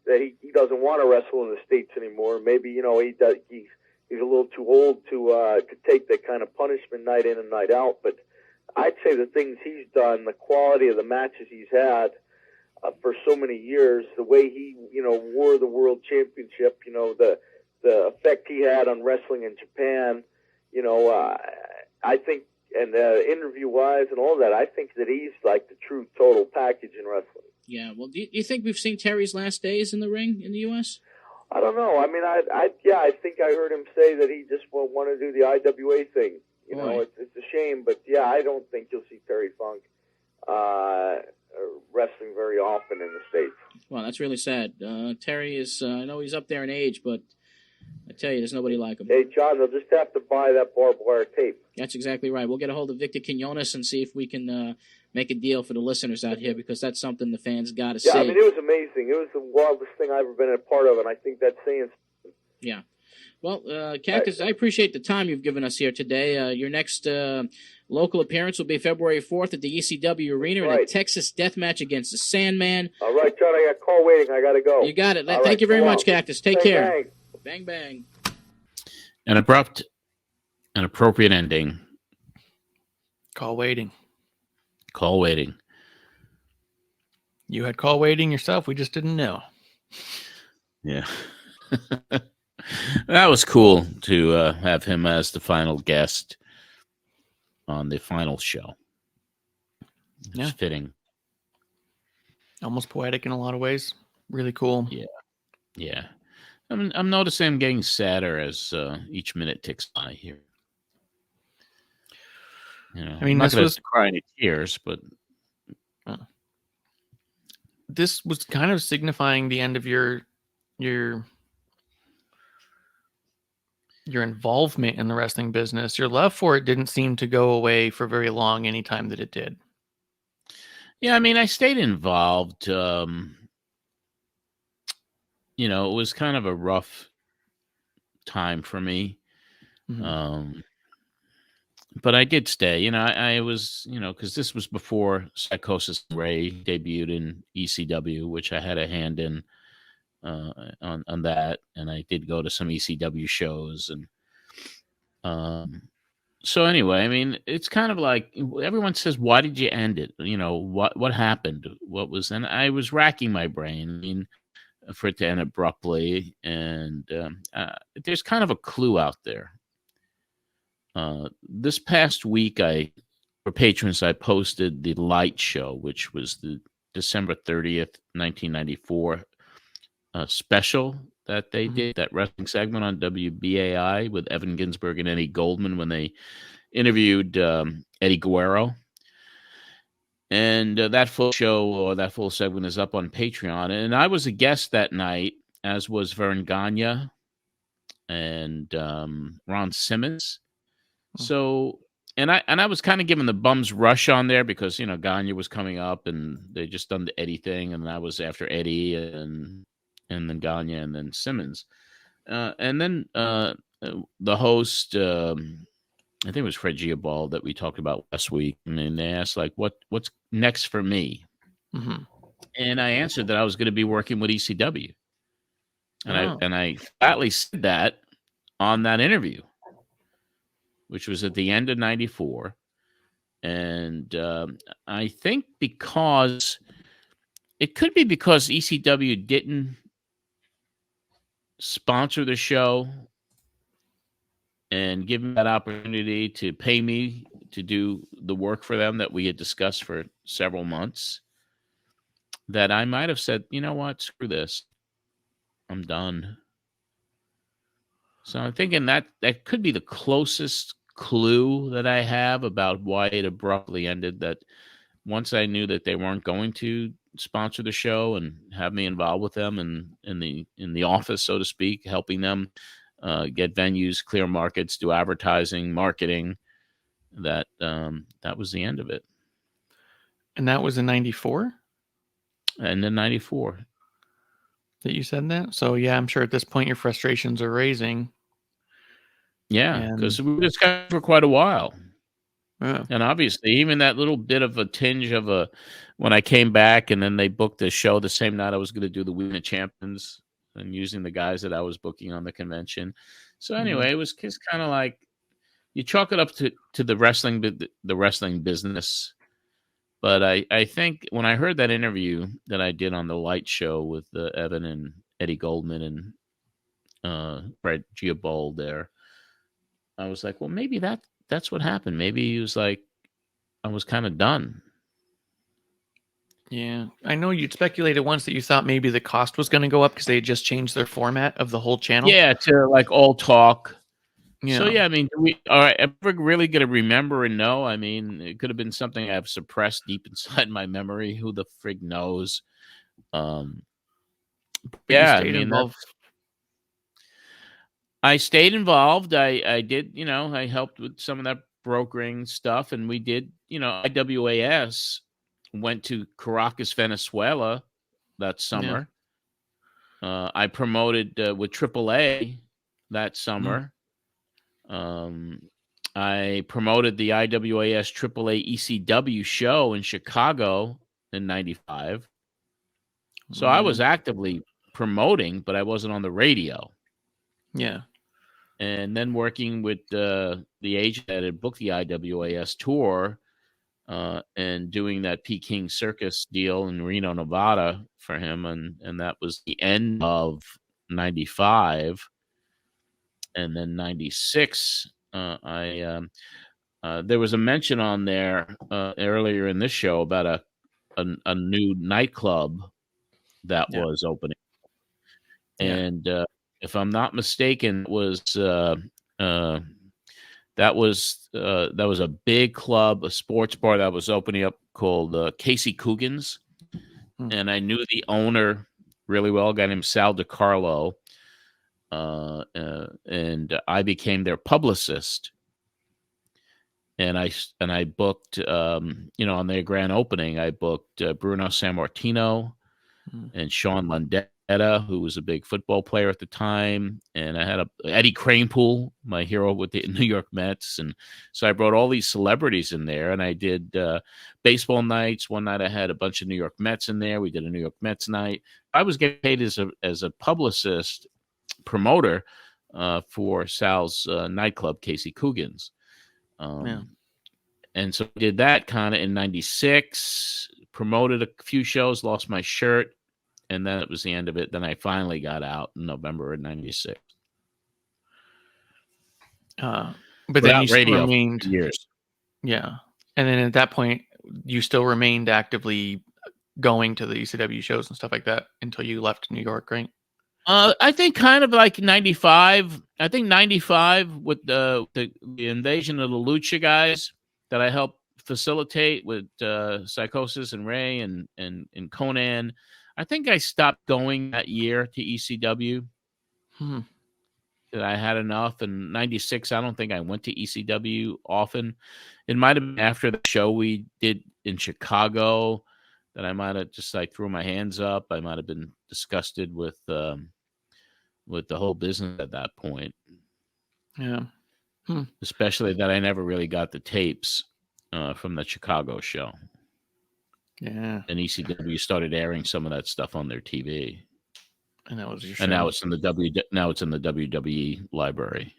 [SPEAKER 5] that he doesn't want to wrestle in the States anymore. Maybe he's a little too old to take that kind of punishment night in and night out. But I'd say the things he's done, the quality of the matches he's had for so many years, the way he wore the world championship, the effect he had on wrestling in Japan, I think. And interview-wise and all that, I think that he's like the true total package in wrestling.
[SPEAKER 4] Yeah, well, do you think we've seen Terry's last days in the ring in the U.S.?
[SPEAKER 5] I don't know. I mean, I think I heard him say that he just want to do the IWA thing. It's a shame, but yeah, I don't think you'll see Terry Funk wrestling very often in the States.
[SPEAKER 4] Well, that's really sad. Terry is, I know he's up there in age, but I tell you, there's nobody like him.
[SPEAKER 5] Hey, John, they'll just have to buy that barbed wire tape.
[SPEAKER 4] That's exactly right. We'll get a hold of Victor Quinones and see if we can make a deal for the listeners out here, because that's something the fans got to see.
[SPEAKER 5] Yeah, I mean, it was amazing. It was the wildest thing I've ever been a part of, and I think that's saying something.
[SPEAKER 4] Yeah. Well, Cactus, I appreciate the time you've given us here today. Your next local appearance will be February 4th at the ECW Arena in a Texas death match against the Sandman.
[SPEAKER 5] All right, John, I got call waiting. I got to go.
[SPEAKER 4] You got it. Thank you very much, Cactus. Take care.
[SPEAKER 5] Bang.
[SPEAKER 4] Bang, bang.
[SPEAKER 1] An abrupt and appropriate ending.
[SPEAKER 2] Call waiting.
[SPEAKER 1] Call waiting.
[SPEAKER 2] You had call waiting yourself. We just didn't know.
[SPEAKER 1] Yeah. That was cool to have him as the final guest on the final show. It's fitting.
[SPEAKER 2] Almost poetic in a lot of ways. Really cool.
[SPEAKER 1] Yeah. I'm noticing him getting sadder as each minute ticks by here. You know,
[SPEAKER 2] I mean,
[SPEAKER 1] I'm not going to cry any tears, but
[SPEAKER 2] this was kind of signifying the end of your involvement in the wrestling business. Your love for it didn't seem to go away for very long any time that it did.
[SPEAKER 1] Yeah, I mean, I stayed involved. You know, it was kind of a rough time for me.
[SPEAKER 2] Mm-hmm.
[SPEAKER 1] But I did stay. You know, I was, you know, because this was before Psychosis Ray debuted in ECW, which I had a hand in on that, and I did go to some ECW shows, and so anyway, I mean, it's kind of like everyone says, "Why did you end it?" You know, what happened? What was? And I was racking my brain. I mean, for it to end abruptly, and there's kind of a clue out there. This past week, for patrons, I posted the Light Show, which was the December 30th, 1994 special that they did, that wrestling segment on WBAI with Evan Ginsberg and Eddie Goldman when they interviewed Eddie Guerrero. And that full show or that full segment is up on Patreon. And I was a guest that night, as was Vern Gagne and Ron Simmons. So, and I was kind of giving the bums rush on there because, you know, Gagne was coming up and they just done the Eddie thing. And I was after Eddie and then Gagne and then Simmons. And then the host, I think it was Fred Giabal that we talked about last week. And then they asked, like, what's next for me?
[SPEAKER 2] Mm-hmm.
[SPEAKER 1] And I answered that I was going to be working with ECW. And I flatly said that on that interview, which was at the end of 94. And I think it could be because ECW didn't sponsor the show and give me that opportunity to pay me to do the work for them that we had discussed for several months, that I might have said, you know what, screw this. I'm done. So I'm thinking that could be the closest clue that I have about why it abruptly ended, that once I knew that they weren't going to sponsor the show and have me involved with them and in the office, so to speak, helping them get venues, clear markets, do advertising, marketing, that was the end of it.
[SPEAKER 2] And that was in 94?
[SPEAKER 1] And in 94.
[SPEAKER 2] That you said that? So yeah, I'm sure at this point your frustrations are raising.
[SPEAKER 1] Yeah, because we were discussing for quite a while.
[SPEAKER 2] Yeah.
[SPEAKER 1] And obviously, even that little bit of a tinge of when I came back and then they booked the show the same night I was going to do the Women of Champions and using the guys that I was booking on the convention. So anyway, it was just kind of like you chalk it up to the wrestling business. But I think when I heard that interview that I did on the Light Show with Evan and Eddie Goldman and Fred Giabal there, I was like, well, maybe that's what happened. Maybe he was like, I was kind of done.
[SPEAKER 2] Yeah. I know you'd speculated once that you thought maybe the cost was going to go up because they had just changed their format of the whole channel.
[SPEAKER 1] Yeah, to like all talk.
[SPEAKER 2] Yeah.
[SPEAKER 1] So, yeah, I mean, are I ever really going to remember and know? I mean, it could have been something I've suppressed deep inside my memory. Who the frig knows? Yeah, I mean, I stayed involved. I did, you know, I helped with some of that brokering stuff. And we did, you know, IWAS went to Caracas, Venezuela that summer. I promoted with AAA that summer. I promoted the IWAS AAA ECW show in Chicago in 95. So I was actively promoting, but I wasn't on the radio.
[SPEAKER 2] Yeah.
[SPEAKER 1] And then working with the agent that had booked the IWAS tour and doing that Peking Circus deal in Reno, Nevada for him. And that was the end of 95. And then 96, there was a mention on there earlier in this show about a new nightclub that was opening. And if I'm not mistaken, that was a big club, a sports bar that was opening up called Casey Coogan's. And I knew the owner really well, a guy named Sal DiCarlo. And I became their publicist. And I booked, on their grand opening, I booked Bruno Sammartino and Sean Landetta, who was a big football player at the time. And I had Eddie Kranepool, my hero with the New York Mets. And so I brought all these celebrities in there, and I did baseball nights. One night I had a bunch of New York Mets in there. We did a New York Mets night. I was getting paid as a publicist promoter for Sal's nightclub, Casey Coogan's. And so I did that kind of in 96, promoted a few shows, lost my shirt, and then it was the end of it. Then I finally got out in November of 96.
[SPEAKER 2] But then you still remained
[SPEAKER 1] years.
[SPEAKER 2] Yeah. And then at that point, you still remained actively going to the ECW shows and stuff like that until you left New York, right?
[SPEAKER 1] I think kind of like 95. I think 95 with the invasion of the Lucha guys that I helped facilitate with Psychosis and Ray and Conan. I think I stopped going that year to ECW. That I had enough. In 96, I don't think I went to ECW often. It might have been after the show we did in Chicago that I might have just like threw my hands up. I might have been disgusted with the whole business at that point.
[SPEAKER 2] Yeah.
[SPEAKER 1] Especially that I never really got the tapes from the Chicago show.
[SPEAKER 2] Yeah.
[SPEAKER 1] And ECW started airing some of that stuff on their TV.
[SPEAKER 2] And that was your show.
[SPEAKER 1] And now it's in the WWE library.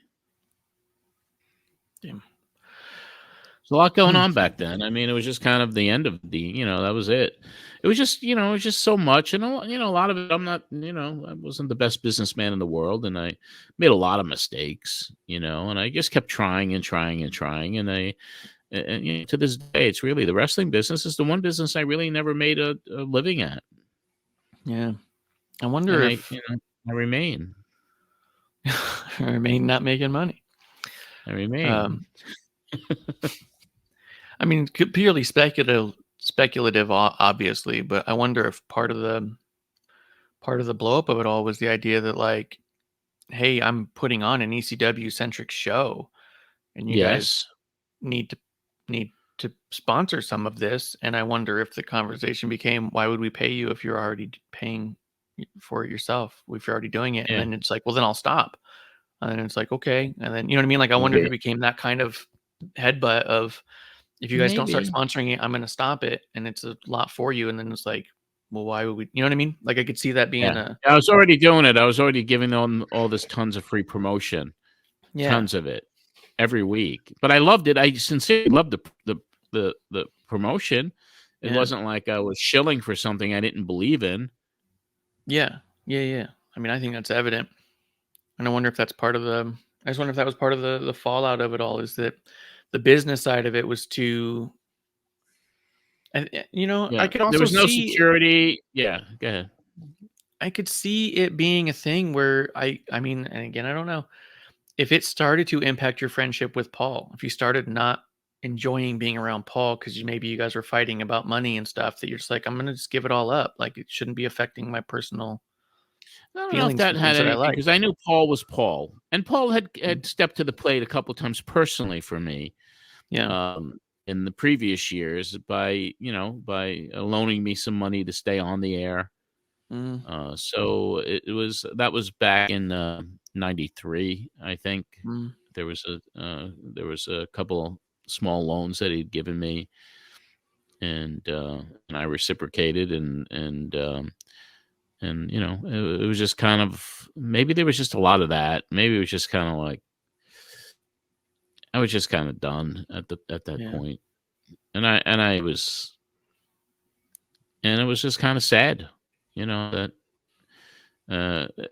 [SPEAKER 2] Damn.
[SPEAKER 1] There's a lot going on back then. I mean, it was just kind of the end of that was it. It was just, it was just so much. And, a lot of it, I'm not, I wasn't the best businessman in the world. And I made a lot of mistakes, and I just kept trying and trying and trying. And to this day, it's really the wrestling business is the one business I really never made a living at.
[SPEAKER 2] Yeah. I wonder if
[SPEAKER 1] I remain.
[SPEAKER 2] I remain not making money.
[SPEAKER 1] I remain.
[SPEAKER 2] I mean, purely speculative, obviously, but I wonder if part of the blow up of it all was the idea that, like, hey, I'm putting on an ECW centric show, and you guys need to sponsor some of this. And I wonder if the conversation became, why would we pay you if you're already paying for it yourself? If you're already doing it, and then it's like, well, then I'll stop. And then it's like, okay, and then you know what I mean? Like, I wonder if it became that kind of headbutt of, if you guys don't start sponsoring it, I'm going to stop it, and it's a lot for you. And then it's like, well, why would we? You know what I mean? Like, I could see that being
[SPEAKER 1] I was already doing it. I was already giving them all this tons of free promotion, tons of it every week. But I loved it. I sincerely loved the promotion. It wasn't like I was shilling for something I didn't believe in.
[SPEAKER 2] Yeah. I mean, I think that's evident, and I wonder if that's part of the. I just wonder if that was part of the fallout of it all. Is that the business side of it was too, I could also
[SPEAKER 1] there was no
[SPEAKER 2] see
[SPEAKER 1] security. Yeah, go ahead.
[SPEAKER 2] I could see it being a thing where I mean, and again, I don't know if it started to impact your friendship with Paul. If you started not enjoying being around Paul because maybe you guys were fighting about money and stuff, that you're just like, I'm gonna just give it all up. Like, it shouldn't be affecting my personal.
[SPEAKER 1] I don't know if that had anything, because I knew Paul was Paul, and Paul had stepped to the plate a couple of times personally for me.
[SPEAKER 2] Yeah.
[SPEAKER 1] In the previous years by loaning me some money to stay on the air. So that was back in '93, I think. There was a couple small loans that he'd given me, and I reciprocated, and it was just kind of, maybe there was just a lot of that. Maybe it was just kind of like I was just kind of done at that point, and it was just kind of sad, that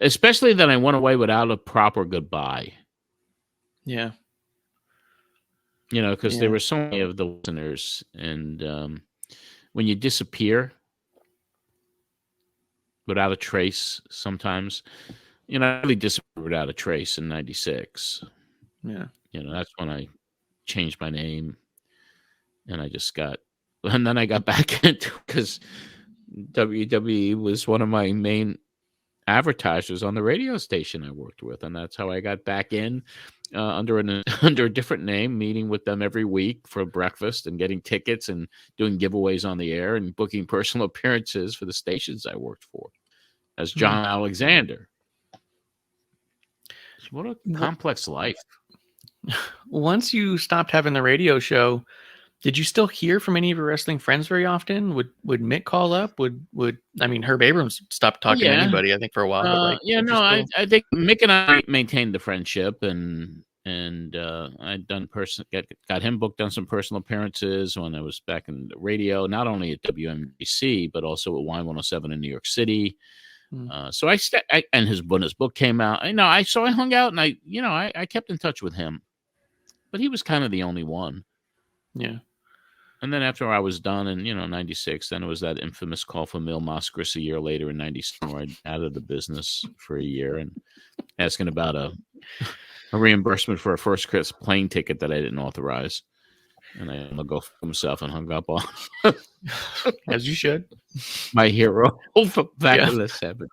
[SPEAKER 1] especially that I went away without a proper goodbye.
[SPEAKER 2] Yeah.
[SPEAKER 1] Because there were so many of the listeners, and when you disappear without a trace, sometimes, I really disappeared without a trace in '96.
[SPEAKER 2] Yeah.
[SPEAKER 1] That's when I changed my name, and then I got back into, because WWE was one of my main advertisers on the radio station I worked with, and that's how I got back in. Under a different name, meeting with them every week for breakfast and getting tickets and doing giveaways on the air and booking personal appearances for the stations I worked for as John Alexander. What a complex life.
[SPEAKER 2] Once you stopped having the radio show, did you still hear from any of your wrestling friends very often? Would Mick call up? Herb Abrams stopped talking to anybody, I think, for a while. But
[SPEAKER 1] I think Mick and I maintained the friendship, and I'd got him booked on some personal appearances when I was back in the radio, not only at WNYG but also at Y107 in New York City. So when his book came out, I hung out, and I kept in touch with him, but he was kind of the only one.
[SPEAKER 2] Yeah.
[SPEAKER 1] And then after I was done in, '96, then it was that infamous call from Mil Mascaris a year later in '97, where I out of the business for a year and asking about a reimbursement for a first class plane ticket that I didn't authorize. And I let go for himself and hung up on
[SPEAKER 2] as you should.
[SPEAKER 1] My hero back in the 70s.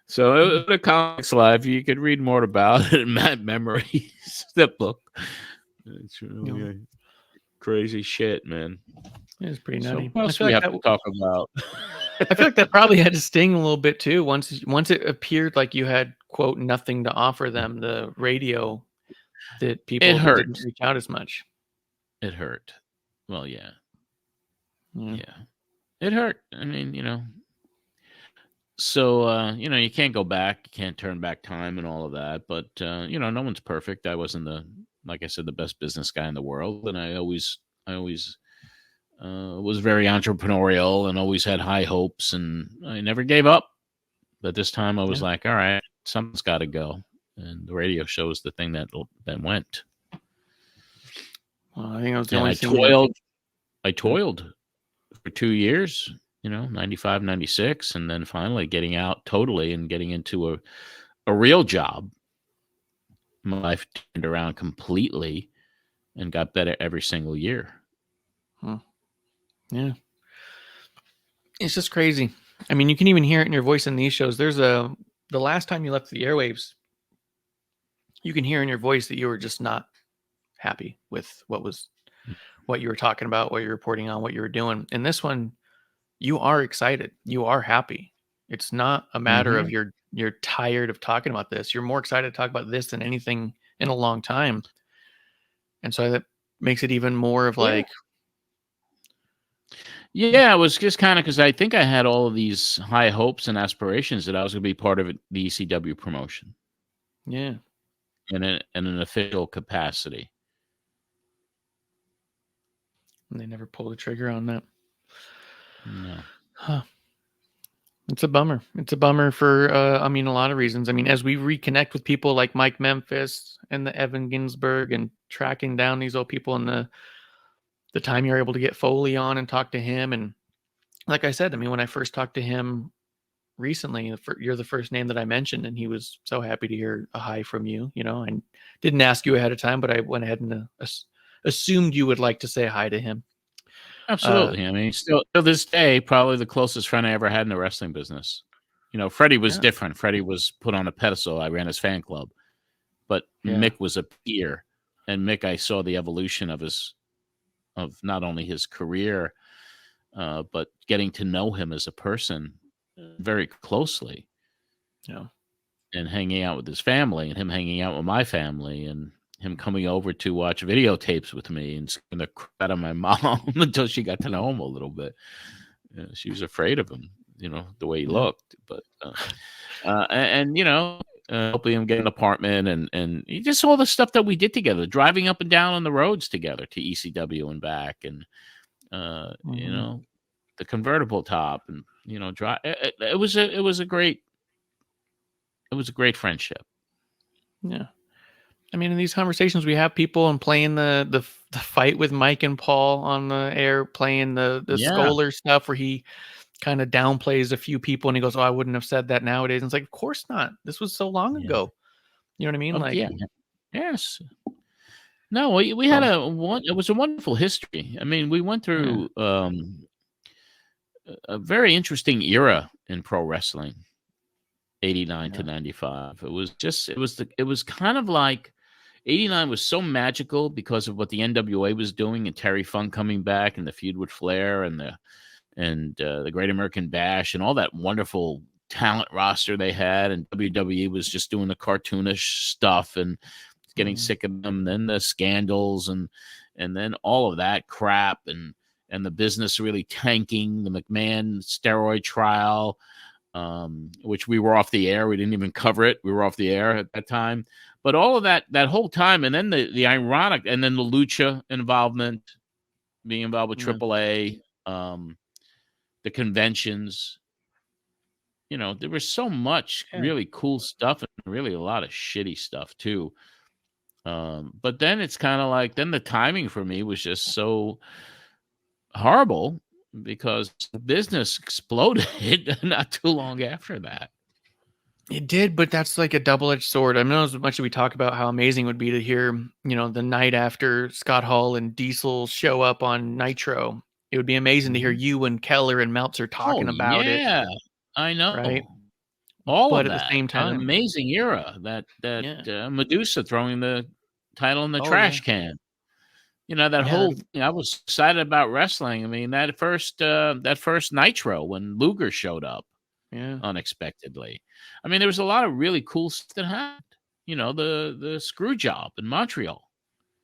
[SPEAKER 1] So it was a complex life. You could read more about it in Mad Memories, that book. It's really crazy shit, man.
[SPEAKER 2] It's pretty nutty.
[SPEAKER 1] What else do we have to talk about?
[SPEAKER 2] I feel like that probably had to sting a little bit too. Once it appeared like you had, quote, nothing to offer them, the radio, that people didn't reach out as much.
[SPEAKER 1] It hurt. Well, yeah. It hurt. I mean, so, you can't go back. You can't turn back time and all of that. But, no one's perfect. I wasn't like I said, the best business guy in the world. And I always was very entrepreneurial and always had high hopes, and I never gave up. But this time I was like, all right, something's got to go. And the radio show was the thing that went.
[SPEAKER 2] Well, I think I was the only thing.
[SPEAKER 1] I toiled for 2 years, 95, 96, and then finally getting out totally and getting into a real job. My life turned around completely and got better every single year.
[SPEAKER 2] Yeah. It's just crazy. I mean, you can even hear it in your voice in these shows. The last time you left the airwaves, you can hear in your voice that you were just not happy with what you were talking about, what you're reporting on, what you were doing. In this one, you are excited. You are happy. It's not a matter of you're tired of talking about this. You're more excited to talk about this than anything in a long time. And so that makes it even more of like...
[SPEAKER 1] Yeah, it was just kind of because I think I had all of these high hopes and aspirations that I was going to be part of the ECW promotion.
[SPEAKER 2] Yeah.
[SPEAKER 1] In an official capacity.
[SPEAKER 2] And they never pulled the trigger on that.
[SPEAKER 1] No.
[SPEAKER 2] Huh. It's a bummer. It's a bummer for, a lot of reasons. I mean, as we reconnect with people like Mike Memphis and the Evan Ginsberg and tracking down these old people and the time you're able to get Foley on and talk to him. And like I said, when I first talked to him recently, you're the first name that I mentioned, and he was so happy to hear a hi from you, and didn't ask you ahead of time, but I went ahead and assumed you would like to say hi to him.
[SPEAKER 1] Absolutely. Still to this day, probably the closest friend I ever had in the wrestling business. Freddie was different. Freddie was put on a pedestal. I ran his fan club, but Mick was a peer, and Mick, I saw the evolution of not only his career, but getting to know him as a person very closely.
[SPEAKER 2] Yeah.
[SPEAKER 1] and hanging out with his family, and him hanging out with my family, and him coming over to watch videotapes with me and scaring the crap out of my mom until she got to know him a little bit. She was afraid of him, the way he looked. But and helping him get an apartment, and just all the stuff that we did together, driving up and down on the roads together to ECW and back, and the convertible top, and drive. It was a great friendship.
[SPEAKER 2] Yeah. I mean, in these conversations, we have people and playing the fight with Mike and Paul on the air, playing the Scholar stuff where he kind of downplays a few people and he goes, "Oh, I wouldn't have said that nowadays." And it's like, of course not. This was so long ago. You know what I mean? Like,
[SPEAKER 1] yes. No, we had it was a wonderful history. I mean, we went through a very interesting era in pro wrestling, 89 to 95. It was kind of like 89 was so magical because of what the NWA was doing, and Terry Funk coming back, and the feud with Flair, and the Great American Bash, and all that wonderful talent roster they had. And WWE was just doing the cartoonish stuff and getting sick of them. Then the scandals and then all of that crap, and the business really tanking, the McMahon steroid trial, which we were off the air. We didn't even cover it. We were off the air at that time. But all of that whole time, and then the ironic, and then the Lucha involvement, being involved with AAA, the conventions, there was so much really cool stuff, and really a lot of shitty stuff too. But then it's kind of like, then the timing for me was just so horrible because the business exploded not too long after that.
[SPEAKER 2] It did, but that's like a double-edged sword. I mean, as much as we talk about how amazing it would be to hear, the night after Scott Hall and Diesel show up on Nitro, it would be amazing to hear you and Keller and Meltzer talking about it.
[SPEAKER 1] Yeah, I know.
[SPEAKER 2] Right?
[SPEAKER 1] But
[SPEAKER 2] at the same time,
[SPEAKER 1] an amazing era, that Medusa throwing the title in the trash can. That whole thing. I was excited about wrestling. I mean, that first Nitro when Luger showed up. Unexpectedly. I mean, there was a lot of really cool stuff that happened. The screw job in Montreal.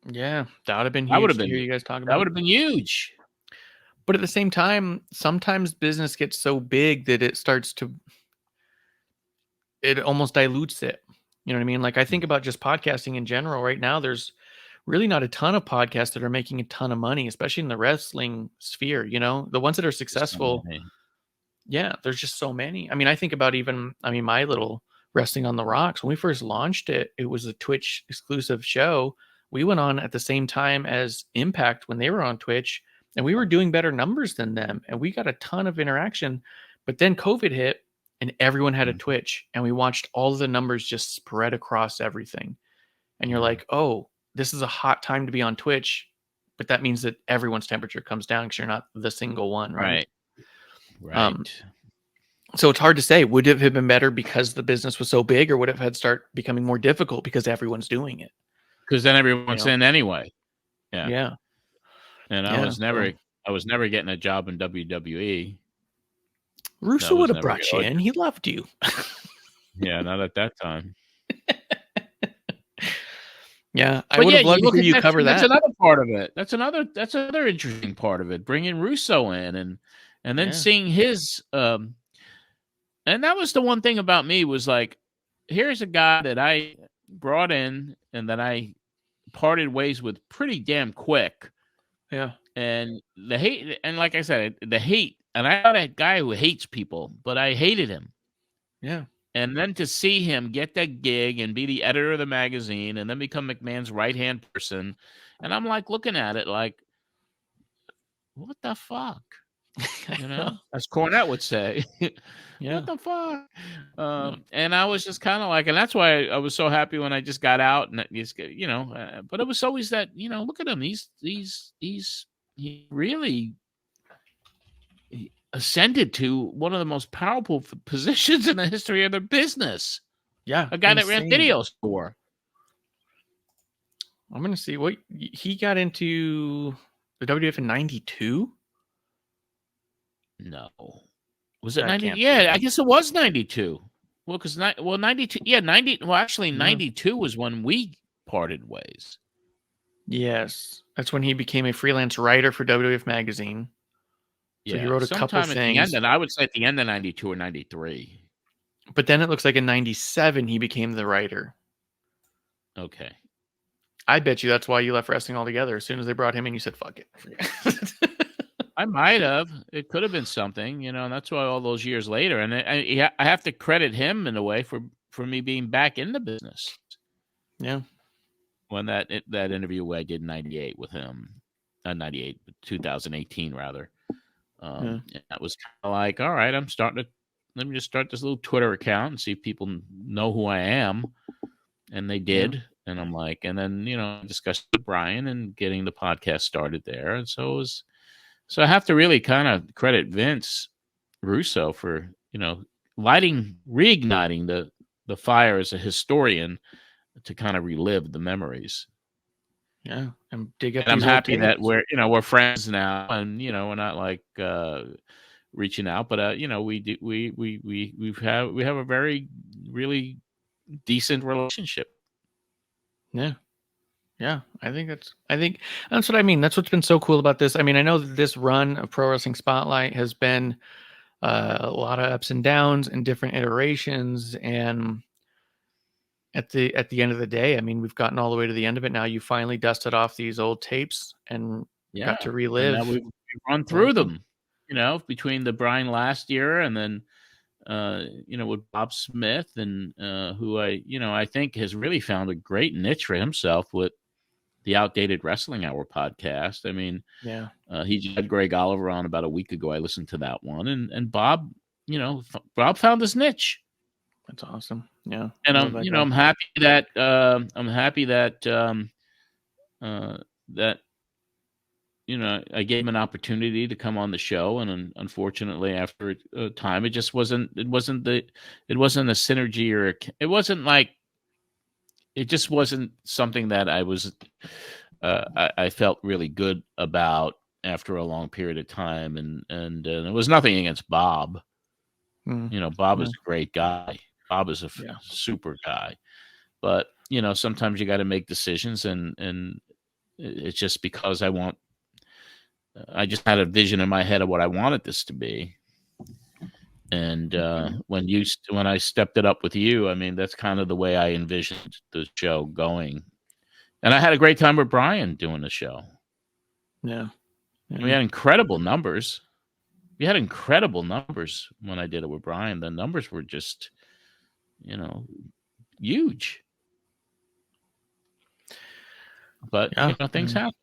[SPEAKER 2] Yeah, that would have been huge. That would have been, to hear you guys talk about.
[SPEAKER 1] That would have been huge.
[SPEAKER 2] But at the same time, sometimes business gets so big that it almost dilutes it. You know what I mean? Like, I think about just podcasting in general. Right now, there's really not a ton of podcasts that are making a ton of money, especially in the wrestling sphere. The ones that are successful. Yeah, there's just so many. I mean, I think about my little Wrestling on the Rocks. When we first launched it, it was a Twitch exclusive show. We went on at the same time as Impact when they were on Twitch, and we were doing better numbers than them. And we got a ton of interaction. But then COVID hit, and everyone had a Twitch, and we watched all of the numbers just spread across everything. And you're like, oh, this is a hot time to be on Twitch. But that means that everyone's temperature comes down because you're not the single one, right? Right. So it's hard to say. Would it have been better because the business was so big, or would it have start becoming more difficult because everyone's doing it?
[SPEAKER 1] Because then everyone's in anyway.
[SPEAKER 2] Yeah.
[SPEAKER 1] And I was never getting a job in WWE.
[SPEAKER 2] Russo would have brought you in. He loved you.
[SPEAKER 1] Yeah, not at that time.
[SPEAKER 2] Yeah, I would have loved to hear you cover that.
[SPEAKER 1] That's another part of it. That's another interesting part of it. Bringing Russo in and then seeing his and that was the one thing about me was like, here's a guy that I brought in and that I parted ways with pretty damn quick.
[SPEAKER 2] Yeah.
[SPEAKER 1] And the hate, and like I said, the hate, and I'm not a guy who hates people, but I hated him.
[SPEAKER 2] Yeah.
[SPEAKER 1] And then to see him get that gig and be the editor of the magazine and then become McMahon's right-hand person. And I'm like looking at it like, what the fuck? As Cornette would say. What the fuck? And I was just kind of like, and that's why I was so happy when I just got out, and but it was always that, look at him. He really ascended to one of the most powerful positions in the history of the business.
[SPEAKER 2] Yeah.
[SPEAKER 1] A guy that ran video store.
[SPEAKER 2] I'm going to see what he got into the WWF in 92.
[SPEAKER 1] No. Was it 90? Yeah, I guess it was 92. Well, because 92, 90. Well, actually, 92 was when we parted ways.
[SPEAKER 2] Yes, that's when he became a freelance writer for WWF Magazine. So he wrote a couple
[SPEAKER 1] sometime at
[SPEAKER 2] things.
[SPEAKER 1] the end, and I would say at the end of 92 or 93.
[SPEAKER 2] But then it looks like in 97 he became the writer.
[SPEAKER 1] Okay.
[SPEAKER 2] I bet you that's why you left wrestling altogether. As soon as they brought him in, you said, fuck it.
[SPEAKER 1] I might have. It could have been something, and that's why all those years later. And I have to credit him in a way for me being back in the business.
[SPEAKER 2] Yeah.
[SPEAKER 1] When that interview I did in 98 with him, 98, 2018 rather. That was kind of like, all right, let me just start this little Twitter account and see if people know who I am. And they did. Yeah. And I'm like, and then, discussed with Brian and getting the podcast started there. And so I have to really kind of credit Vince Russo for, reigniting the fire as a historian to kind of relive the memories.
[SPEAKER 2] Yeah. And dig up.
[SPEAKER 1] And I'm happy that we're friends now, and we're not like reaching out, but we have a very really decent relationship.
[SPEAKER 2] Yeah. Yeah, I think that's what I mean. That's what's been so cool about this. I mean, I know that this run of Pro Wrestling Spotlight has been a lot of ups and downs and different iterations. And at the end of the day, I mean, we've gotten all the way to the end of it. Now you finally dusted off these old tapes and got to relive.
[SPEAKER 1] And now we've run through them, between the Brian last year and then, with Bob Smith and who I think has really found a great niche for himself with the Outdated Wrestling Hour podcast. I mean, he had Greg Oliver on about a week ago. I listened to that one, and Bob, Bob found his niche.
[SPEAKER 2] That's awesome. Yeah,
[SPEAKER 1] and I'm happy that I gave him an opportunity to come on the show, and unfortunately, after a time, it wasn't a synergy, or it just wasn't something that I felt really good about after a long period of time, and it was nothing against Bob. Bob is a great guy. Bob is a super guy, but sometimes you got to make decisions, and it's just because I just had a vision in my head of what I wanted this to be. And when I stepped it up with you, I mean, that's kind of the way I envisioned the show going. And I had a great time with Brian doing the show.
[SPEAKER 2] Yeah.
[SPEAKER 1] We had incredible numbers. We had incredible numbers when I did it with Brian. The numbers were just, huge. But, things happen.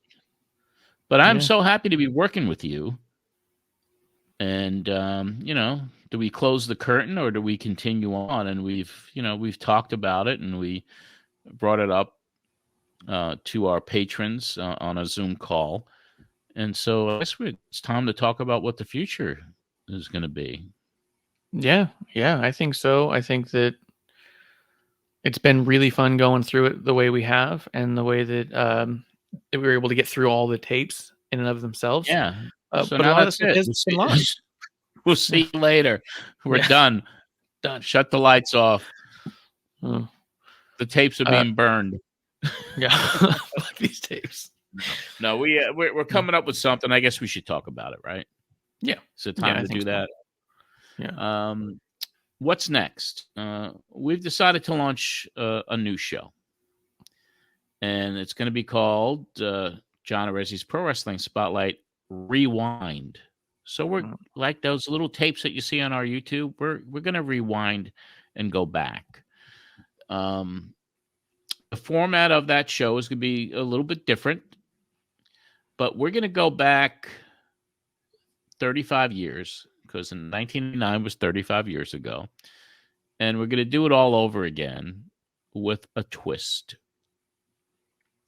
[SPEAKER 1] But I'm so happy to be working with you. And, do we close the curtain or do we continue on? And we've talked about it, and we brought it up to our patrons on a Zoom call. And so I guess it's time to talk about what the future is going to be.
[SPEAKER 2] Yeah, I think so. I think that it's been really fun going through it the way we have, and the way that we were able to get through all the tapes in and of themselves.
[SPEAKER 1] Yeah.
[SPEAKER 2] So now that's it.
[SPEAKER 1] We'll see you later. We're done.
[SPEAKER 2] Done.
[SPEAKER 1] Shut the lights off. The tapes are being burned.
[SPEAKER 2] Yeah, I like these tapes.
[SPEAKER 1] No, we're coming up with something. I guess we should talk about it, right?
[SPEAKER 2] Yeah.
[SPEAKER 1] So time to do that.
[SPEAKER 2] Yeah.
[SPEAKER 1] What's next? We've decided to launch a new show, and it's going to be called John Arezzi's Pro Wrestling Spotlight Rewind. So we're like those little tapes that you see on our YouTube. We're going to rewind and go back. The format of that show is going to be a little bit different, but we're going to go back 35 years, because in 1999 was 35 years ago, and we're going to do it all over again with a twist.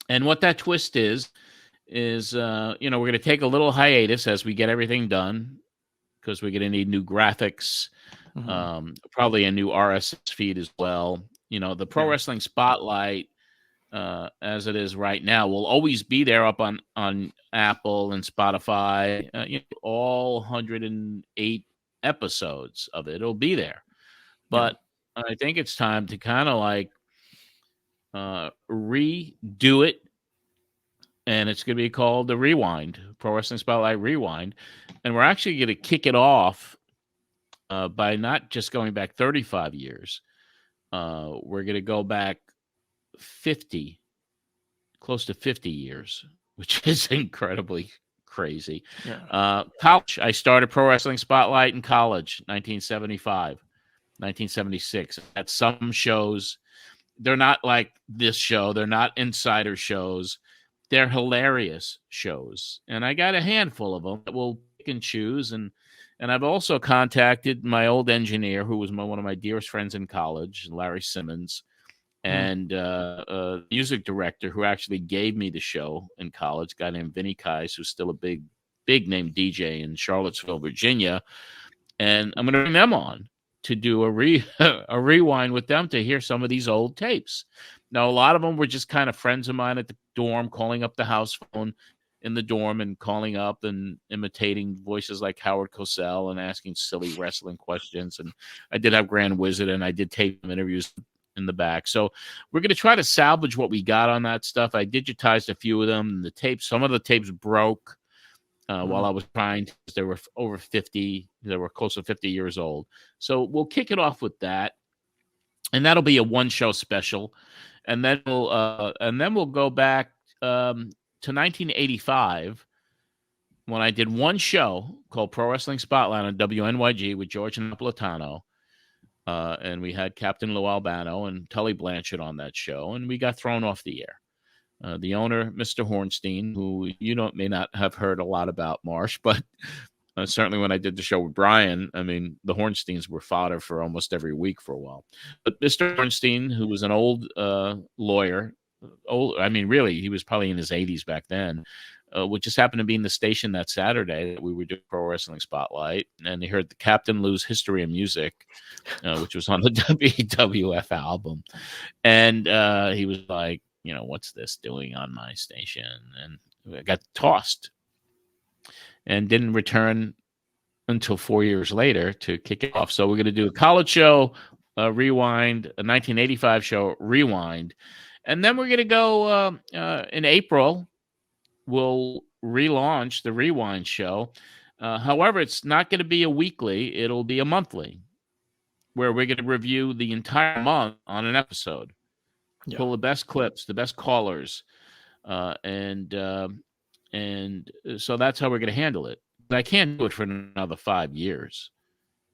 [SPEAKER 1] And what that twist is we're going to take a little hiatus as we get everything done, because we're going to need new graphics, probably a new RSS feed as well. The Pro Wrestling Spotlight, as it is right now, will always be there up on Apple and Spotify. All 108 episodes of it will be there. But I think it's time to kind of like redo it. And it's going to be called the Rewind, Pro Wrestling Spotlight Rewind. And we're actually going to kick it off by not just going back 35 years. We're going to go back 50, close to 50 years, which is incredibly crazy.
[SPEAKER 2] Yeah.
[SPEAKER 1] College. I started Pro Wrestling Spotlight in college, 1975, 1976. At some shows, they're not like this show. They're not insider shows. They're hilarious shows. And I got a handful of them that we'll pick and choose. And I've also contacted my old engineer, who was one of my dearest friends in college, Larry Simmons, and a music director who actually gave me the show in college, a guy named Vinny Kais, who's still a big name DJ in Charlottesville, Virginia. And I'm going to bring them on to do a rewind with them to hear some of these old tapes. Now, a lot of them were just kind of friends of mine at the dorm, calling up the house phone in the dorm and calling up and imitating voices like Howard Cosell and asking silly wrestling questions. And I did have Grand Wizard, and I did tape interviews in the back. So we're going to try to salvage what we got on that stuff. I digitized a few of them. The tapes, some of the tapes broke while I was trying. They were over 50. They were close to 50 years old. So we'll kick it off with that. And that'll be a one-show special. And then we'll go back to 1985 when I did one show called Pro Wrestling Spotlight on WNYG with George Napolitano. And we had Captain Lou Albano and Tully Blanchard on that show, and we got thrown off the air. The owner, Mr. Hornstein, who may not have heard a lot about, Marsh, but certainly when I did the show with Brian, I mean, the Hornsteins were fodder for almost every week for a while. But Mr. Hornstein, who was an old lawyer, really, he was probably in his 80s back then, would just happen to be in the station that Saturday that we were doing Pro Wrestling Spotlight, and he heard the Captain Lou's History of Music, which was on the WWF album, and he was like, what's this doing on my station? And I got tossed and didn't return until 4 years later to kick it off. So we're going to do a college show, rewind, a 1985 show, rewind, and then we're going to go in April. We'll relaunch the Rewind show. However, it's not going to be a weekly. It'll be a monthly, where we're going to review the entire month on an episode. Yeah. Pull the best clips, the best callers, and so that's how we're going to handle it. But I can't do it for another 5 years.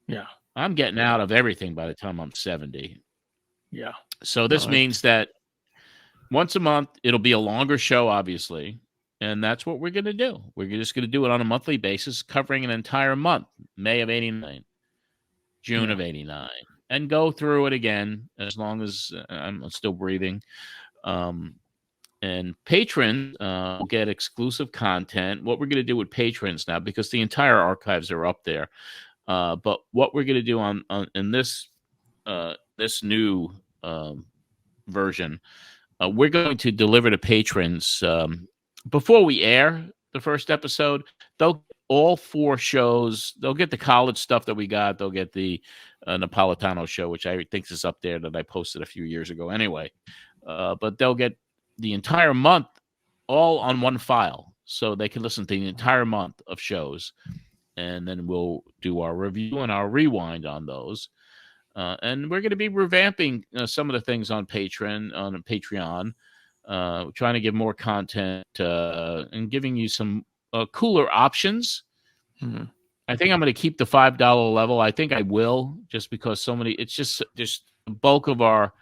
[SPEAKER 2] Yeah.
[SPEAKER 1] I'm getting out of everything by the time I'm 70.
[SPEAKER 2] Yeah.
[SPEAKER 1] So this means that once a month, it'll be a longer show, obviously. And that's what we're going to do. We're just going to do it on a monthly basis, covering an entire month, May of 89, June of 89, and go through it again as long as I'm still breathing. And patrons will get exclusive content. What we're going to do with patrons now, because the entire archives are up there. But what we're going to do in this new version, we're going to deliver to patrons before we air the first episode. They'll get all 4 shows. They'll get the college stuff that we got. They'll get the Napolitano show, which I think is up there, that I posted a few years ago anyway. But they'll get the entire month all on one file, so they can listen to the entire month of shows. And then we'll do our review and our rewind on those. And we're going to be revamping some of the things on Patreon, trying to give more content and giving you some cooler options. Mm-hmm. I think I'm going to keep the $5 level. I think I will, just because it's just the bulk of our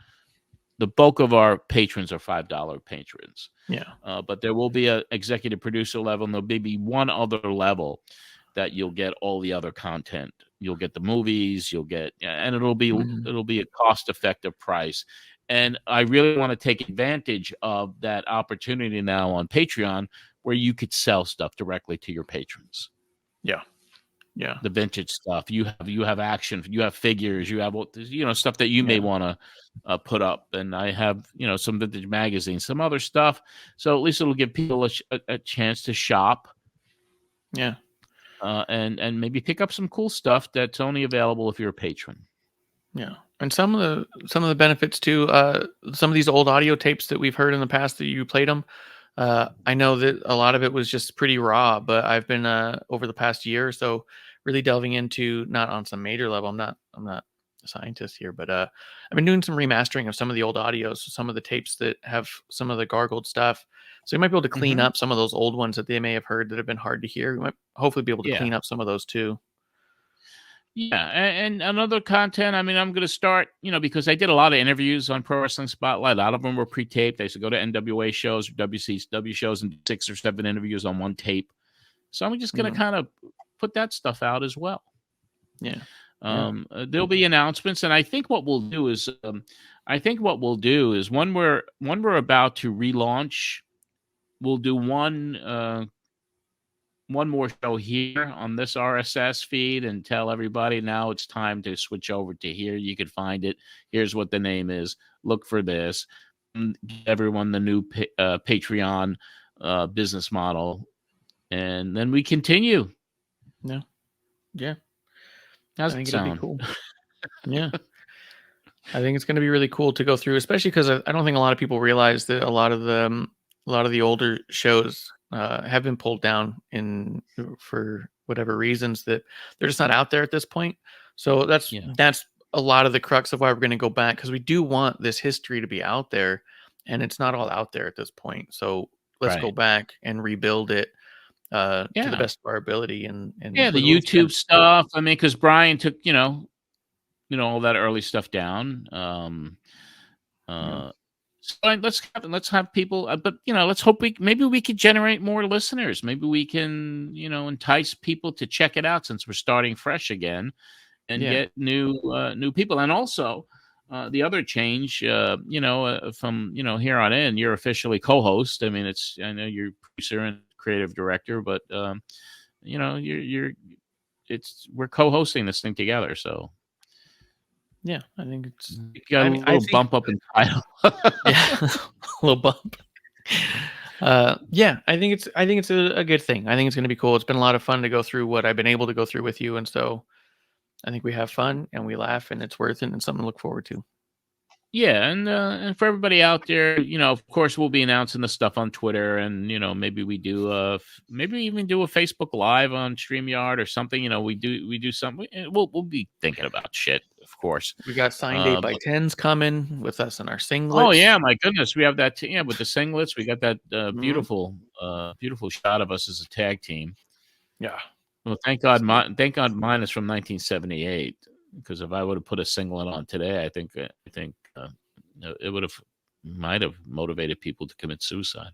[SPEAKER 1] patrons are $5 patrons.
[SPEAKER 2] Yeah.
[SPEAKER 1] But there will be an executive producer level, and there'll be one other level that you'll get all the other content. You'll get the movies, and it'll be a cost-effective price. And I really want to take advantage of that opportunity now on Patreon, where you could sell stuff directly to your patrons.
[SPEAKER 2] Yeah. Yeah.
[SPEAKER 1] The vintage stuff. You have action, you have figures, you have stuff that you may want to put up. And I have, some vintage magazines, some other stuff. So at least it'll give people a chance to shop.
[SPEAKER 2] Yeah.
[SPEAKER 1] And maybe pick up some cool stuff that's only available if you're a patron.
[SPEAKER 2] Yeah. And some of the benefits too, some of these old audio tapes that we've heard in the past that you played them, I know that a lot of it was just pretty raw, but I've been over the past year or so really delving into, not on some major level. I'm not a scientist here, but I've been doing some remastering of some of the old audios, some of the tapes that have some of the gargled stuff. So you might be able to clean up some of those old ones that they may have heard that have been hard to hear. We might hopefully be able to clean up some of those too.
[SPEAKER 1] Yeah, and another content, I mean, I'm going to start, because I did a lot of interviews on Pro Wrestling Spotlight. A lot of them were pre-taped. I used to go to NWA shows or WCW shows and 6 or 7 interviews on one tape. So I'm just going to kind of put that stuff out as well.
[SPEAKER 2] Yeah.
[SPEAKER 1] There'll be announcements, and I think what we'll do is, when we're about to relaunch, we'll do one more show here on this RSS feed and tell everybody now it's time to switch over to here. You can find it. Here's what the name is. Look for this. Give everyone the new Patreon business model, and then we continue.
[SPEAKER 2] Yeah.
[SPEAKER 1] How's
[SPEAKER 2] I think
[SPEAKER 1] it
[SPEAKER 2] it'll
[SPEAKER 1] sound?
[SPEAKER 2] be cool. Yeah. I think it's going to be really cool to go through, especially because I don't think a lot of people realize that a lot of the older shows have been pulled down for whatever reasons, that they're just not out there at this point. So that's a lot of the crux of why we're going to go back, because we do want this history to be out there, and it's not all out there at this point. So let's go back and rebuild it to the best of our ability. And
[SPEAKER 1] the YouTube stuff. I mean, because Brian took all that early stuff down. So let's have people, but let's hope maybe we could generate more listeners. Maybe we can entice people to check it out, since we're starting fresh again, and get new people. And also the other change, from here on in, you're officially co-host. I mean, I know you're producer and creative director, but we're co-hosting this thing together. So.
[SPEAKER 2] Yeah, I think it's
[SPEAKER 1] got a little bump up in title.
[SPEAKER 2] Yeah, a little bump. I think it's a good thing. I think it's going to be cool. It's been a lot of fun to go through what I've been able to go through with you, and so I think we have fun and we laugh, and it's worth it and something to look forward to.
[SPEAKER 1] Yeah, and for everybody out there, of course, we'll be announcing the stuff on Twitter, and maybe we do maybe even do a Facebook Live on StreamYard or something. We do something. We'll be thinking about shit, of course.
[SPEAKER 2] We got signed 8x10s coming with us in our singlets.
[SPEAKER 1] Oh yeah, my goodness, we have that. With the singlets, we got that beautiful shot of us as a tag team.
[SPEAKER 2] Yeah.
[SPEAKER 1] Well, thank God mine is from 1978. Because if I would have put a singlet on today, I think it might have motivated people to commit suicide.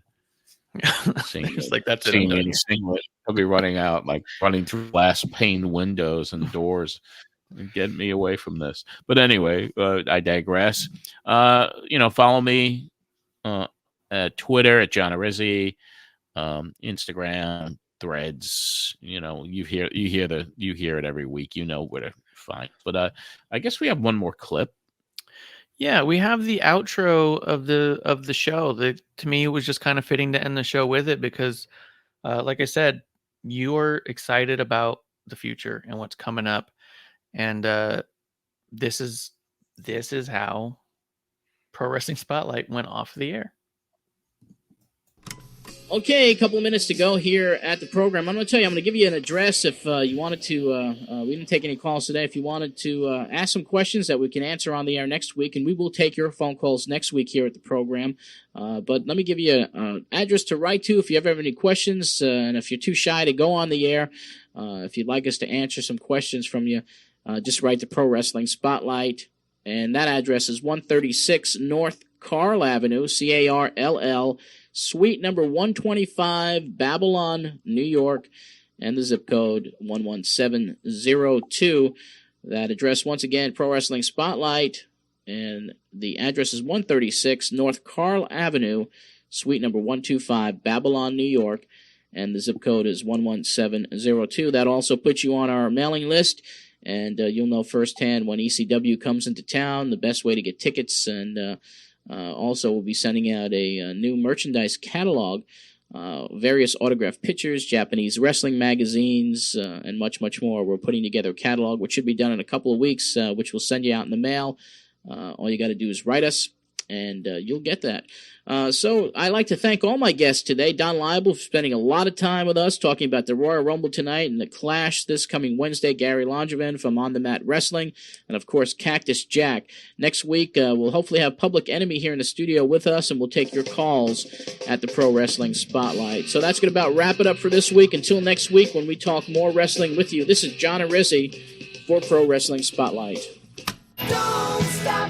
[SPEAKER 2] It's like that's
[SPEAKER 1] seeing any singlet, I'll be running through glass pane windows and doors, and get me away from this. But anyway, I digress. Follow me at Twitter at John Arizzi, Instagram, Threads. You hear it every week. You know where to find. But I guess we have one more clip.
[SPEAKER 2] Yeah, we have the outro of the show that, to me, was just kind of fitting to end the show with it, because like I said, you're excited about the future and what's coming up, and this is how Pro Wrestling Spotlight went off the air.
[SPEAKER 4] Okay, a couple of minutes to go here at the program. I'm going to give you an address if you wanted to, we didn't take any calls today, if you wanted to ask some questions that we can answer on the air next week, and we will take your phone calls next week here at the program. But let me give you an address to write to if you ever have any questions, and if you're too shy to go on the air, if you'd like us to answer some questions from you, just write to Pro Wrestling Spotlight, and that address is 136 North Carl Avenue, Carll, Suite number 125, Babylon, New York, and the zip code 11702. That address, once again, Pro Wrestling Spotlight, and the address is 136 North Carl Avenue, Suite number 125, Babylon, New York, and the zip code is 11702. That also puts you on our mailing list, and you'll know firsthand when ECW comes into town, the best way to get tickets, and also we'll be sending out a new merchandise catalog various autographed pictures, Japanese wrestling magazines, and much, much more. We're putting together a catalog, which should be done in a couple of weeks, which we'll send you out in the mail. All you got to do is write us, and you'll get that. So I'd like to thank all my guests today. Don Liable for spending a lot of time with us talking about the Royal Rumble tonight and the Clash this coming Wednesday. Gary Langevin from On the Mat Wrestling. And, of course, Cactus Jack. Next week, we'll hopefully have Public Enemy here in the studio with us, and we'll take your calls at the Pro Wrestling Spotlight. So that's going to about wrap it up for this week. Until next week when we talk more wrestling with you, this is John Arisi for Pro Wrestling Spotlight.
[SPEAKER 8] Don't stop.